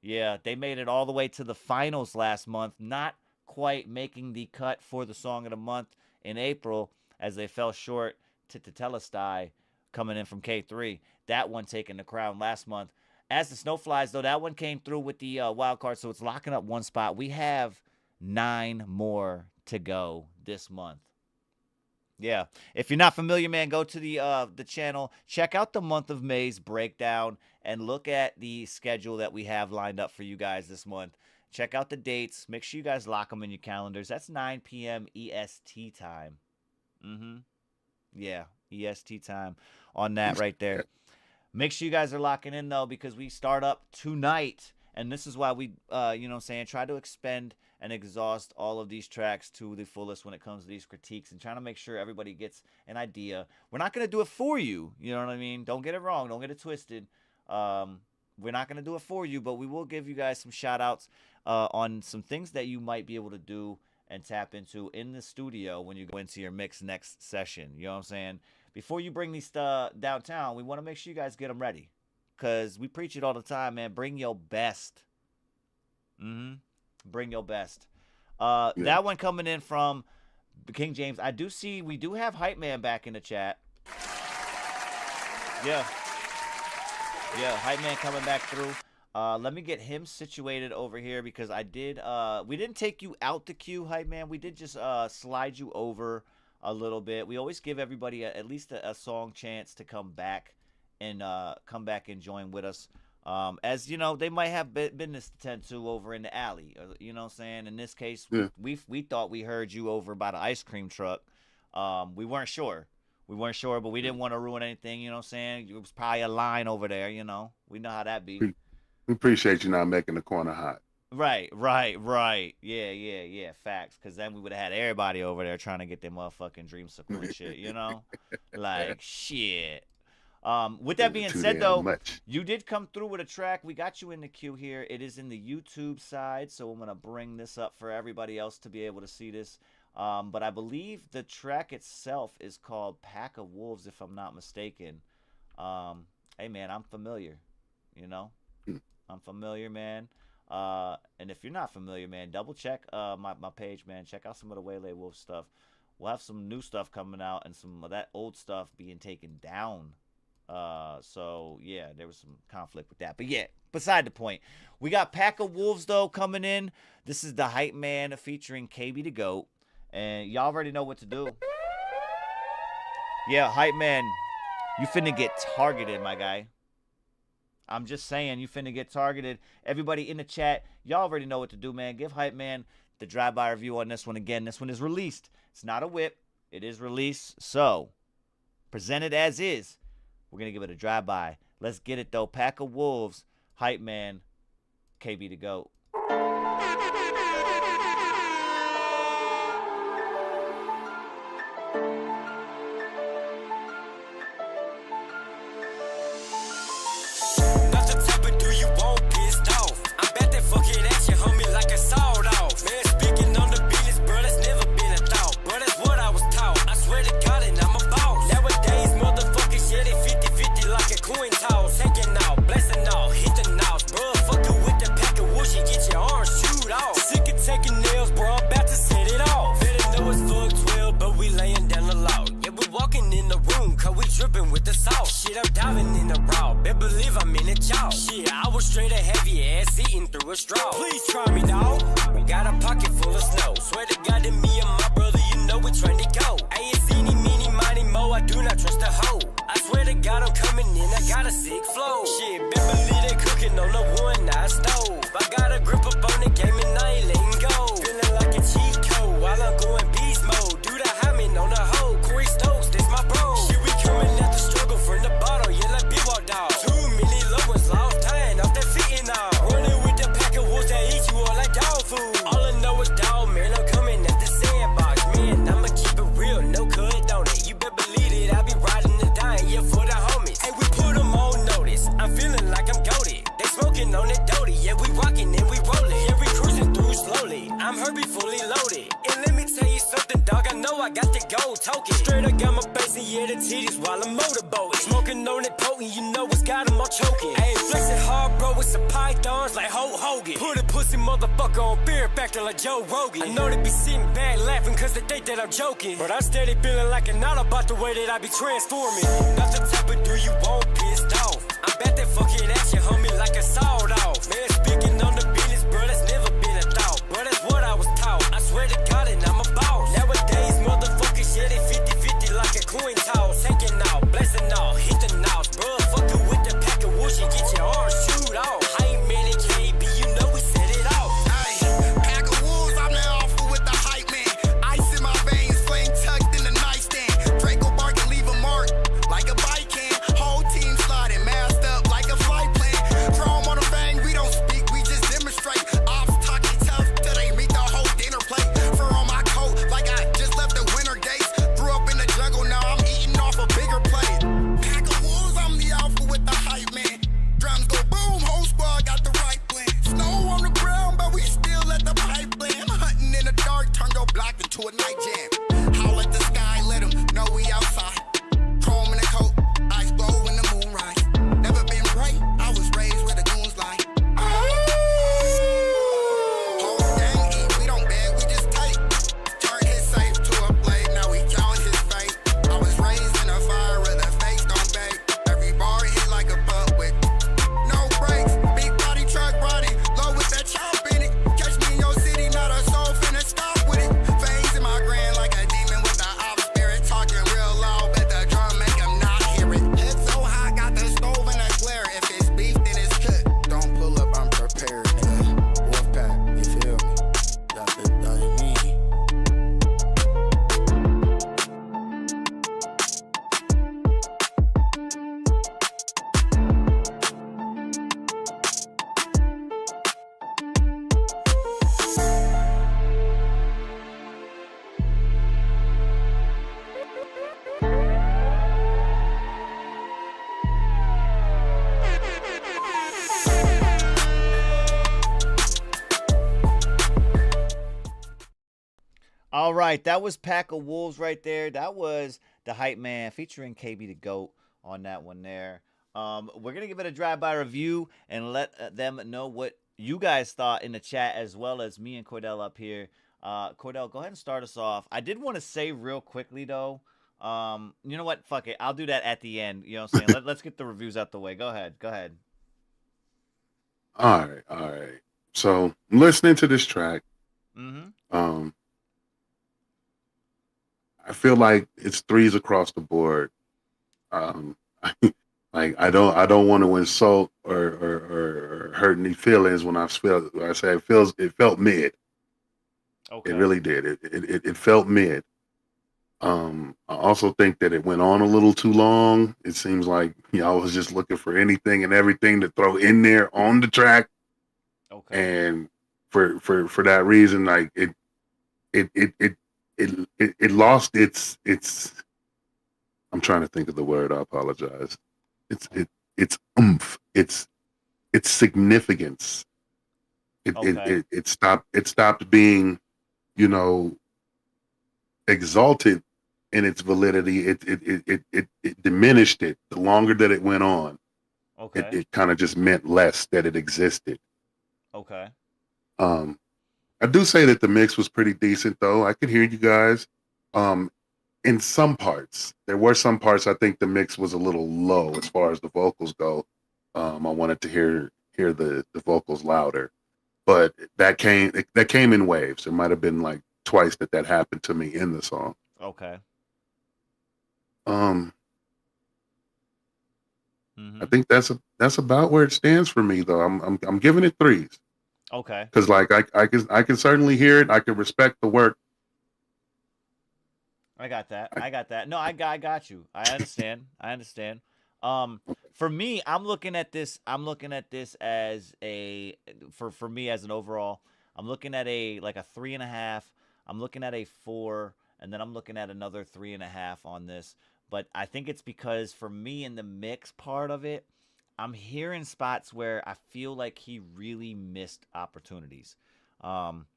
Yeah, they made it all the way to the finals last month. Not quite making the cut for the Song of the Month in April, as they fell short to Telestai coming in from K3. That one taking the crown last month. As the Snow Flies, though, that one came through with the wild card, so it's locking up one spot. We have 9 more to go this month. Yeah, if you're not familiar, man, go to the channel, check out the month of May's breakdown, and look at the schedule that we have lined up for you guys this month. Check out the dates. Make sure you guys lock them in your calendars. That's 9 p.m. EST time. Yeah, EST time on that right there. Make sure you guys are locking in, though, because we start up tonight And this is why we, you know what I'm saying, try to expend and exhaust all of these tracks to the fullest when it comes to these critiques and trying to make sure everybody gets an idea. We're not going to do it for you. You know what I mean? Don't get it wrong. Don't get it twisted. We're not going to do it for you, but we will give you guys some shout outs on some things that you might be able to do and tap into in the studio when you go into your mix next session. You know what I'm saying? Before you bring these downtown, we want to make sure you guys get them ready. Because we preach it all the time, man. Bring your best. Bring your best. That one coming in from King James. I do see we do have Hype Man back in the chat. Yeah, Hype Man coming back through. Let me get him situated over here because I did. We didn't take you out the queue, Hype Man. We did just slide you over a little bit. We always give everybody at least a song chance to come back and join with us. As you know, they might have business to tend to over in the alley. You know what I'm saying? In this case, we thought we heard you over by the ice cream truck. We weren't sure. But we didn't want to ruin anything. You know what I'm saying? It was probably a line over there. You know, we know how that be. We appreciate you not making the corner hot. Right. Yeah. Facts. Because then we would have had everybody over there trying to get their motherfucking dreamsicle and shit. You know, like shit. With that being said, though, you did come through with a track. We got you in the queue here. It is in the YouTube side, so I'm going to bring this up for everybody else to be able to see this. But I believe the track itself is called Pack of Wolves, if I'm not mistaken. Hey, man, I'm familiar, you know? I'm familiar, man. And if you're not familiar, man, double check my page, man. Check out some of the Waylay Wolf stuff. We'll have some new stuff coming out and some of that old stuff being taken down. So yeah, there was some conflict with that, but yeah, beside the point. We got Pack of Wolves though coming in. This is the Hype Man featuring KB the Goat, and y'all already know what to do. Yeah, Hype Man, you finna get targeted, my guy. I'm just saying, you finna get targeted. Everybody in the chat, y'all already know what to do, man. Give Hype Man the drive-by review on this one again. This one is released. It's not a whip. It is released, so presented as is. We're going to give it a drive-by. Let's get it, though. Pack of Wolves, Hype Man, KB the Goat. Not the type of do you want pissed off. I bet that fucking at you, homie, like a sawed off. Man, speaking on the business, bro, that's never been a thought. Bro, that's what I was taught. I swear to God, and I'm a boss. Nowadays, motherfuckers, yeah, they 50-50 like a coin toss. Taking out, blessing out, hit the notes. Bro, fucking with the pack of wood, you get your arms chewed off. Sick of taking nails, bro, I'm about to set it off. Better know it's fuck 12, but we laying down the law. Yeah, we walking in the room, cause we dripping with the sauce. Shit, I'm diving in the raw. Better believe I'm in a jaw. Shit, I was straight a heavy ass eating through a straw. Please try me, dawg. We got a pocket full of snow. Swear to God that me and my brother, you know we trying to go. Hey, it's eeny, meeny, miny, mo, I do not trust a hoe. I swear to God I'm coming in, I got a sick flow. Shit, better believe they cooking on the one-night stove. I got a grip up on the game and I ain't letting go. Feeling like a cheat code while I'm going beast mode. Do the hymen on the hoe, Corey Stokes, this my bro. Shit, we coming at the struggle from the bottom, yeah, like B.O.R.N dog. Too many low ones lost, tying off that fitting off. Running with the pack of wolves that eat you all like dog food. All I know is dog, man, I'm coming at the sandbox. Man, I'ma keep it real, no cut, don't it? You better believe it, I be riding the dying, yeah, for the homies. Hey, we put them on notice, I'm feeling like I'm goated. They smoking on that doty, yeah, we rocking and we rolling. Yeah, we cruising through slowly, I'm Herbie fully loaded. And let me tell you something, dog, I know I got the gold token. Straight up got my face and yeah, the titties while I'm motorboating. Smoking on it potent, you know it's got them all choking. Hey, flexing hard, bro, with some pythons like Hulk Hogan. Put a pussy motherfucker on beer factor like Joe Rogan. I know they be sitting back laughing cause they think that I'm joking. But I'm steady feeling like an Autobot the way that I be transforming. Not the type of do you want pissed off. I bet that fucking at you, homie, like a sawed off. Man, speaking on the business, bro, that's never been a thought. Bro, that's what I was taught. I swear to God, and I'm a boss. Nowadays, motherfuckers, yeah, they 50-50 like a coin toss. Taking out, blessing out, hit the notes. Bro, fucking with the pack of wood, you get your arms chewed off. Hype Man and KB, you know we set it off. Hey, pack of wolves, I'm the alpha with the hype man. Ice in my veins, flame tucked in the nightstand. Draco bark and leave a mark like a bike can. Whole team sliding, masked up like a flight plan. Chrome on the fang All right, that was Pack of Wolves right there. That was the Hype Man featuring KB the Goat on that one there. We're gonna give it a drive-by review and let them know what you guys thought in the chat, as well as me and Cordell up here. Cordell, go ahead and start us off. I did want to say real quickly though. You know what? Fuck it. I'll do that at the end. You know what I'm saying? Let's get the reviews out the way. Go ahead. Go ahead. All right. So I'm listening to this track. Mm-hmm. I feel like it's threes across the board. Like I don't want to insult or hurt any feelings when I say it felt mid. Okay. It really did. It felt mid. I also think that it went on a little too long. It seems like y'all was just looking for anything and everything to throw in there on the track. Okay. And for that reason, like it lost its I'm trying to think of the word. I apologize. It's oomph. It's significance. It stopped being, exalted in its validity. It diminished it the longer that it went on. Okay. It kind of just meant less that it existed. Okay. I do say that the mix was pretty decent though. I could hear you guys. In some parts, there were some parts I think the mix was a little low as far as the vocals go. I wanted to hear the vocals louder, but that came in waves. There might have been like twice that happened to me in the song. Okay. I think that's about where it stands for me though. I'm giving it threes. Okay. Because like I can certainly hear it. I can respect the work. I got that. No, I got you. I understand. For me, I'm looking at this as for me as an overall. I'm looking at a 3.5. I'm looking at a 4, and then I'm looking at another 3.5 on this. But I think it's because for me in the mix part of it, I'm hearing spots where I feel like he really missed opportunities. And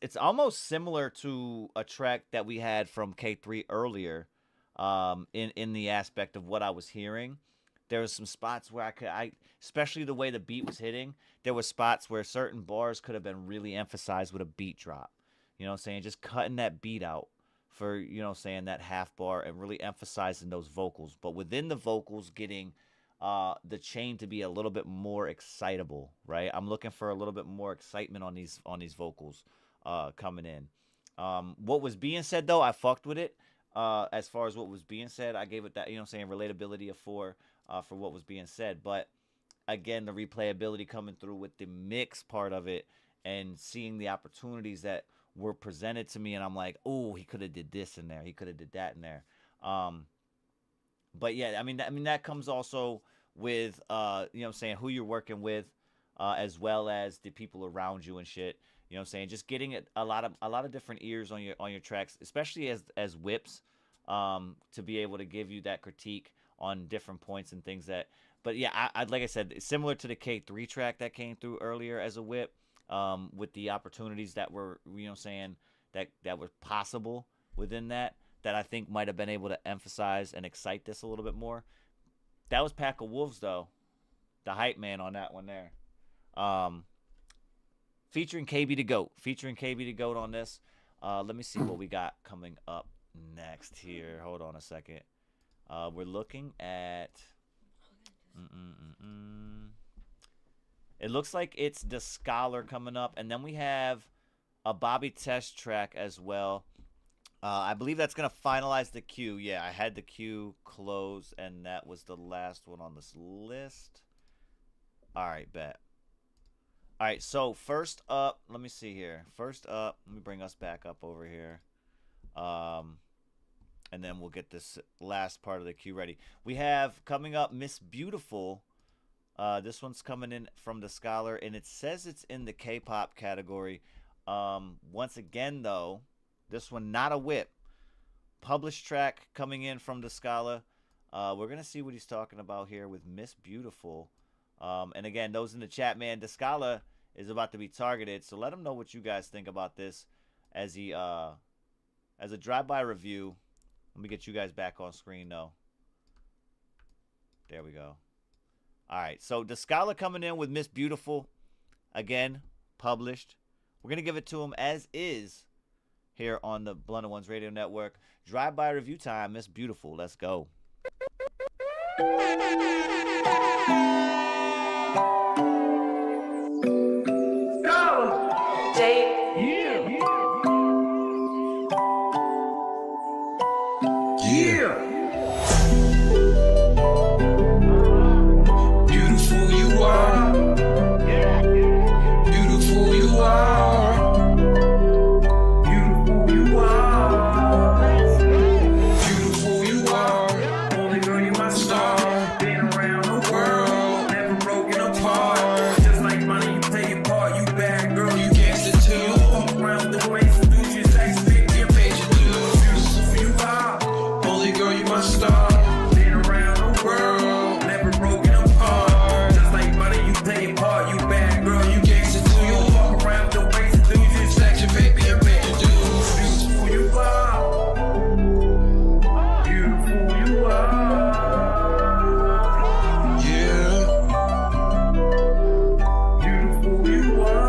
it's almost similar to a track that we had from K3 earlier, in the aspect of what I was hearing. There was some spots where especially the way the beat was hitting, there was spots where certain bars could have been really emphasized with a beat drop. You know what I'm saying? Just cutting that beat out for, that half bar and really emphasizing those vocals. But within the vocals, getting the chain to be a little bit more excitable, right? I'm looking for a little bit more excitement on these vocals coming in. What was being said though, I fucked with it. As far as what was being said, I gave it that, relatability of 4 for what was being said. But again, the replayability coming through with the mix part of it and seeing the opportunities that were presented to me, and I'm like, oh, he could have did this in there, he could have did that in there. But yeah, I mean that comes also with who you're working with, as well as the people around you and shit. Just getting a lot of different ears on your tracks, especially as whips, to be able to give you that critique on different points and things that. But yeah, I'd like I said, similar to the K3 track that came through earlier as a whip, with the opportunities that were that were possible within that I think might have been able to emphasize and excite this a little bit more. That was Pack of Wolves, though. The hype man on that one there. Featuring KB the Goat. On this. Let me see what we got coming up next here. Hold on a second. We're looking at... It looks like it's the Scholar coming up. And then we have a Bobby Test track as well. I believe that's going to finalize the queue. Yeah, I had the queue closed, and that was the last one on this list. All right, bet. All right, so first up, let me see here. First up, let me bring us back up over here. And then we'll get this last part of the queue ready. We have coming up Miss Beautiful. This one's coming in from the Scholar, and it says it's in the K-pop category. Once again, though, this one not a whip. Published track coming in from the Scala. We're gonna see what he's talking about here with Miss Beautiful. And again, those in the chat, man, the Scala is about to be targeted, so let them know what you guys think about this as he as a drive-by review. Let me get you guys back on screen though. There we go. All right, so the scholar coming in with Miss Beautiful, again, published. We're going to give it to him as is here on the Blunted Ones Radio Network. Drive-by review time, Miss Beautiful. Let's go. Beautiful you are. Beautiful you are. Beautiful you are. Beautiful you are. Only girl, you my star. Been around the world, never broken apart. Just like money, you play your part. You bad girl, you gangsta too. Walk around the way, seduce you, sex, pick your page to do. Beautiful you are. Only girl, you my star. Been around the world, never broken apart. Just like money, you play your part. You bad girl, you gangsta too. You walk around the way, seduce you, sex, your baby, your page to do. Beautiful you are. Beautiful you are. Yeah. Beautiful you are.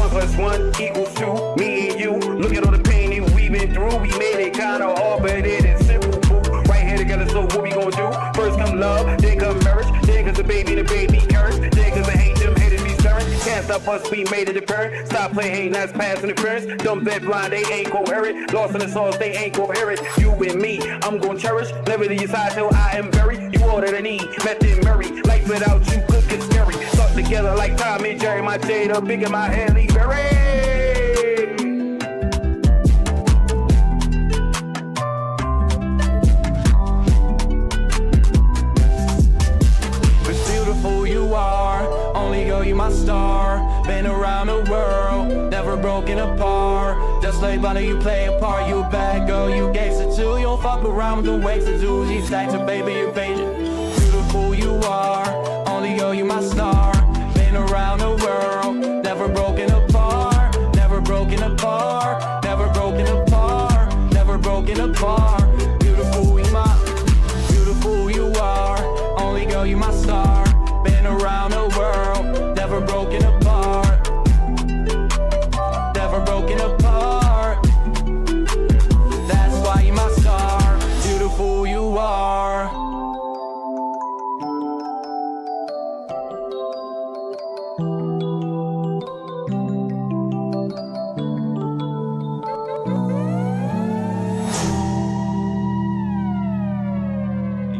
1 + 1 = 2. Me and you. Look at all the pain that we've been through. We made it kinda hard, but it is simple. Boo. Right here together, so what we gonna do? First come love, then come marriage, then cause the baby curse, then cause I hate them haters be stirring. Can't stop us, we made it apparent. Stop playing, hating, that's past interference. Dumb, dead, blind, they ain't coherent. Lost in the sauce, they ain't coherent. You and me, I'm gonna cherish. Never leave your side till I am buried. You all that I need, met and Mary. Life without you could get scary. Stuck together like Tom and Jerry. My jade up big in my Halle Berry. It's beautiful you are, only girl you my star. Been around the world, never broken apart. Just like money you play a part. You bad girl, you gangsta too. You don't fuck around with the ways to do. These stacks of baby, you patient. Beautiful you are, only girl you my star. Been around the world, never broken apart. Never broken apart, never broken apart, never broken apart. Beautiful you are, only girl you my star. Been around the world, never broken apart, never broken apart. That's why you my star. Beautiful you are.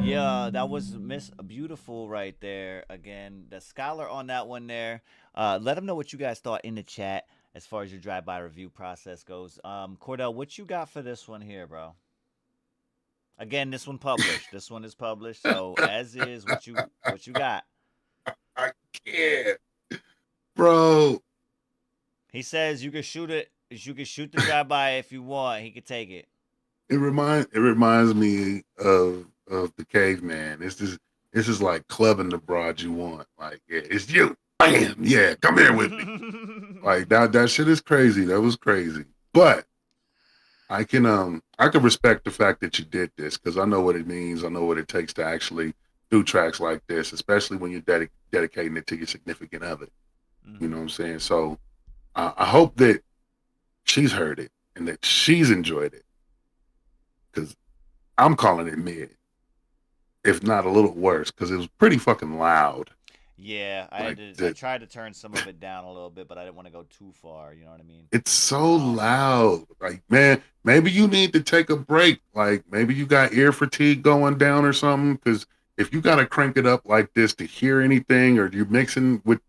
Yeah, that was Miss Beautiful right there. Again, the scholar on that one there. Let them know what you guys thought in the chat as far as your drive-by review process goes. Cordell, what you got for this one here, bro? Again, this one published. This one is published. So as is, what you got? I can't, bro. He says you can shoot it. You can shoot the drive-by if you want. He could take it. It reminds me of the caveman. It's just like clubbing the broad you want. Like, yeah, it's you. Bam. Yeah, come here with me. Like that shit is crazy. That was crazy. But I can respect the fact that you did this because I know what it means. I know what it takes to actually do tracks like this, especially when you're dedicating it to your significant other. Mm-hmm. You know what I'm saying? So I hope that she's heard it and that she's enjoyed it. Because I'm calling it mid, if not a little worse, because it was pretty fucking loud. Yeah, I tried to turn some of it down a little bit, but I didn't want to go too far. You know what I mean? It's so loud. Like, man, maybe you need to take a break. Like, maybe you got ear fatigue going down or something. Because if you got to crank it up like this to hear anything, or you're mixing with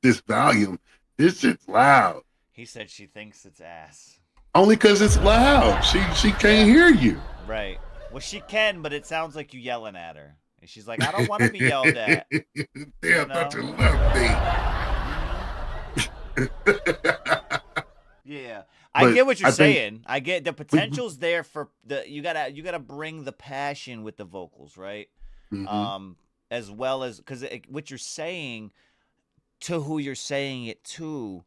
this volume, this shit's loud. He said she thinks it's ass. Only because it's loud. She can't hear you. Right. Well, she can, but it sounds like you yelling at her. And she's like, I don't want to be yelled at. Damn, but you love me. Yeah. I get what you're saying. I get the potential's there for you gotta bring the passion with the vocals, right? Mm-hmm. As well as because what you're saying to who you're saying it to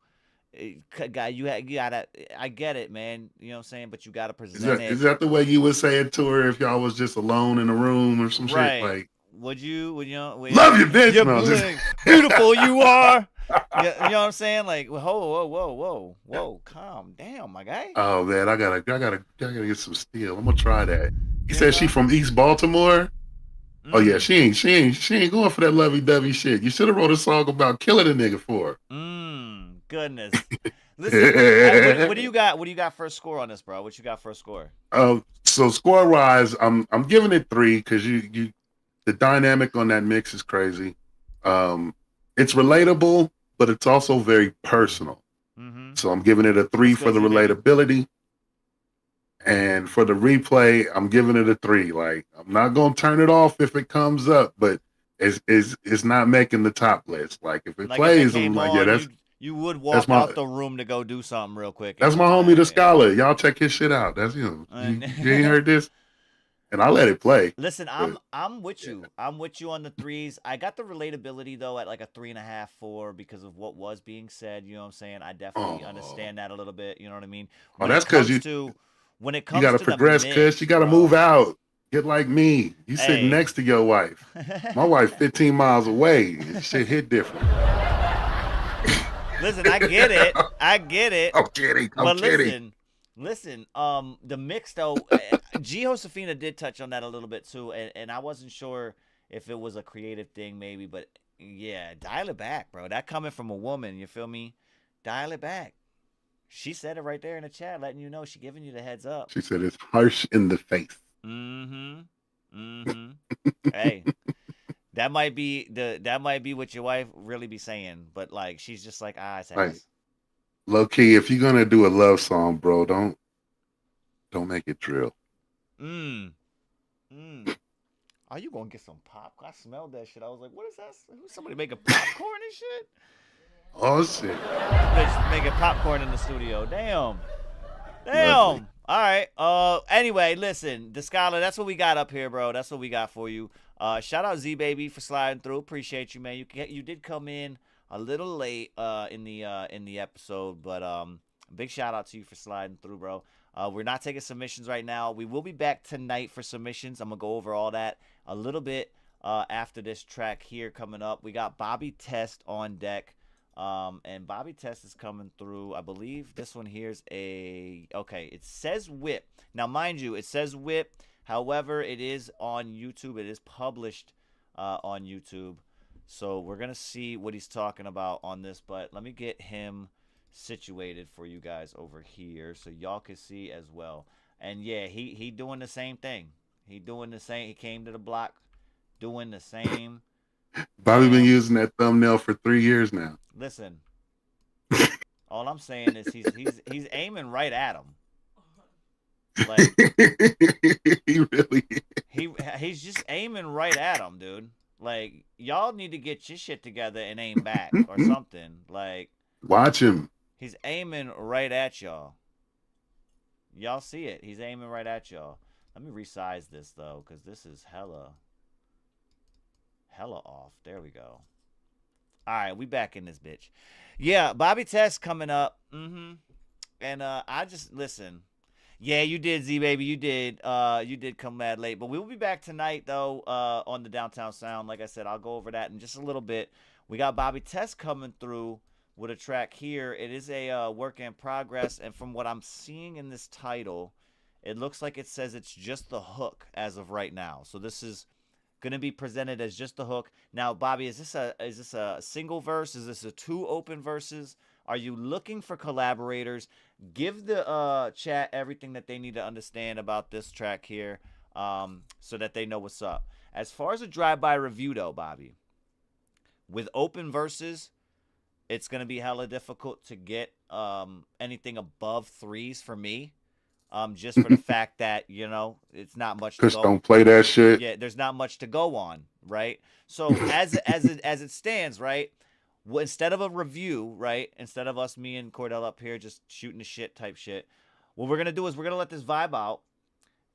Guy, you gotta. I get it, man. You know what I'm saying, but you gotta Is present that it is that the way you would say it to her if y'all was just alone in a room or some shit? right. Like, Would you? Would you know? love you, bitch. You're No, just beautiful. You are. Yeah, you know what I'm saying? Like, whoa, calm down, my guy. oh man, I gotta get some steel. I'm gonna try that. He Yeah, said she bro. from East Baltimore. Oh yeah, she ain't going for that lovey-dovey shit. You should have wrote a song about killing a nigga for Goodness. her. Listen, what do you got? What do you got for a score on this, bro? What you got for a score? So score wise, I'm giving it 3 because you the dynamic on that mix is crazy. It's relatable, but it's also very personal. So I'm giving it a 3 for the relatability. And for the replay, I'm giving it a 3. Like, I'm not gonna turn it off if it comes up, but it's not making the top list. Like, if it plays, I'm like, yeah, that's you would walk my out the room to go do something real quick. that's my homie, the Scholar. Y'all check his shit out. That's him. You ain't heard this? And I let it play. Listen, I'm with you. I'm with you on the 3s. I got the relatability though at like a 3.5, 4 because of what was being said. You know what I'm saying? I definitely understand that a little bit. You know what I mean? Oh, that's because when it you comes gotta to progress, the mix, Kush. You gotta move out. Get like me. You sit Hey. next to your wife. My wife 15 miles away. Shit hit different. Listen, I get it. I'm kidding. I'm kidding. Listen. The mix though, G Josefina did touch on that a little bit too, and I wasn't sure if it was a creative thing maybe, but yeah, dial it back, bro. That coming from a woman, you feel me? Dial it back. She said it right there in the chat, letting you know she giving you the heads up. She said it's harsh in the face. Hey, that might be what your wife really be saying, but like she's just like it's Like, ass. low key, if you're gonna do a love song, bro, don't make it drill. Are you gonna get some popcorn? I smelled that shit. I was like, what is that? Who's somebody making popcorn and shit? Oh shit. Bitch making popcorn in the studio. Damn. Lovely. All right. Anyway, listen, the Scholar, that's what we got up here, bro. That's what we got for you. Shout out Z Baby for sliding through. Appreciate you, man. You did come in a little late in the episode, but big shout out to you for sliding through, bro. We're not taking submissions right now. We will be back tonight for submissions. I'm gonna go over all that a little bit after this track here coming up. We got Bobby Test on deck. And Bobby Test is coming through. I believe this one here's okay, it says whip. Now, mind you, it says whip. However, it is on YouTube. It is published on YouTube. So we're going to see what he's talking about on this. But let me get him situated for you guys over here so y'all can see as well. And yeah, he doing the same thing. He came to the block doing the same. Bobby been using that thumbnail for 3 years now. Listen, all I'm saying is he's aiming right at him. Like he really he's just aiming right at him, dude. Like y'all need to get your shit together and aim back or something. Like watch him. He's aiming right at y'all. Y'all see it? He's aiming right at y'all. Let me resize this though, because this is hella off. There we go. All right, we back in this bitch. Yeah, Bobby Test coming up. And I just listen. Yeah, you did, Z baby. You did come mad late, but we will be back tonight though on the Downtown Sound. Like I said, I'll go over that in just a little bit. We got Bobby Test coming through with a track here. It is a work in progress, and from what I'm seeing in this title, it looks like it says it's just the hook as of right now. So this is going to be presented as just the hook. Now, Bobby, is this a single verse? Is this a 2 open verses? Are you looking for collaborators? Give the chat everything that they need to understand about this track here, so that they know what's up. As far as a drive-by review, though, Bobby, with open verses, it's going to be hella difficult to get anything above 3s for me. Just for the fact that, it's not much to go. Don't play that shit. Yeah, there's not much to go on, right? So as it stands, right? Well, instead of a review, right? Instead of me and Cordell up here just shooting the shit type shit, what we're gonna do is we're gonna let this vibe out,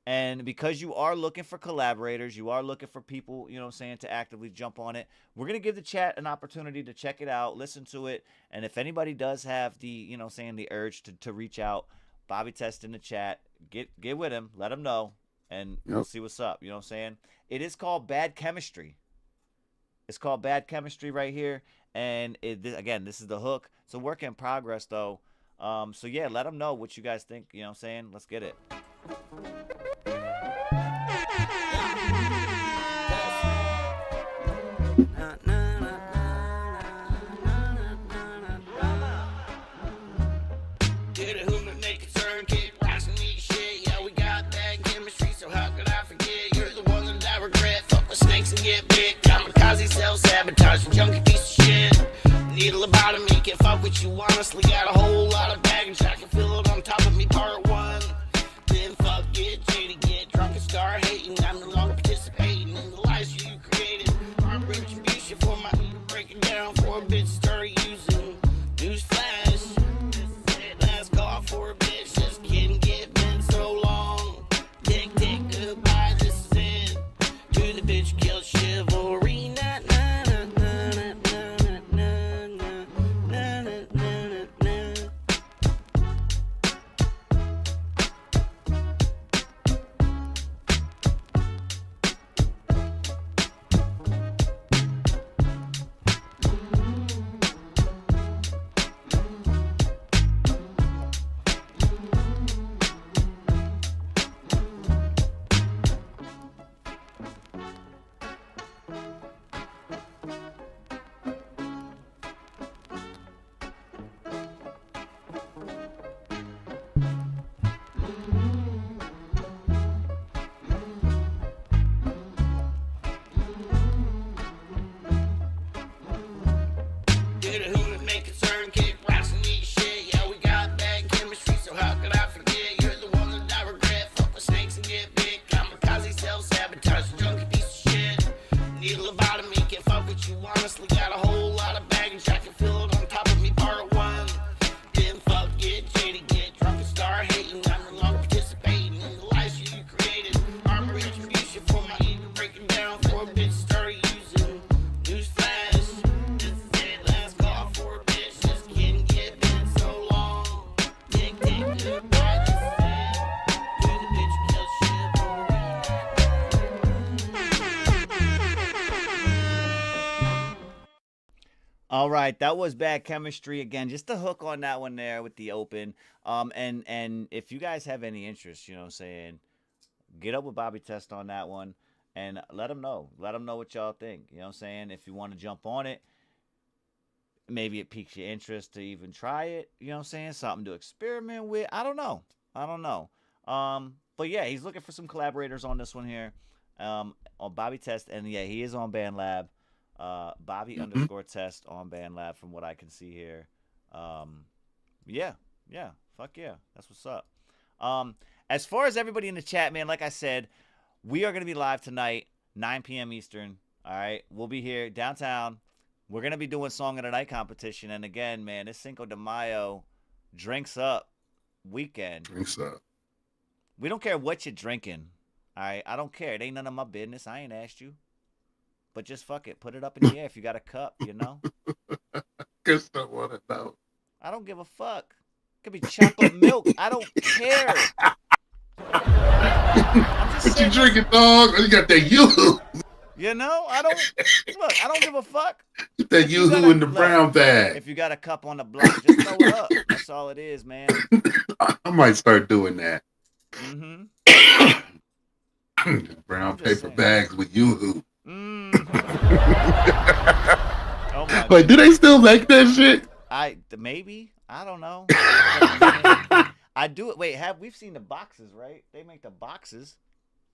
And because you are looking for collaborators, you are looking for people, you know what I'm saying, to actively jump on it. We're going to give the chat an opportunity to check it out, listen to it. And if anybody does have the, you know what I'm saying, the urge to reach out, Bobby Test in the chat, get with him, let him know, and we'll see what's up. You know what I'm saying? It is called Bad Chemistry. It's called Bad Chemistry right here. And again, this is the hook. It's a work in progress, though. So, yeah, let them know what you guys think. You know what I'm saying? Let's get it. Get a hoop and make it turn, kick rocks and eat shit. Yeah, we got bad chemistry, so how could I forget? You're the one that I regret. Fuck with snakes and get big. Kamikaze, self-sabotage, junkie piece of shit. Need a lobotomy, can't fuck with you honestly. Got a whole lot of baggage, I can feel it on top of me, part one. Then fuck, get jaded, get drunk and start hating. I'm no longer participating in the lies you created. I'm retribution for my breaking down for a bitch started using newsflash. Last call for a bitch, just kidding, get been so long. Tick, tick, goodbye, this is it. To the bitch who killed chivalry. Na, na, na, na, na, na, na, na, na, na, na. Get a hoop and make it turn, kick rocks and eat shit. Yeah, we got bad chemistry, so how could I forget? You're the one that I regret. Fuck with snakes and get big. Kamikaze, self-sabotage, junkie piece of shit. Need a lobotomy, can't fuck with you honestly. Got a whole lot of baggage, I can feel it on top of me, part one. Then fuck, get jaded, get drunk and start hating. I'm no longer participating in the lies you created. I'm retribution for my ego breaking down for a bitch started using newsflash. Last call for a bitch, just kidding, get been so long. Tick, tick, goodbye, this is it. To the bitch who killed chivalry. All right, that was Bad Chemistry. Again, just a hook on that one there with the open. And if you guys have any interest, you know what I'm saying, get up with Bobby Test on that one and let him know. Let him know what y'all think. You know what I'm saying? If you want to jump on it, maybe it piques your interest to even try it. You know what I'm saying? Something to experiment with. I don't know. But yeah, he's looking for some collaborators on this one here. On Bobby Test. And yeah, he is on Band Lab. Bobby _ Test on Band Lab from what I can see here. Yeah. Fuck yeah. That's what's up. As far as everybody in the chat, man, like I said, we are going to be live tonight, 9 p.m. Eastern. All right. We'll be here downtown. We're going to be doing Song of the Night competition. And again, man, this Cinco de Mayo drinks up weekend. Drinks up. We don't care what you're drinking. All right. I don't care. It ain't none of my business. I ain't asked you. But just fuck it. Put it up in the air if you got a cup, you know? Just don't want to know. I don't give a fuck. It could be chocolate milk. I don't care. What you drinking, dog? You got that yoo-hoo. You know, I don't give a fuck. That yoo-hoo in the brown bag. If you got a cup on the block, just throw it up. That's all it is, man. I might start doing that. Brown paper bags with yoo-hoo. Oh my Wait, do they still make that shit? Maybe. I don't know. I do it. Wait, we've seen the boxes, right? They make the boxes.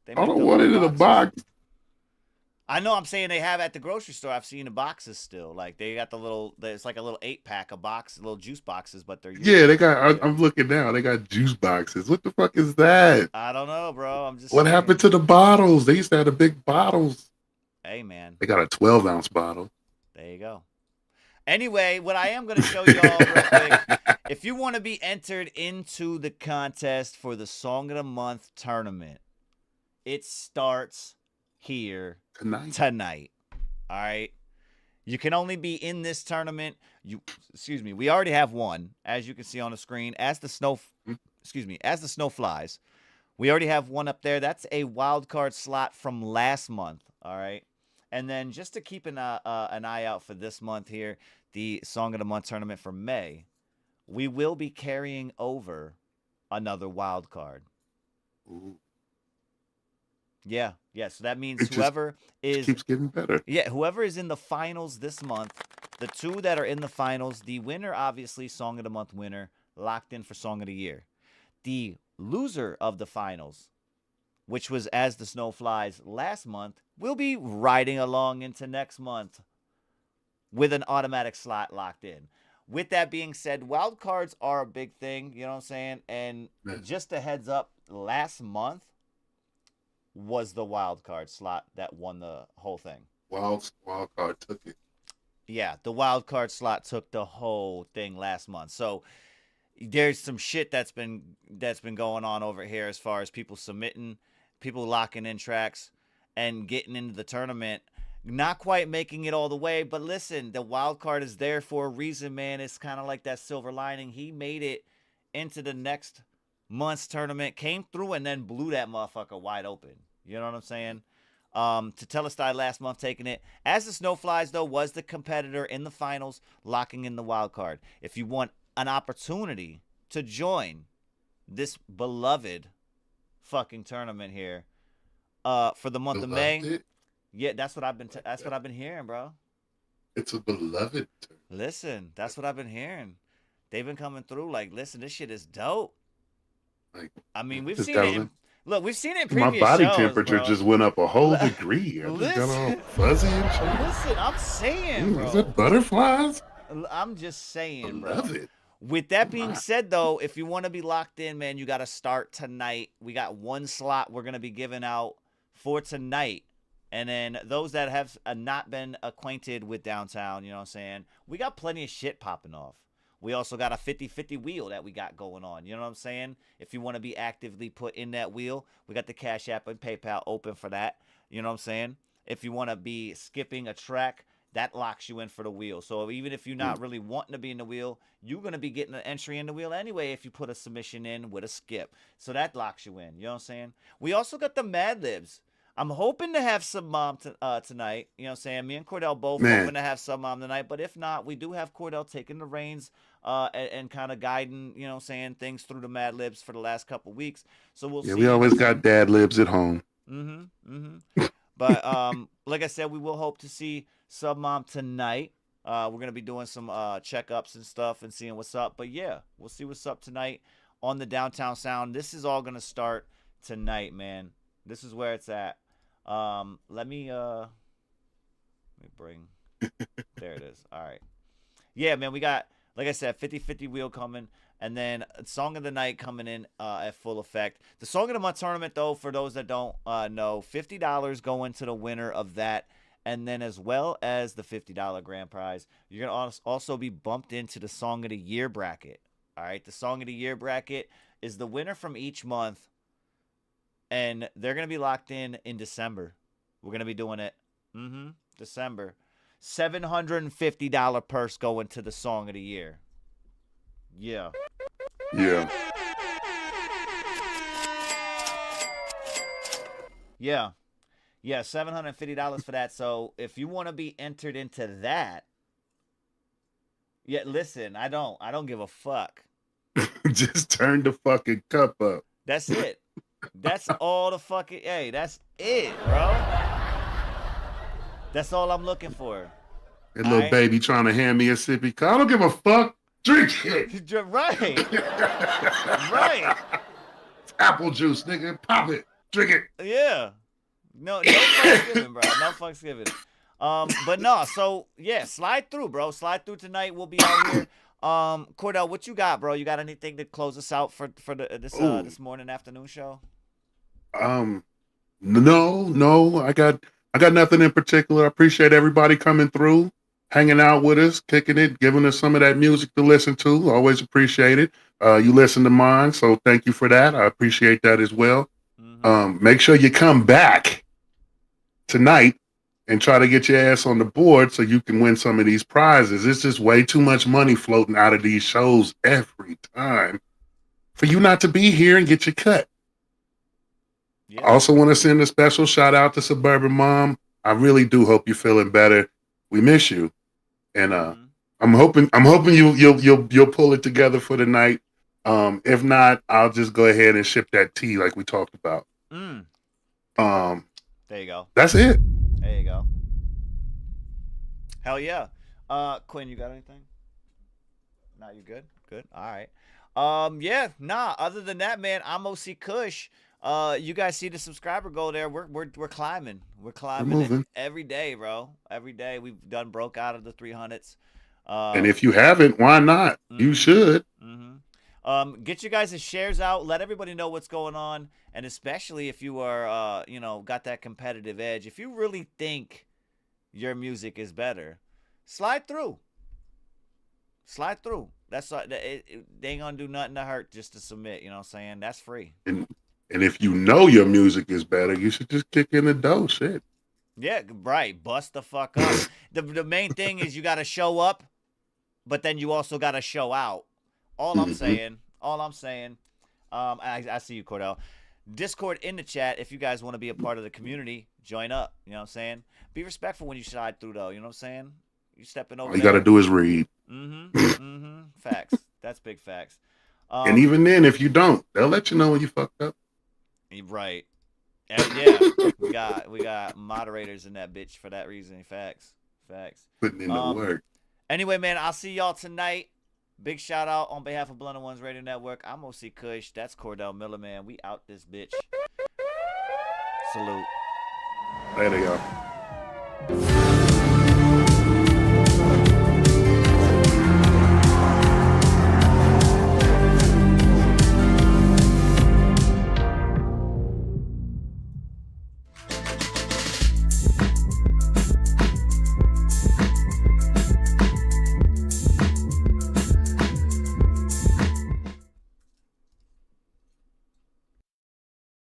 I don't want it in a box. I know. I'm saying they have at the grocery store. I've seen the boxes still. Like they got it's like a little 8-pack of little juice boxes, but they're they got. I'm looking now. They got juice boxes. What the fuck is that? I don't know, bro. I'm just. What happened to the bottles? They used to have the big bottles. Hey, man. They got a 12-ounce bottle. There you go. Anyway, what I am going to show y'all real quick, if you want to be entered into the contest for the Song of the Month tournament, It starts here tonight. All right. You can only be in this tournament. We already have one, as you can see on the screen. As the snow flies, we already have one up there. That's a wild card slot from last month. All right. And then just to keep an eye out for this month here, the Song of the Month tournament for May, we will be carrying over another wild card. Ooh. Yeah. So that means whoever keeps getting better. Yeah, whoever is in the finals this month, the two that are in the finals, the winner, obviously, Song of the Month winner, locked in for Song of the Year. The loser of the finals, which was As the Snow Flies last month, will be riding along into next month with an automatic slot locked in. With that being said, wild cards are a big thing, you know what I'm saying? And just a heads up, last month was the wild card slot that won the whole thing. Wild card took it. Yeah, the wild card slot took the whole thing last month. So there's some shit that's been going on over here as far as people submitting, people locking in tracks and getting into the tournament. Not quite making it all the way, but listen, the wild card is there for a reason, man. It's kind of like that silver lining. He made it into the next month's tournament, came through, and then blew that motherfucker wide open. You know what I'm saying? Tetelestai last month taking it. As the Snow Flies, though, was the competitor in the finals, locking in the wild card. If you want an opportunity to join this beloved fucking tournament here for the month of May. Yeah, that's what I've been hearing, bro. It's a beloved tournament. Listen, that's what I've been hearing. They've been coming through like, listen, this shit is dope. Like, I mean, we've seen it. Look, we've seen it in previous my body shows, temperature bro. just went up a whole degree. I just got all fuzzy and shit. Listen, I'm saying, bro. Is it butterflies? I'm just saying, bro. Love it. With that being said, though, if you want to be locked in, man, you got to start tonight. We got one slot we're going to be giving out for tonight. And then those that have not been acquainted with downtown, you know what I'm saying? We got plenty of shit popping off. We also got a 50-50 wheel that we got going on. You know what I'm saying? If you want to be actively put in that wheel, we got the Cash App and PayPal open for that. You know what I'm saying? If you want to be skipping a track, that locks you in for the wheel. So even if you're not really wanting to be in the wheel, you're going to be getting an entry in the wheel anyway if you put a submission in with a skip. So that locks you in. You know what I'm saying? We also got the Mad Libs. I'm hoping to have some mom tonight. You know what I'm saying? Me and Cordell both hoping to have some mom tonight. But if not, we do have Cordell taking the reins and kind of guiding, you know what I'm saying, things through the Mad Libs for the last couple weeks. So we'll see. Yeah, we always got dad libs at home. But like I said, we will hope to see Sub Mom tonight. We're going to be doing some checkups and stuff and seeing what's up. But yeah, we'll see what's up tonight on the Downtown Sound. This is all going to start tonight, man. This is where it's at. Let me bring, there it is. All right. Yeah, man, we got, like I said, 50-50 wheel coming, and then Song of the Night coming in at full effect. The Song of the Month tournament, though, for those that don't know, $50 going to the winner of that, and then as well as the $50 grand prize, you're going to also be bumped into the Song of the Year bracket. All right, the Song of the Year bracket is the winner from each month. And they're going to be locked in December. We're going to be doing it. December. $750 purse going to the Song of the Year. Yeah. Yeah. Yeah. Yeah, $750 for that. So if you want to be entered into that, yeah, listen, I don't give a fuck. Just turn the fucking cup up. That's it. That's all the fucking, hey, that's it, bro. That's all I'm looking for. That little baby trying to hand me a sippy cup. I don't give a fuck. Drink it. Right. Right. It's apple juice, nigga. Pop it. Drink it. Yeah. No fucks given, bro. No fucks given. But no, so yeah, slide through, bro. Slide through tonight. We'll be out here. Cordell, what you got, bro? You got anything to close us out for this morning afternoon show? No. I got nothing in particular. I appreciate everybody coming through, hanging out with us, kicking it, giving us some of that music to listen to. Always appreciate it. You listen to mine, so thank you for that. I appreciate that as well. Make sure you come back tonight and try to get your ass on the board so you can win some of these prizes. It's just way too much money floating out of these shows every time for you not to be here and get your cut. Yeah. I also want to send a special shout out to Suburban Mom. I really do hope you're feeling better. We miss you, and I'm hoping you'll pull it together for the night. If not, I'll just go ahead and ship that tea like we talked about. There you go. That's it. There you go. Hell yeah. Quinn, you got anything? No, you good? Good. All right. Yeah, nah. Other than that, man, I'm OC Kush. You guys see the subscriber goal there? We're climbing. We're climbing every day, bro. Every day we've done broke out of the 300s. And if you haven't, why not? You should. Get you guys' shares out. Let everybody know what's going on, and especially if you are, got that competitive edge. If you really think your music is better, slide through. Slide through. That's they ain't gonna do nothing to hurt just to submit. You know what I'm saying? That's free. And if you know your music is better, you should just kick in the dough. Shit. Yeah, right. Bust the fuck up. The main thing is you got to show up, but then you also got to show out. All I'm saying. I see you, Cordell. Discord in the chat. If you guys want to be a part of the community, join up. You know what I'm saying? Be respectful when you slide through, though. You know what I'm saying? You stepping over. All you got to do is read. Facts. That's big facts. And even then, if you don't, they'll let you know when you fucked up. Right. And yeah, we got moderators in that bitch for that reason. Facts. Putting in the work. Anyway, man, I'll see y'all tonight. Big shout out on behalf of Blunt Ones Radio Network. I'm OC Kush. That's Cordell Miller, man. We out this bitch. Salute. Later, y'all.